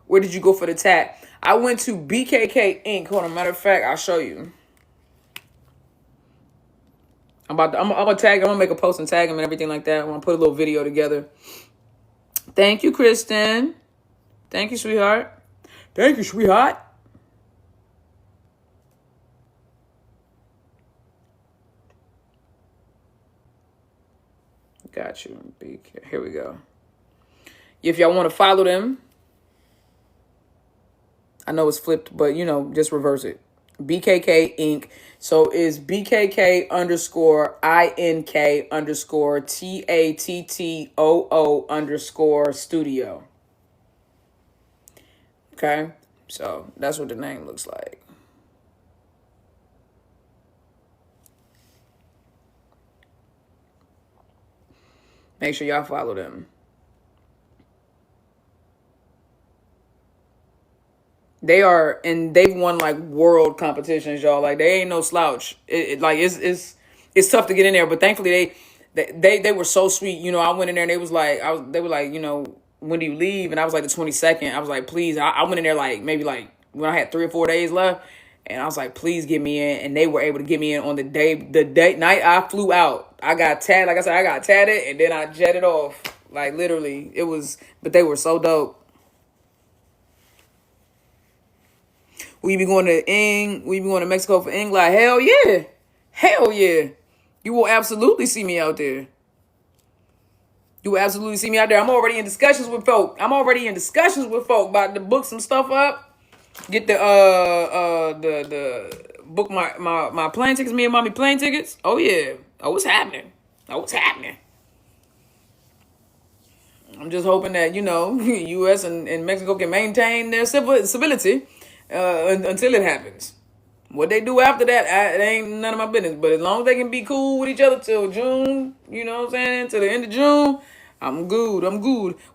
Where did you go for the tat? I went to BKK Inc. Hold on, matter of fact, I'll show you. I'm gonna tag him. I'm gonna make a post and tag him and everything like that. I'm gonna put a little video together. Thank you, Kristen. Thank you, sweetheart. Thank you, sweetheart. Got you. Here we go. If y'all want to follow them, I know it's flipped, but just reverse it. BKK Inc. So it's BKK _ INK _ TATTOO _ studio. Okay. So that's what the name looks like. Make sure y'all follow them. They are, and they've won like world competitions, y'all. Like, they ain't no slouch. It's tough to get in there, but thankfully they were so sweet. I went in there and they were like, when do you leave? And I was like the 22nd. I was like, please. I went in there like maybe like when I had 3 or 4 days left, and I was like, please get me in. And they were able to get me in on the night I flew out. I got tagged. Like I said, I got tatted, and then I jetted off. Like, literally, it was. But they were so dope. Will you be going to Mexico for Ing? Like, hell yeah. Hell yeah. You will absolutely see me out there. You will absolutely see me out there. I'm already in discussions with folk. About to book some stuff up. Get the book my plane tickets, me and mommy plane tickets. Oh yeah. Oh, what's happening? I'm just hoping that, US and Mexico can maintain their civility until it happens. What they do after that, it ain't none of my business. But as long as they can be cool with each other till June, you know what I'm saying? Till the end of June, I'm good.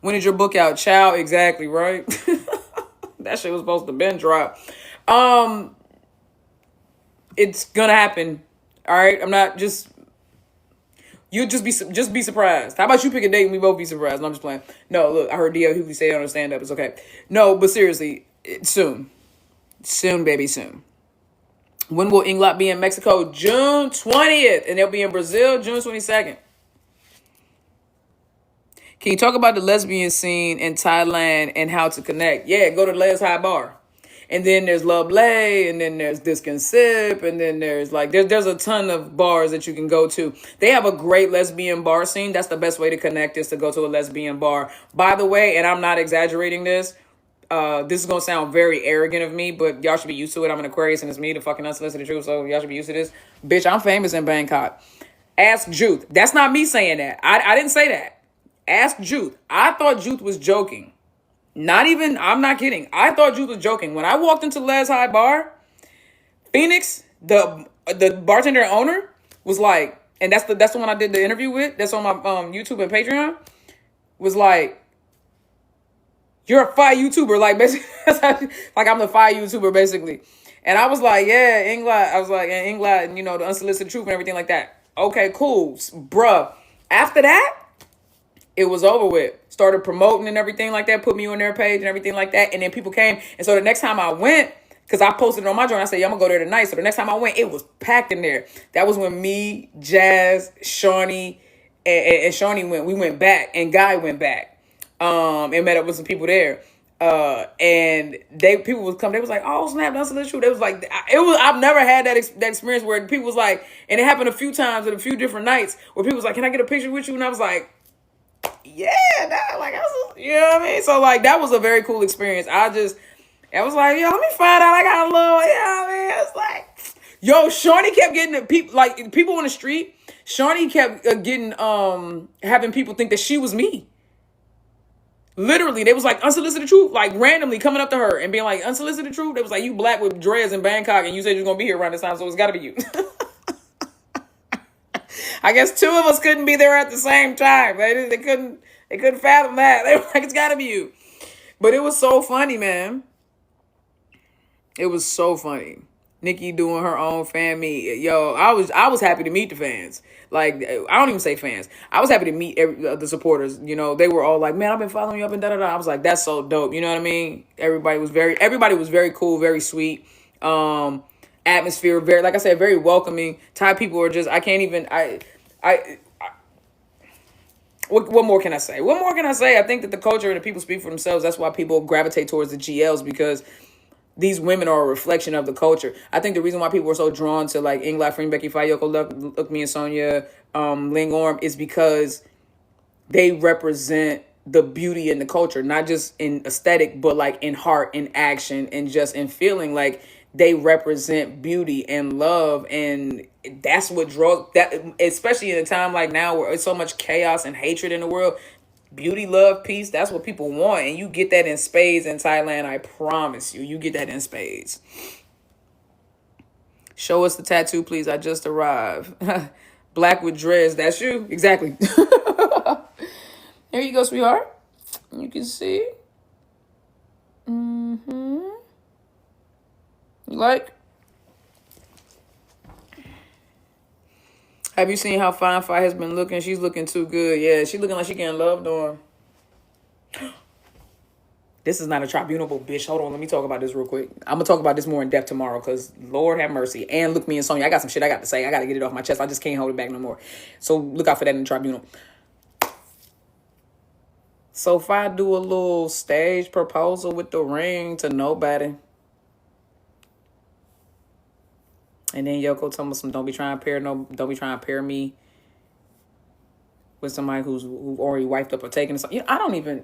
When is your book out? Child, exactly, right? That shit was supposed to been dropped. It's gonna happen. All right, I'm not just. You just be surprised. How about you pick a date and we both be surprised? No, I'm just playing. No, look, I heard DL Hughley say it on a stand-up. It's okay. No, but seriously, soon. Soon, baby, soon. When will Inglot be in Mexico? June 20th. And they'll be in Brazil June 22nd. Can you talk about the lesbian scene in Thailand and how to connect? Yeah, go to Les High Bar. And then there's Love Lay, and then there's Disc and Sip, and then there's there's a ton of bars that you can go to. They have a great lesbian bar scene. That's the best way to connect, is to go to a lesbian bar. By the way, and I'm not exaggerating this, this is going to sound very arrogant of me, but y'all should be used to it. I'm an Aquarius, and it's me, the fucking unsolicited truth, so y'all should be used to this. Bitch, I'm famous in Bangkok. Ask Juth. That's not me saying that. I didn't say that. Ask Juth. I thought Juth was joking. Not even, I'm not kidding. I thought Juth was joking. When I walked into Les High Bar, Phoenix, the bartender owner, was like, and that's the one I did the interview with. That's on my YouTube and Patreon. Was like, you're a fire YouTuber, like basically, like I'm the fire YouTuber basically. And I was like, yeah, Ingla. I was like, and Ingla, and the unsolicited truth and everything like that. Okay, cool, bruh. After that, it was over with. Started promoting and everything like that. Put me on their page and everything like that. And then people came. And so the next time I went, because I posted it on my joint, I said, yeah, I'm going to go there tonight. So the next time I went, it was packed in there. That was when me, Jazz, Shawnee, and Shawnee went. We went back. And Guy went back. And met up with some people there. And people would come. They was like, "Oh snap, that's the truth." They was like, I've never had that experience where people was like, and it happened a few times at a few different nights where people was like, "Can I get a picture with you?" And I was like, "Yeah, nah, like you know what I mean." So like that was a very cool experience. I was like, "Yo, let me find out." I got a little, you know what I mean? It's like, yo, Shawnee kept getting the people on the street. Shawnee kept getting having people think that she was me. Literally, they was like, unsolicited truth, like randomly coming up to her and being like, unsolicited truth. They was like, you black with dreads in Bangkok and you said you're going to be here around this time, so it's got to be you. I guess two of us couldn't be there at the same time. They couldn't fathom that. They were like, it's got to be you. But it was so funny, man. It was so funny. Nikki doing her own fan meet. Yo, I was happy to meet the fans. Like, I don't even say fans. I was happy to meet the supporters. They were all like, man, I've been following you up and da da da. I was like, that's so dope. You know what I mean? Everybody was very cool, very sweet. Atmosphere, very, like I said, very welcoming. Thai people are just, I can't even, what more can I say? What more can I say? I think that the culture and the people speak for themselves. That's why people gravitate towards the GLs, because these women are a reflection of the culture. I think the reason why people are so drawn to like Ingla, Free, Becky, Fayoko, Look Me and Sonia, Ling Orm, is because they represent the beauty in the culture, not just in aesthetic, but like in heart, in action, and just in feeling. Like they represent beauty and love, and that's what draws that, especially in a time like now where it's so much chaos and hatred in the world. Beauty, love, peace, that's what people want. And you get that in spades in Thailand. I promise you, you get that in spades. Show us the tattoo, please. I just arrived. Black with dreads. That's you. Exactly. Here you go, sweetheart. You can see. You like? Have you seen how Fine Fi has been looking? She's looking too good. Yeah, she's looking like she getting loved on. This is not a tribunal, bitch. Hold on, let me talk about this real quick. I'm going to talk about this more in depth tomorrow because Lord have mercy. And Look Me and Sonia, I got some shit I got to say. I got to get it off my chest. I just can't hold it back no more. So look out for that in the tribunal. So if I do a little stage proposal with the ring to nobody, and then Yoko told me some, don't be trying to pair me with somebody who already wiped up or taken something. I don't even.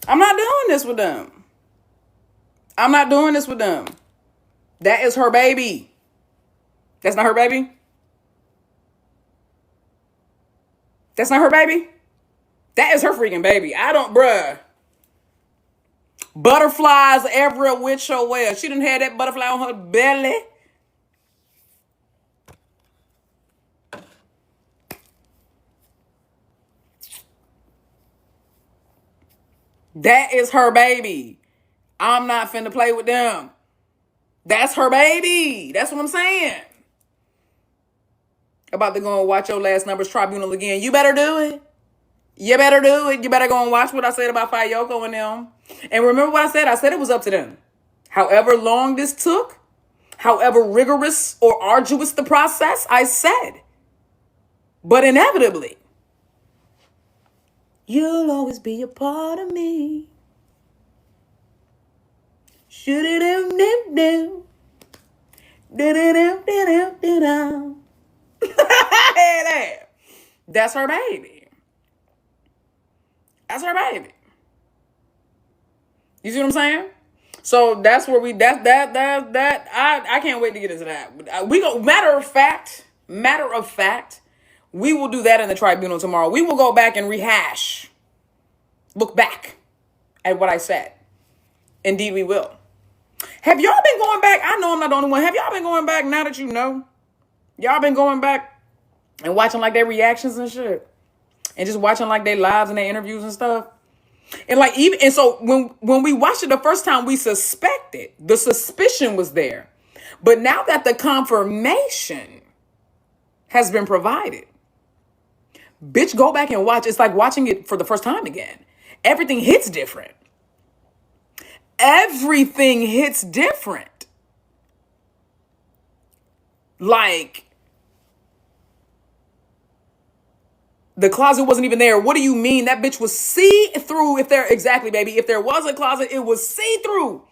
I'm not doing this with them. I'm not doing this with them. That is her baby. That's not her baby? That's not her baby? That is her freaking baby. I don't, bruh. Butterflies every which way. She done had that butterfly on her belly. That is her baby. I'm not finna play with them. That's her baby. That's what I'm saying. About to go and watch your last numbers tribunal again. You better do it. You better do it. You better go and watch what I said about Fayoko and them. And remember what I said? I said it was up to them. However long this took, however rigorous or arduous the process, I said. But inevitably, you'll always be a part of me. Shoot-a-dum-dum-dum. Do-do-dum-dum-dum-dum. That's her baby. That's her baby. You see what I'm saying? So that's where I can't wait to get into that. We go, matter of fact, we will do that in the tribunal tomorrow. We will go back and rehash. Look back at what I said. Indeed, we will. Have y'all been going back? I know I'm not the only one. Have y'all been going back now that you know? Y'all been going back and watching like their reactions and shit? And just watching like their lives and their interviews and stuff? And like even and so when we watched it the first time, we suspected. The suspicion was there. But now that the confirmation has been provided, bitch, go back and watch. It's like watching it for the first time again. Everything hits different. Everything hits different. Like, the closet wasn't even there. What do you mean? That bitch was see-through. Exactly, baby. If there was a closet, it was see-through.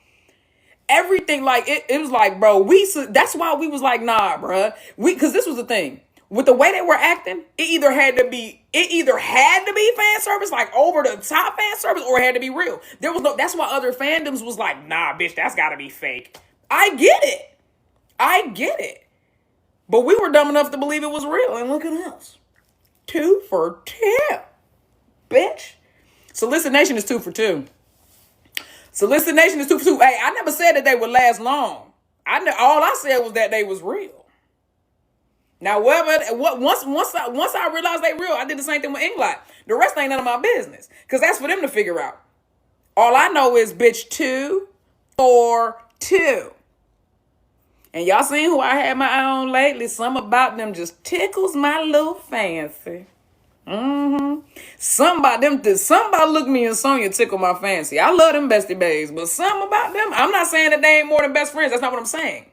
Everything, like, it was like, bro, that's why we was like, nah, bruh. Because this was the thing. With the way they were acting, it either had to be fan service, like over the top fan service, or it had to be real. That's why other fandoms was like, nah, bitch, that's gotta be fake. I get it. But we were dumb enough to believe it was real. And look at us. 2 for 2. Bitch. Solicit Nation is 2 for 2. Solicit Nation is 2 for 2. Hey, I never said that they would last long. All I said was that they was real. Now, once I realized they real, I did the same thing with Inglot. The rest ain't none of my business. Because that's for them to figure out. All I know is, bitch, 2 for 2. And y'all seen who I had my eye on lately? Some about them just tickles my little fancy. Somebody look me and Sonya tickle my fancy. I love them bestie babes, but something about them. I'm not saying that they ain't more than best friends. That's not what I'm saying.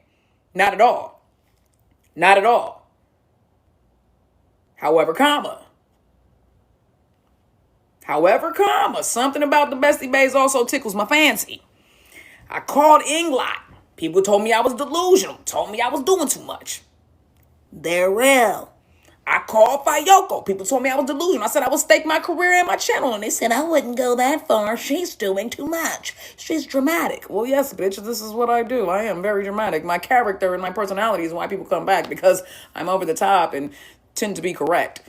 Not at all. Not at all. However, something about the bestie babes also tickles my fancy. I called Inglot. People told me I was delusional. Told me I was doing too much. They're real. I called Fayoko. People told me I was delusional. I said I would stake my career and my channel. And they said I wouldn't go that far. She's doing too much. She's dramatic. Well, yes, bitch, this is what I do. I am very dramatic. My character and my personality is why people come back. Because I'm over the top and tend to be correct.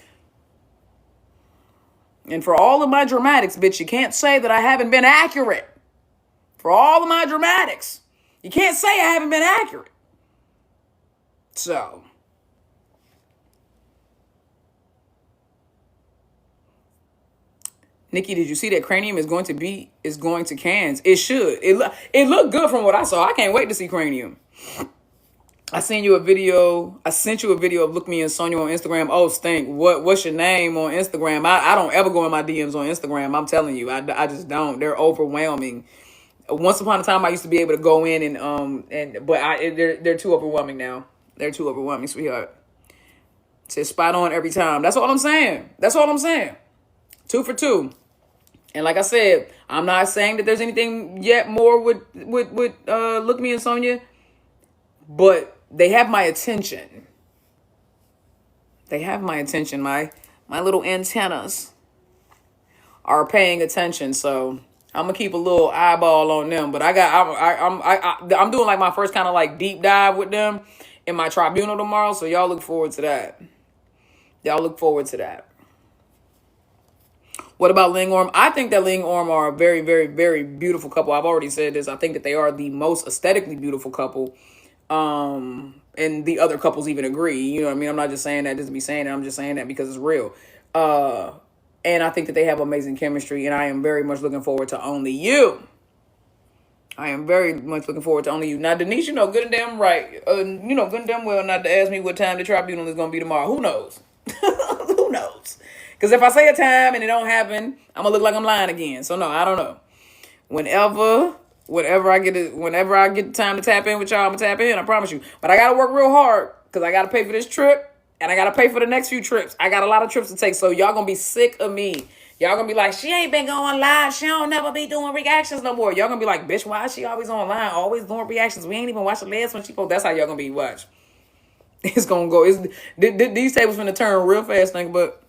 And for all of my dramatics, bitch, you can't say that I haven't been accurate. For all of my dramatics, you can't say I haven't been accurate. So, Nikki, did you see that Cranium is going to Cannes? It should. It looked good from what I saw. I can't wait to see Cranium. I sent you a video of Look Me and Sonya on Instagram. Oh, Stink, what's your name on Instagram? I don't ever go in my DMs on Instagram. I'm telling you, I just don't. They're overwhelming. Once upon a time, I used to be able to go in but they're too overwhelming now. They're too overwhelming, sweetheart. It's spot on every time. That's all I'm saying. 2 for 2. And like I said, I'm not saying that there's anything yet more with Look Me and Sonya, but they have my attention. My little antennas are paying attention. So I'm gonna keep a little eyeball on them, but I'm doing like my first kind of like deep dive with them in my tribunal tomorrow. So y'all look forward to that. Y'all look forward to that. What about Ling Orm? I think that Ling Orm are a very, very, very beautiful couple. I've already said this. I think that they are the most aesthetically beautiful couple. And the other couples even agree. You know what I mean? I'm not just saying that just to be saying it. I'm just saying that because it's real. And I think that they have amazing chemistry. And I am very much looking forward to Only You. I am very much looking forward to Only You. Now, Denise, you know good and damn right. You know good and damn well not to ask me what time the tribunal is going to be tomorrow. Who knows? Who knows? Because if I say a time and it don't happen, I'm going to look like I'm lying again. So, no, I don't know. Whenever I get the time to tap in with y'all, I'm going to tap in. I promise you. But I got to work real hard because I got to pay for this trip. And I got to pay for the next few trips. I got a lot of trips to take. So y'all going to be sick of me. Y'all going to be like, she ain't been going live. She don't never be doing reactions no more. Y'all going to be like, bitch, why is she always online? Always doing reactions. We ain't even watched the last one she posted. That's how y'all going to be. Watch. It's going to go. These tables finna turn real fast, think, but.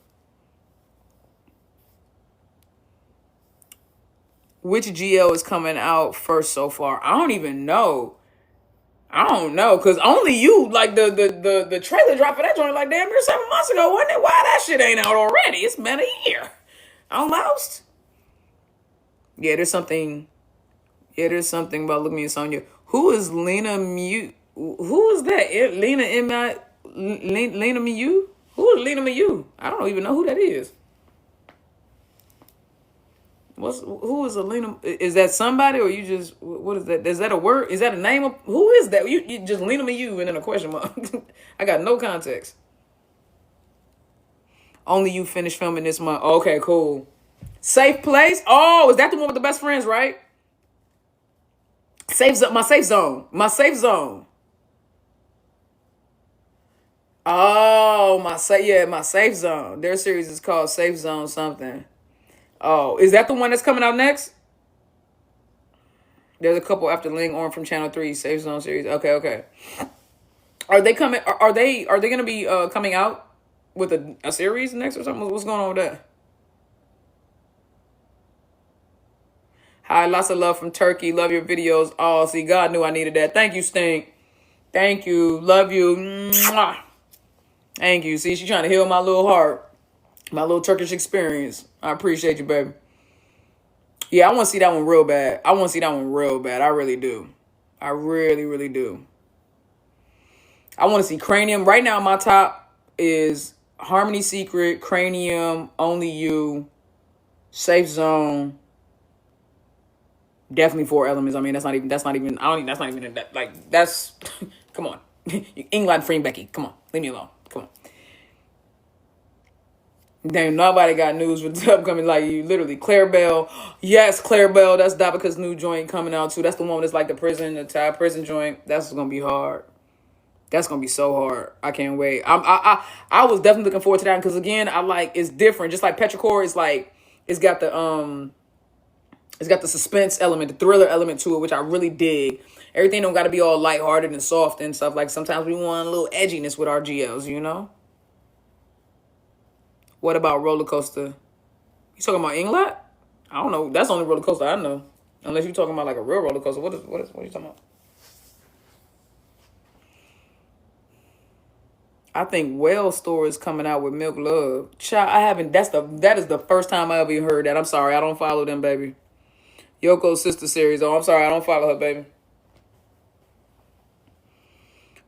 Which GL is coming out first so far? I don't even know. I don't know, cause Only You, like the trailer dropped for that joint like damn near 7 months ago, wasn't it? Why that shit ain't out already? It's been a year, almost. Yeah, there's something about Look Me and Sonya. Who is Lena Mew? Who is that? Lena Mew? Who is Lena Mew? I don't even know who that is. Who is Alina? Is that somebody or you just, what is that? Is that a word? Is that a name? Who is that? You just Lena You and then a question mark. I got no context. Only You finished filming this month. Okay, cool. Safe Place? Oh, is that the one with the best friends, right? My safe zone. My safe zone. Oh, my safe zone. Their series is called Safe Zone something. Oh, is that the one that's coming out next? There's a couple after Ling Orm from Channel 3 Safe Zone series. Okay. Are they coming? Are they going to be coming out with a series next or something? What's going on with that? Hi, lots of love from Turkey. Love your videos. Oh, see, God knew I needed that. Thank you, Stink. Thank you. Love you. Mwah. Thank you. See, she's trying to heal my little heart. My little Turkish experience. I appreciate you, baby. Yeah, I want to see that one real bad. I really do. I really, really do. I want to see Cranium. Right now, my top is Harmony Secret, Cranium, Only You, Safe Zone. Definitely 4 Elements. I mean, that's not even, come on. England, Free Becky. Come on. Leave me alone. Come on. Damn, nobody got news for the upcoming, like, you literally. Claire Bell. Yes, Claire Bell. That's Dabica's new joint coming out, too. That's the one that's like the Thai prison joint. That's going to be hard. That's going to be so hard. I can't wait. I was definitely looking forward to that because, again, it's different. Just like Petrichor, it's got the suspense element, the thriller element to it, which I really dig. Everything don't got to be all lighthearted and soft and stuff. Like, sometimes we want a little edginess with our GLs, you know? What about Roller Coaster? You talking about England? I don't know. That's the only roller coaster I know. Unless you're talking about like a real roller coaster. What are you talking about? I think Whale Store is coming out with Milk Love. Child, I haven't. That is the first time I ever even heard that. I'm sorry, I don't follow them, baby. Yoko's sister series. Oh, I'm sorry, I don't follow her, baby.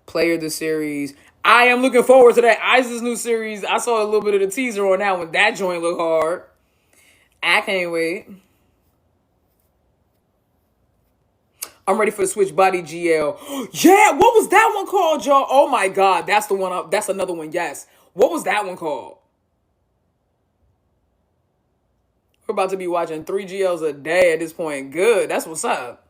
Player the series. I am looking forward to that ISIS new series. I saw a little bit of the teaser on that one. That joint look hard. I can't wait. I'm ready for the Switch Body GL. Yeah, what was that one called, y'all? Oh my God, that's the one. That's another one. Yes. What was that one called? We're about to be watching 3 GLs a day at this point. Good. That's what's up.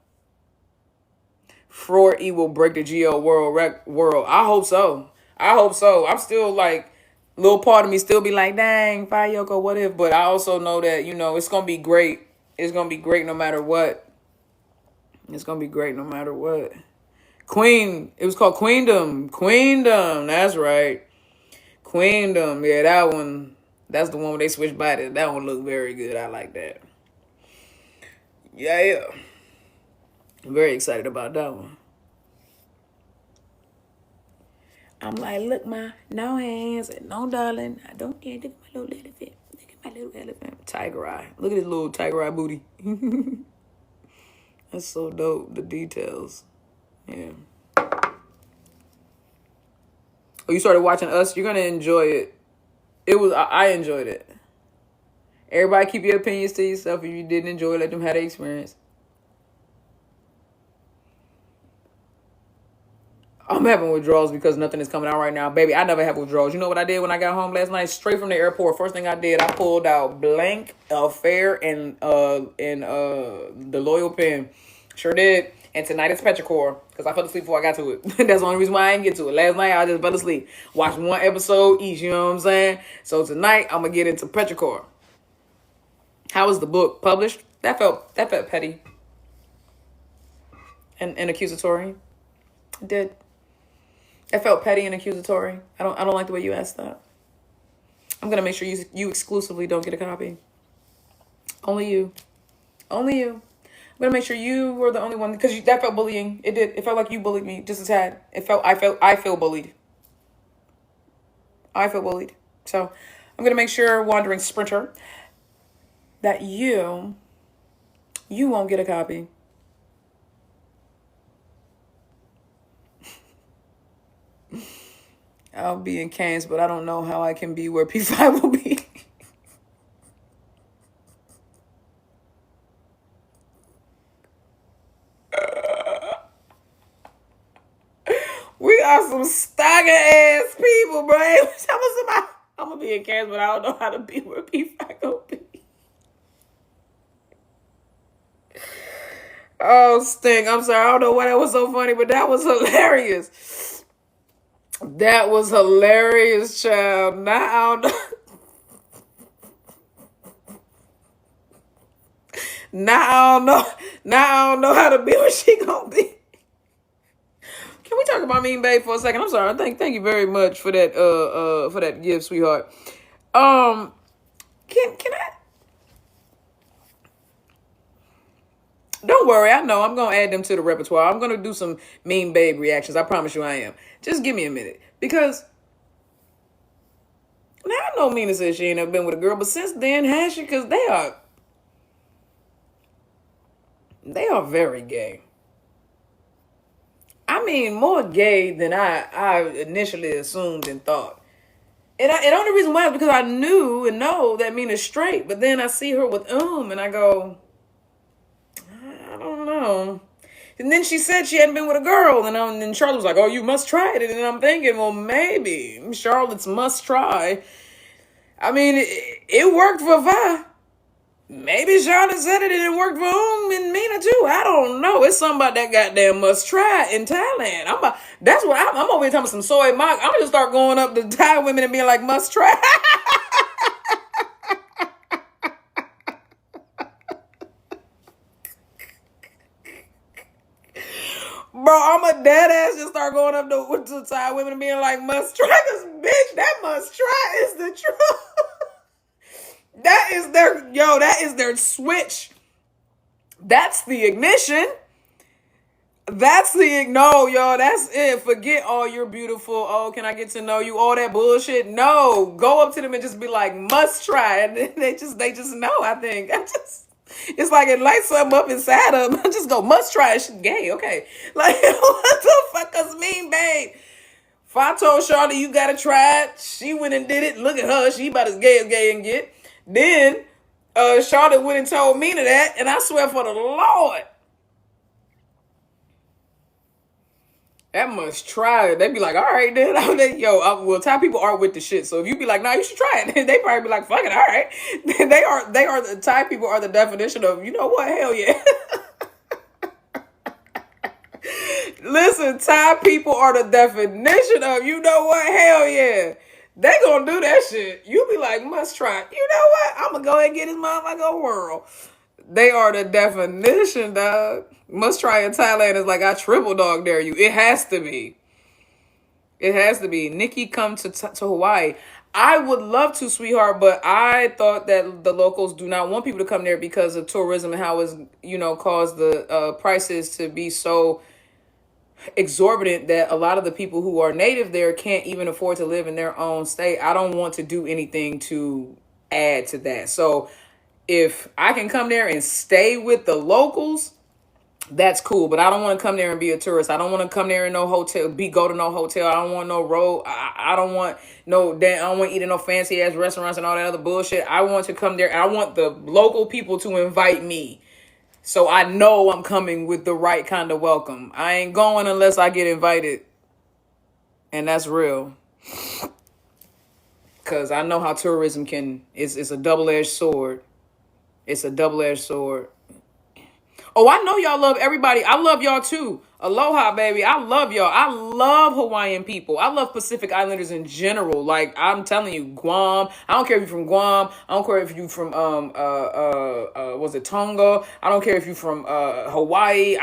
Fraud E will break the GL world. I hope so. I'm still like, little part of me still be like, dang, Fire Yoko, what if? But I also know that, it's going to be great. It's going to be great no matter what. It's going to be great no matter what. Queen. It was called Queendom. That's right. Queendom. Yeah, that one. That's the one where they switched bodies. That one looked very good. I like that. Yeah. I'm very excited about that one. I'm like, look, no hands and no darling. I don't care. Look at my little elephant. Look at my little elephant. Tiger eye. Look at his little tiger eye booty. That's so dope. The details. Yeah. Oh, you started watching Us? You're gonna enjoy it. I enjoyed it. Everybody keep your opinions to yourself. If you didn't enjoy it, let them have the experience. I'm having withdrawals because nothing is coming out right now. Baby, I never have withdrawals. You know what I did when I got home last night? Straight from the airport. First thing I did, I pulled out blank, Fair, and the Loyal pen. Sure did. And tonight it's Petrichor because I fell asleep before I got to it. That's the only reason why I didn't get to it. Last night I just fell asleep. Watched one episode each, you know what I'm saying? So tonight I'm going to get into Petrichor. How was the book published? That felt petty and accusatory. It did. It felt petty and accusatory. I don't like the way you asked that. I'm gonna make sure you exclusively don't get a copy. Only you. Only you. I'm gonna make sure you were the only one because that felt bullying. It did. It felt like you bullied me just a tad. I feel bullied. I feel bullied. So I'm gonna make sure, Wandering Sprinter, that you won't get a copy. I'll be in Cairns, but I don't know how I can be where P5 will be. We are some stagger ass people, bro. I'm gonna be in Cairns, but I don't know how to be where P5 will be. Oh, Sting. I'm sorry. I don't know why that was so funny, but that was hilarious. That was hilarious, child. Now I don't know how to be where she gonna be. Can we talk about Mean Babe for a second? I'm sorry. Thank you very much for that gift, sweetheart. Can I? Don't worry, I know I'm gonna add them to the repertoire. I'm gonna do some Mean Babe reactions. I promise you I am. Just give me a minute. Because now I know Mina said she ain't never been with a girl, but since then has she? Because they are very gay. I mean, more gay than I initially assumed and thought. And the only reason why is because I knew and know that Mina's straight. But then I see her with and I go, I don't know. And then she said she hadn't been with a girl. And then Charlotte was like, oh, you must try it. And then I'm thinking, well, maybe. Charlotte's must try. I mean, it worked for Vi. Maybe Charlotte said it and it worked for and Mina too. I don't know. It's something about that goddamn must try in Thailand. That's what I'm over here talking about some soy mock. I'm gonna just start going up to Thai women and being like, must try. Bro, I'm a dead ass just start going up to Thai women and being like, must try. Cause bitch, that must try is the truth. That is their switch. That's the ignition. That's it. Forget all you're beautiful. Oh, can I get to know you? All that bullshit. No, go up to them and just be like, must try. And they just know, I think. It's like it lights something up inside them. Just go, must try. She's gay. Okay. Like, what the fuck does Mean Babe? If I told Charlotte you gotta try it, she went and did it. Look at her. She about as gay and get. Then Charlotte went and told Mina that, and I swear for the Lord, that must try it. They'd be like, all right, then. Well, Thai people are with the shit. So if you be like, nah, you should try it, they probably be like, fuck it, all right. The Thai people are the definition of, you know what, hell yeah. Listen, Thai people are the definition of, you know what, hell yeah. They gonna do that shit. You be like, must try. You know what? I'm gonna go ahead and get this motherfucker a whirl. They are the definition, dog. Must try in Thailand is like, I triple dog dare you. It has to be. It has to be. Nikki come to Hawaii. I would love to, sweetheart, but I thought that the locals do not want people to come there because of tourism and how it's, caused the prices to be so exorbitant that a lot of the people who are native there can't even afford to live in their own state. I don't want to do anything to add to that. So if I can come there and stay with the locals, that's cool, but I don't want to come there and be a tourist. I don't want to come there in no hotel, go to no hotel. I don't want no road. I don't want I don't want to eat in no fancy ass restaurants and all that other bullshit. I want to come there and I want the local people to invite me. So I know I'm coming with the right kind of welcome. I ain't going unless I get invited. And that's real. Because I know how tourism it's a double-edged sword. It's a double-edged sword. Oh, I know y'all love everybody. I love y'all too. Aloha, baby. I love y'all. I love Hawaiian people. I love Pacific Islanders in general. Like, I'm telling you, Guam. I don't care if you're from Guam. I don't care if you're from was it Tonga? I don't care if you're from Hawaii.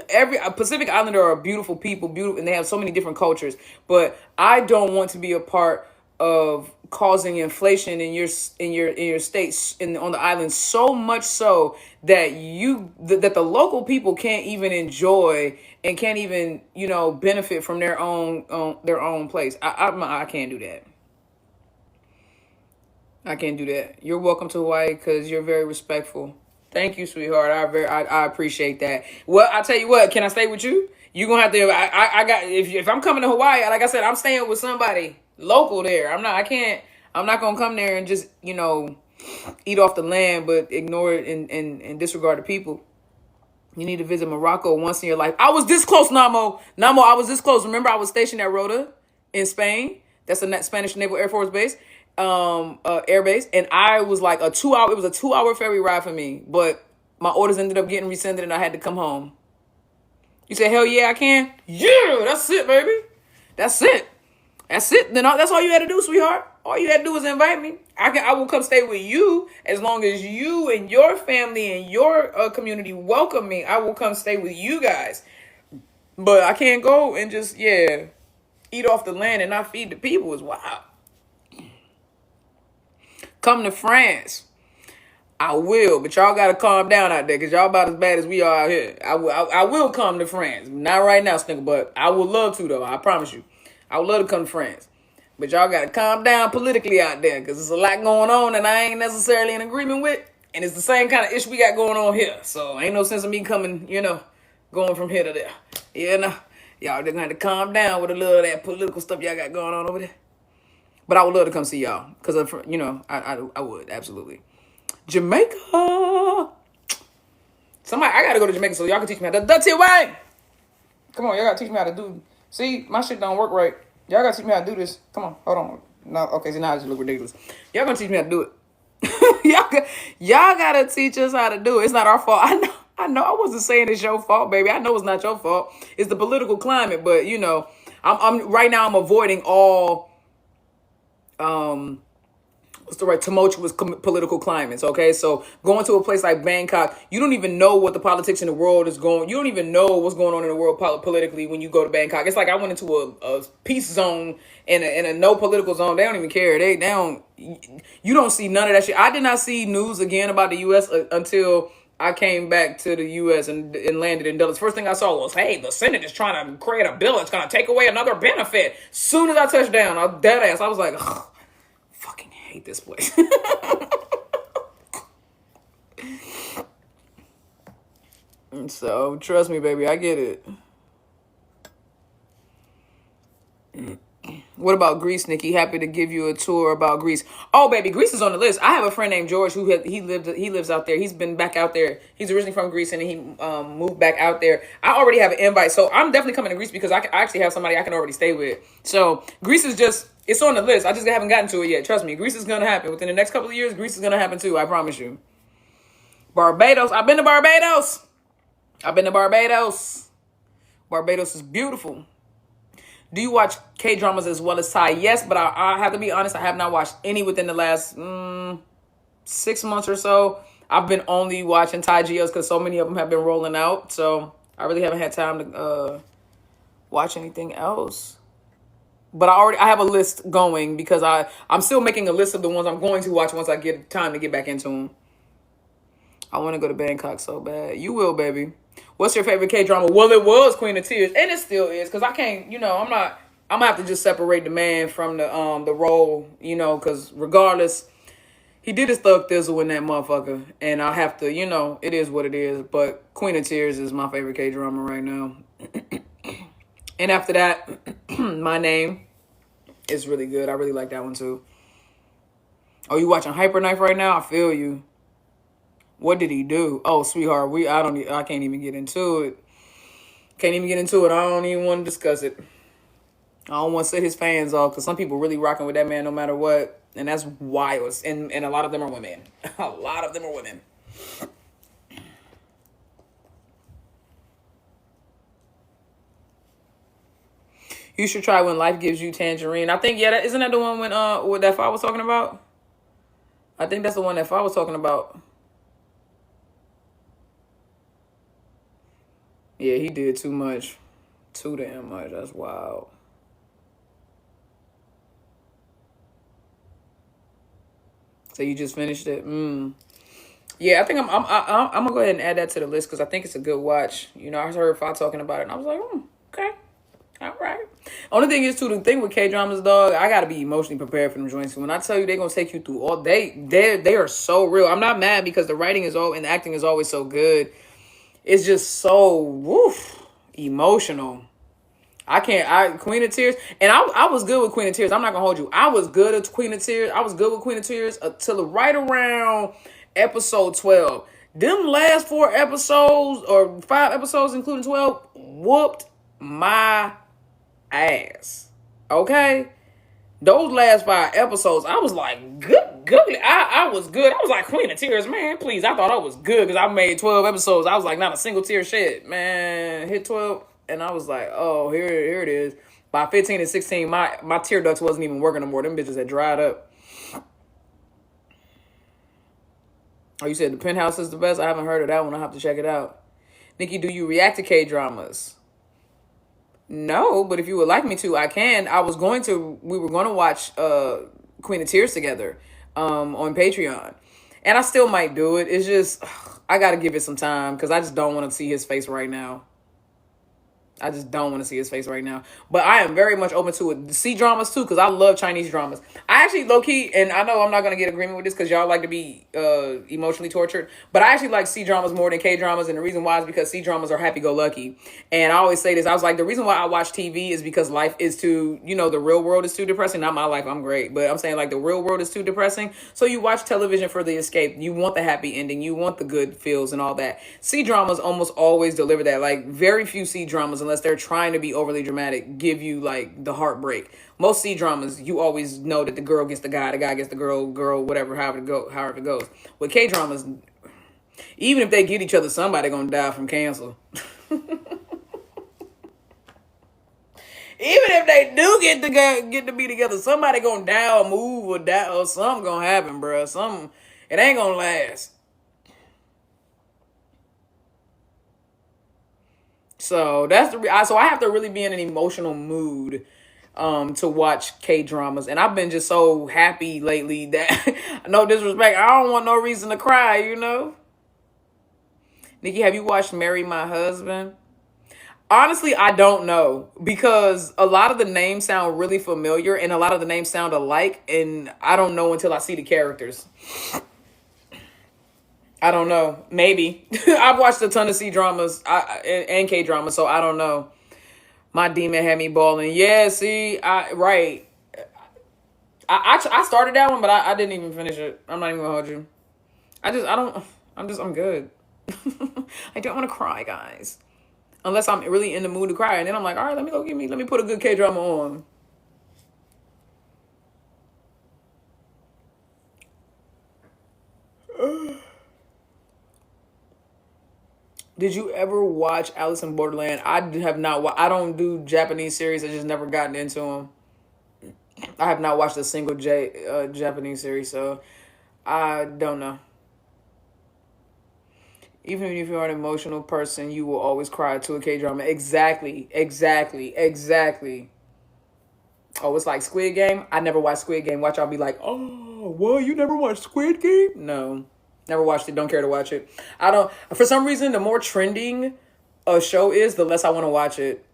Every Pacific Islander are beautiful people, beautiful, and they have so many different cultures. But I don't want to be a part of causing inflation in your states on the island, so much so that that the local people can't even enjoy and can't even benefit from their own place. I can't do that. I can't do that. You're welcome to Hawaii because you're very respectful. Thank you, sweetheart. I appreciate that. Well, I tell you what, can I stay with you? You gonna have to. I got if I'm coming to Hawaii, like I said, I'm staying with somebody local there. I'm not gonna come there and just eat off the land but ignore it and disregard the people. You need to visit Morocco once in your life. I was this close, Namo, I was this close. Remember, I was stationed at Rota in Spain. That's a Spanish Naval Air Force base, air base, and I was like it was a 2-hour ferry ride for me, but my orders ended up getting rescinded and I had to come home. You say, hell yeah, I can? Yeah, that's it, baby. That's it. That's it. Then that's all you had to do, sweetheart. All you had to do was invite me. I will come stay with you as long as you and your family and your community welcome me. I will come stay with you guys. But I can't go and just eat off the land and not feed the people. Is wild. Come to France. I will, but y'all gotta calm down out there because y'all about as bad as we are out here. I will come to France. Not right now, Snicker, but I would love to though. I promise you. I would love to come to France. But y'all gotta calm down politically out there because there's a lot going on and I ain't necessarily in agreement with. And it's the same kind of issue we got going on here. So ain't no sense of me coming, going from here to there. Y'all just gonna have to calm down with a little of that political stuff y'all got going on over there. But I would love to come see y'all because, I would, absolutely. Jamaica. I gotta go to Jamaica so y'all can teach me how to dirty way. Come on, y'all gotta teach me how to do. See, my shit don't work right. Y'all gotta teach me how to do this. Come on, hold on. No, okay, see now I just look ridiculous. Y'all gonna teach me how to do it. y'all gotta teach us how to do it. It's not our fault. I know. I wasn't saying it's your fault, baby. I know it's not your fault. It's the political climate, but I'm right now. I'm avoiding all what's the right tumultuous political climates. Okay, so going to a place like Bangkok, you don't even know what the politics in the world is going. You don't even know what's going on in the world politically when you go to Bangkok. It's like I went into a peace zone in a no political zone. They don't even care. They don't. You don't see none of that shit. I did not see news again about the U.S. Until I came back to the U.S. and landed in Dallas. First thing I saw was, hey, the Senate is trying to create a bill that's going to take away another benefit. Soon as I touched down, I dead ass. I was like, ugh, fucking hate this place. So, trust me, baby, I get it. What about Greece, Nikki? Happy to give you a tour about Greece. Oh, baby, Greece is on the list. I have a friend named George who he lives out there. He's been back out there. He's originally from Greece and he moved back out there. I already have an invite, so I'm definitely coming to Greece because I actually have somebody I can already stay with. So Greece is it's on the list. I just haven't gotten to it yet. Trust me, Greece is gonna happen within the next couple of years. Greece is gonna happen too. I promise you. Barbados. I've been to Barbados. Barbados is beautiful. Do you watch K-dramas as well as Thai? Yes, but I have to be honest, I have not watched any within the last 6 months or so. I've been only watching Thai GLs because so many of them have been rolling out. So I really haven't had time to watch anything else. But I have a list going because I'm still making a list of the ones I'm going to watch once I get time to get back into them. I want to go to Bangkok so bad. You will, baby. What's your favorite K-drama? Well, it was Queen of Tears, and it still is, because I can't, I'm not, I'm gonna have to just separate the man from the role, because regardless, he did his thug thizzle in that motherfucker, and I have to, it is what it is. But Queen of Tears is my favorite K-drama right now. And after that, My Name is really good. I really like that one too. Oh, you watching Hyper Knife right now? I feel you. What did he do? Oh, sweetheart, I can't even get into it. Can't even get into it. I don't even want to discuss it. I don't want to set his fans off, because some people really rocking with that man no matter what. And that's wild. And a lot of them are women. A lot of them are women. You should try When Life Gives You Tangerine. I think, yeah, isn't that the one when what that Fa was talking about? I think that's the one that Fa was talking about. Yeah, he did too much. Too damn much. That's wild. So you just finished it? Yeah, I think I'm gonna go ahead and add that to the list, because I think it's a good watch. I heard Fa talking about it, and I was like, okay, all right. Only thing is, too, the thing with K-dramas, dog, I gotta be emotionally prepared for them joints. When I tell you they're gonna take you through all, they are so real. I'm not mad, because the writing is and the acting is always so good. It's just so emotional. Queen of Tears, and I was good with Queen of Tears. I'm not gonna hold you. I was good at Queen of Tears. I was good with Queen of Tears until right around episode 12. Them last 4 episodes, or 5 episodes including 12, whooped my ass. Okay? Those last 5 episodes, I was like, good. I was good. I was like, Queen of Tears, man, please. I thought I was good, because I made 12 episodes. I was like, not a single tear shed. Man, hit 12. And I was like, oh, here it is. By 15 and 16, my tear ducts wasn't even working no more. Them bitches had dried up. Oh, you said The Penthouse is the best? I haven't heard of that one. I'll have to check it out. Nikki, do you react to K-dramas? No, but if you would like me to, I can. We were going to watch Queen of Tears together on Patreon. And I still might do it. It's just, I got to give it some time, because I just don't want to see his face right now. I just don't want to see his face right now. But I am very much open to it. C-dramas too, because I love Chinese dramas. I actually, low-key, and I know I'm not going to get agreement with this, because y'all like to be emotionally tortured, but I actually like C-dramas more than K-dramas, and the reason why is because C-dramas are happy-go-lucky. And I always say this, I was like, the reason why I watch TV is because life is too, the real world is too depressing. Not my life, I'm great, but I'm saying, like, the real world is too depressing. So you watch television for the escape. You want the happy ending. You want the good feels and all that. C-dramas almost always deliver that. Like, very few C-dramas, unless they're trying to be overly dramatic, give you like the heartbreak. Most C-dramas, you always know that the girl gets the guy gets the girl, whatever, however it goes. With K-dramas, even if they get each other, somebody gonna die from cancer. Even if they do get to be together, somebody gonna die or move or die, or something gonna happen, bro. It ain't gonna last. So so I have to really be in an emotional mood to watch K-dramas. And I've been just so happy lately that, no disrespect, I don't want no reason to cry, Nikki, have you watched Marry My Husband? Honestly, I don't know, because a lot of the names sound really familiar and a lot of the names sound alike, and I don't know until I see the characters. I don't know. Maybe. I've watched a ton of C-dramas and K-dramas, so I don't know. My demon had me balling. Yeah, see, right. I started that one, but I didn't even finish it. I'm not even gonna hold you. I'm good. I don't want to cry, guys. Unless I'm really in the mood to cry. And then I'm like, all right, let me put a good K-drama on. Did you ever watch Alice in Borderland? I have not. I don't do Japanese series. I just never gotten into them. I have not watched a single Japanese series, so I don't know. Even if you're an emotional person, you will always cry to a K-drama. Exactly. Oh, it's like Squid Game. I never watched Squid Game. Watch y'all be like, oh, well, you never watched Squid Game? No, never watched it. Don't care to watch it. I don't. For some reason, the more trending a show is, the less I want to watch it.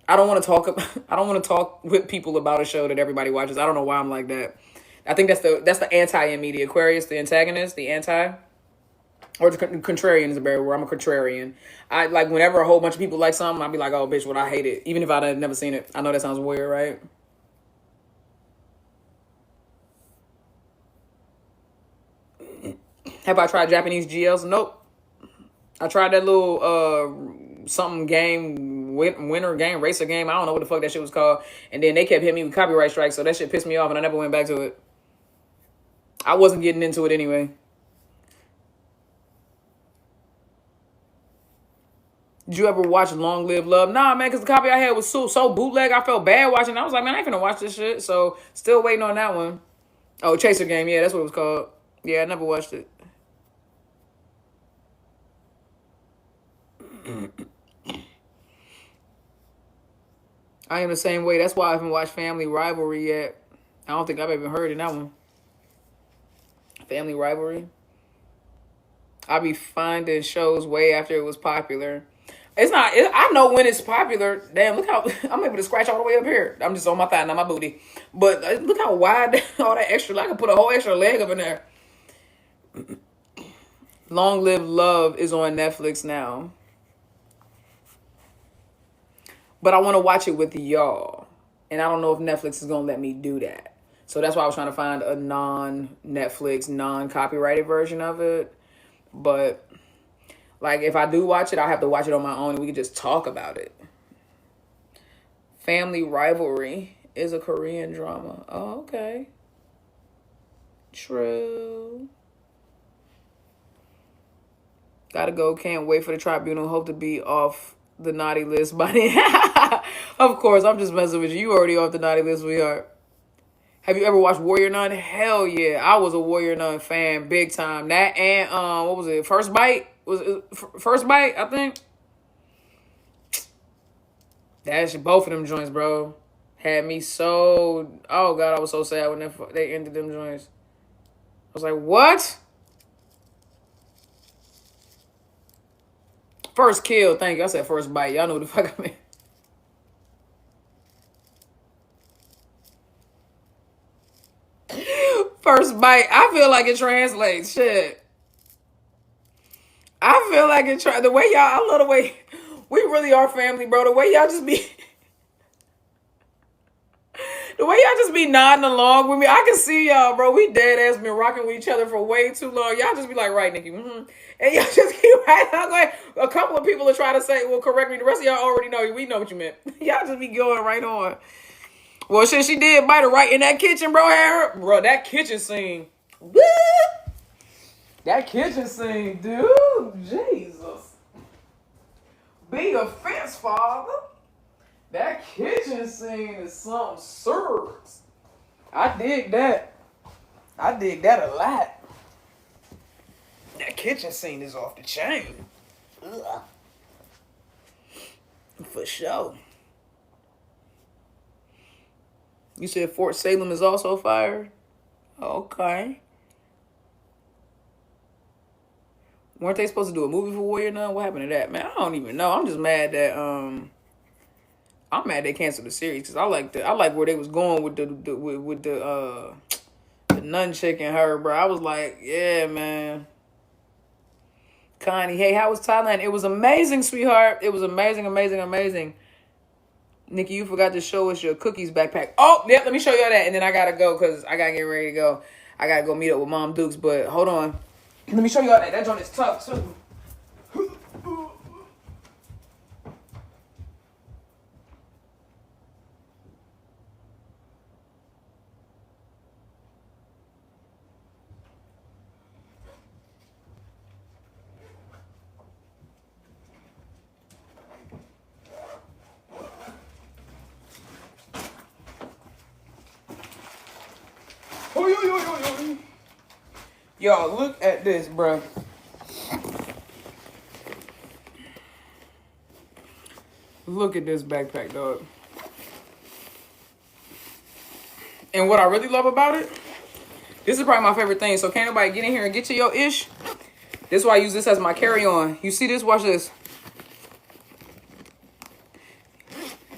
I don't want to talk. I don't want to talk with people about a show that everybody watches. I don't know why I'm like that. I think that's the anti in me. The Aquarius, the antagonist, the anti. Or the contrarian is a better word. I'm a contrarian. I like whenever a whole bunch of people like something, I'll be like, oh, bitch, well, I hate it. Even if I've never seen it. I know that sounds weird, right? Have I tried Japanese GLs? Nope. I tried that little something game, winter game, racer game. I don't know what the fuck that shit was called. And then they kept hitting me with copyright strikes, so that shit pissed me off and I never went back to it. I wasn't getting into it anyway. Did you ever watch Long Live Love? Nah, man, because the copy I had was so bootleg. I felt bad watching it. I was like, man, I ain't finna watch this shit. So, still waiting on that one. Oh, Chaser Game. Yeah, that's what it was called. Yeah, I never watched it. I am the same way. That's why I haven't watched Family Rivalry yet. I don't think I've even heard of that one. Family Rivalry. I be finding shows way after it was popular. It's not. I know when it's popular. Damn, look how I'm able to scratch all the way up here. I'm just on my thigh, not my booty. But look how wide all that extra. I can put a whole extra leg up in there. Long Live Love is on Netflix now. But I want to watch it with y'all. And I don't know if Netflix is going to let me do that. So that's why I was trying to find a non-Netflix, non-copyrighted version of it. But, like, if I do watch it, I'll have to watch it on my own and we can just talk about it. Family Rivalry is a Korean drama. Oh, okay. True. Gotta go. Can't wait for the tribunal. Hope to be off the naughty list by the Of course, I'm just messing with you. You already off the naughty list, sweetheart. Have you ever watched Warrior Nun? Hell yeah. I was a Warrior Nun fan big time. That and what was it? First Bite? Was it First Bite, I think? That's both of them joints, bro. Had me so, oh god, I was so sad when they ended them joints. I was like, what? First Kill, thank you. I said First Bite. Y'all know what the fuck I mean. First Bite. I feel like it translates. Shit. I feel like it the way y'all, I love the way, we really are family, bro. The way y'all just be, the way y'all just be nodding along with me. I can see y'all, bro. We dead ass been rocking with each other for way too long. Y'all just be like, right, Nikki. Mm-hmm. And y'all just keep right. I'm like, a couple of people are trying to say, well, correct me. The rest of y'all already know. We know what you meant. Y'all just be going right on. Well, shit, she did bite her right in that kitchen, bro. Bro, that kitchen scene. Woo! That kitchen scene, dude. Jesus. Be a fence, father. That kitchen scene is something serious. I dig that. I dig that a lot. That kitchen scene is off the chain. Ugh. For sure. You said Fort Salem is also fired? Okay. Weren't they supposed to do a movie for Warrior Nun? What happened to that, man? I don't even know. I'm just mad that I'm mad they canceled the series because I like where they was going with the nun chick and her, bro. I was like, yeah, man. Connie, hey, how was Thailand? It was amazing, sweetheart. It was amazing, amazing, amazing. Nikki, you forgot to show us your cookies backpack. Oh, yeah, let me show you that. And then I got to go because I got to get ready to go. I got to go meet up with Mom Dukes. But hold on. Let me show you all that. That joint is tough, too. Yo, look at this, bro. Look at this backpack, dog. And what I really love about it, this is probably my favorite thing. So can't nobody get in here and get to your ish. This is why I use this as my carry-on. You see this? Watch this.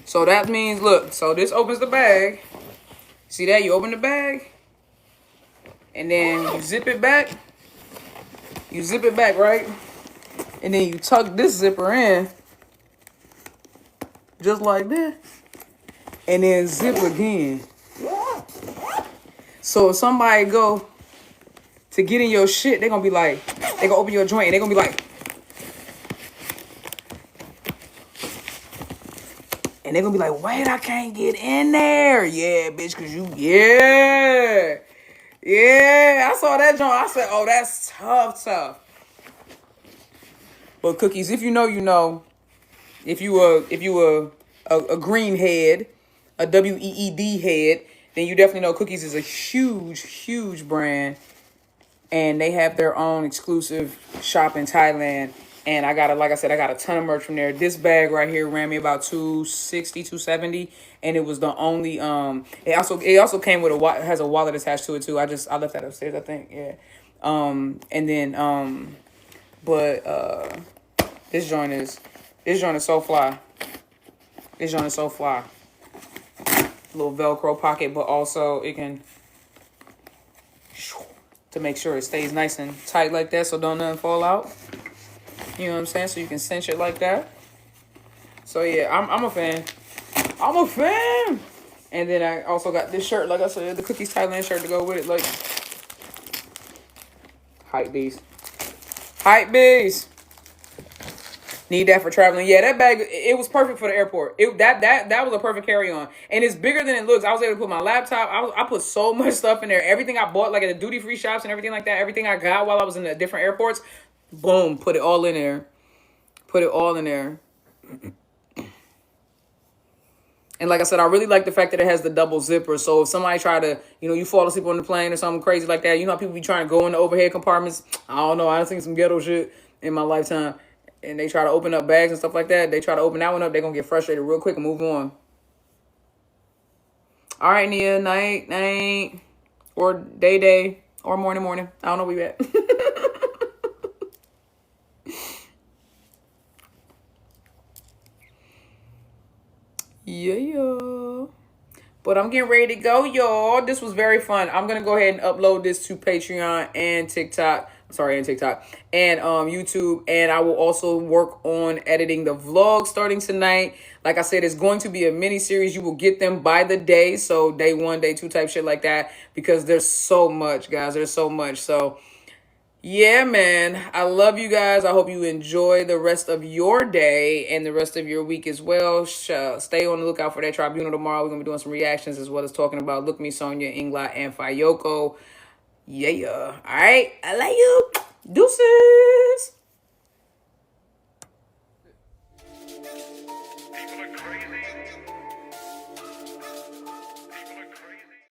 So that means, look, so this opens the bag. See that? You open the bag. And then you zip it back. You zip it back, right? And then you tuck this zipper in. Just like this. And then zip again. So if somebody go to get in your shit, they're going to be like, they're going to open your joint and they're going to be like, and they're going to be like, wait, I can't get in there. Yeah, bitch, because you, yeah. Yeah, I saw that joint. I said, oh, that's tough. But Cookies, if you know, you know. If you were a green head, a WEED head, then you definitely know Cookies is a huge brand. And they have their own exclusive shop in Thailand. And I got a ton of merch from there. This bag right here ran me about $260, $270. And it was the only, it also came with has a wallet attached to it too. I left that upstairs, I think, yeah. And then, this joint is so fly. This joint is so fly. Little Velcro pocket, but also it can, to make sure it stays nice and tight like that so don't nothing fall out. You know what I'm saying? So you can cinch it like that. So yeah, I'm a fan. I'm a fan. And then I also got this shirt, like I said, the Cookies Thailand shirt to go with it. Like, hype beast. Hype beast. Need that for traveling. Yeah, that bag, it was perfect for the airport. That was a perfect carry-on. And it's bigger than it looks. I was able to put my laptop. I put so much stuff in there. Everything I bought, like at the duty-free shops and everything like that, everything I got while I was in the different airports, boom, put it all in there. Put it all in there. And like I said, I really like the fact that it has the double zipper. So if somebody try to, you fall asleep on the plane or something crazy like that, you know how people be trying to go in the overhead compartments? I don't know. I've seen some ghetto shit in my lifetime. And they try to open up bags and stuff like that. They try to open that one up. They're going to get frustrated real quick and move on. All right, Nia. Night. Or day. Or morning. I don't know where we at. Yeah. But I'm getting ready to go, y'all. This was very fun. I'm going to go ahead and upload this to Patreon and TikTok. And YouTube. And I will also work on editing the vlog starting tonight. Like I said, it's going to be a mini series. You will get them by the day. So day 1, day 2 type shit like that. Because there's so much, guys. There's so much. So yeah, man. I love you guys. I hope you enjoy the rest of your day and the rest of your week as well. Stay on the lookout for that tribunal tomorrow. We're going to be doing some reactions as well as talking about Look Me, Sonia, Ingla, and Fayoko. Yeah. All right. I love you. Deuces.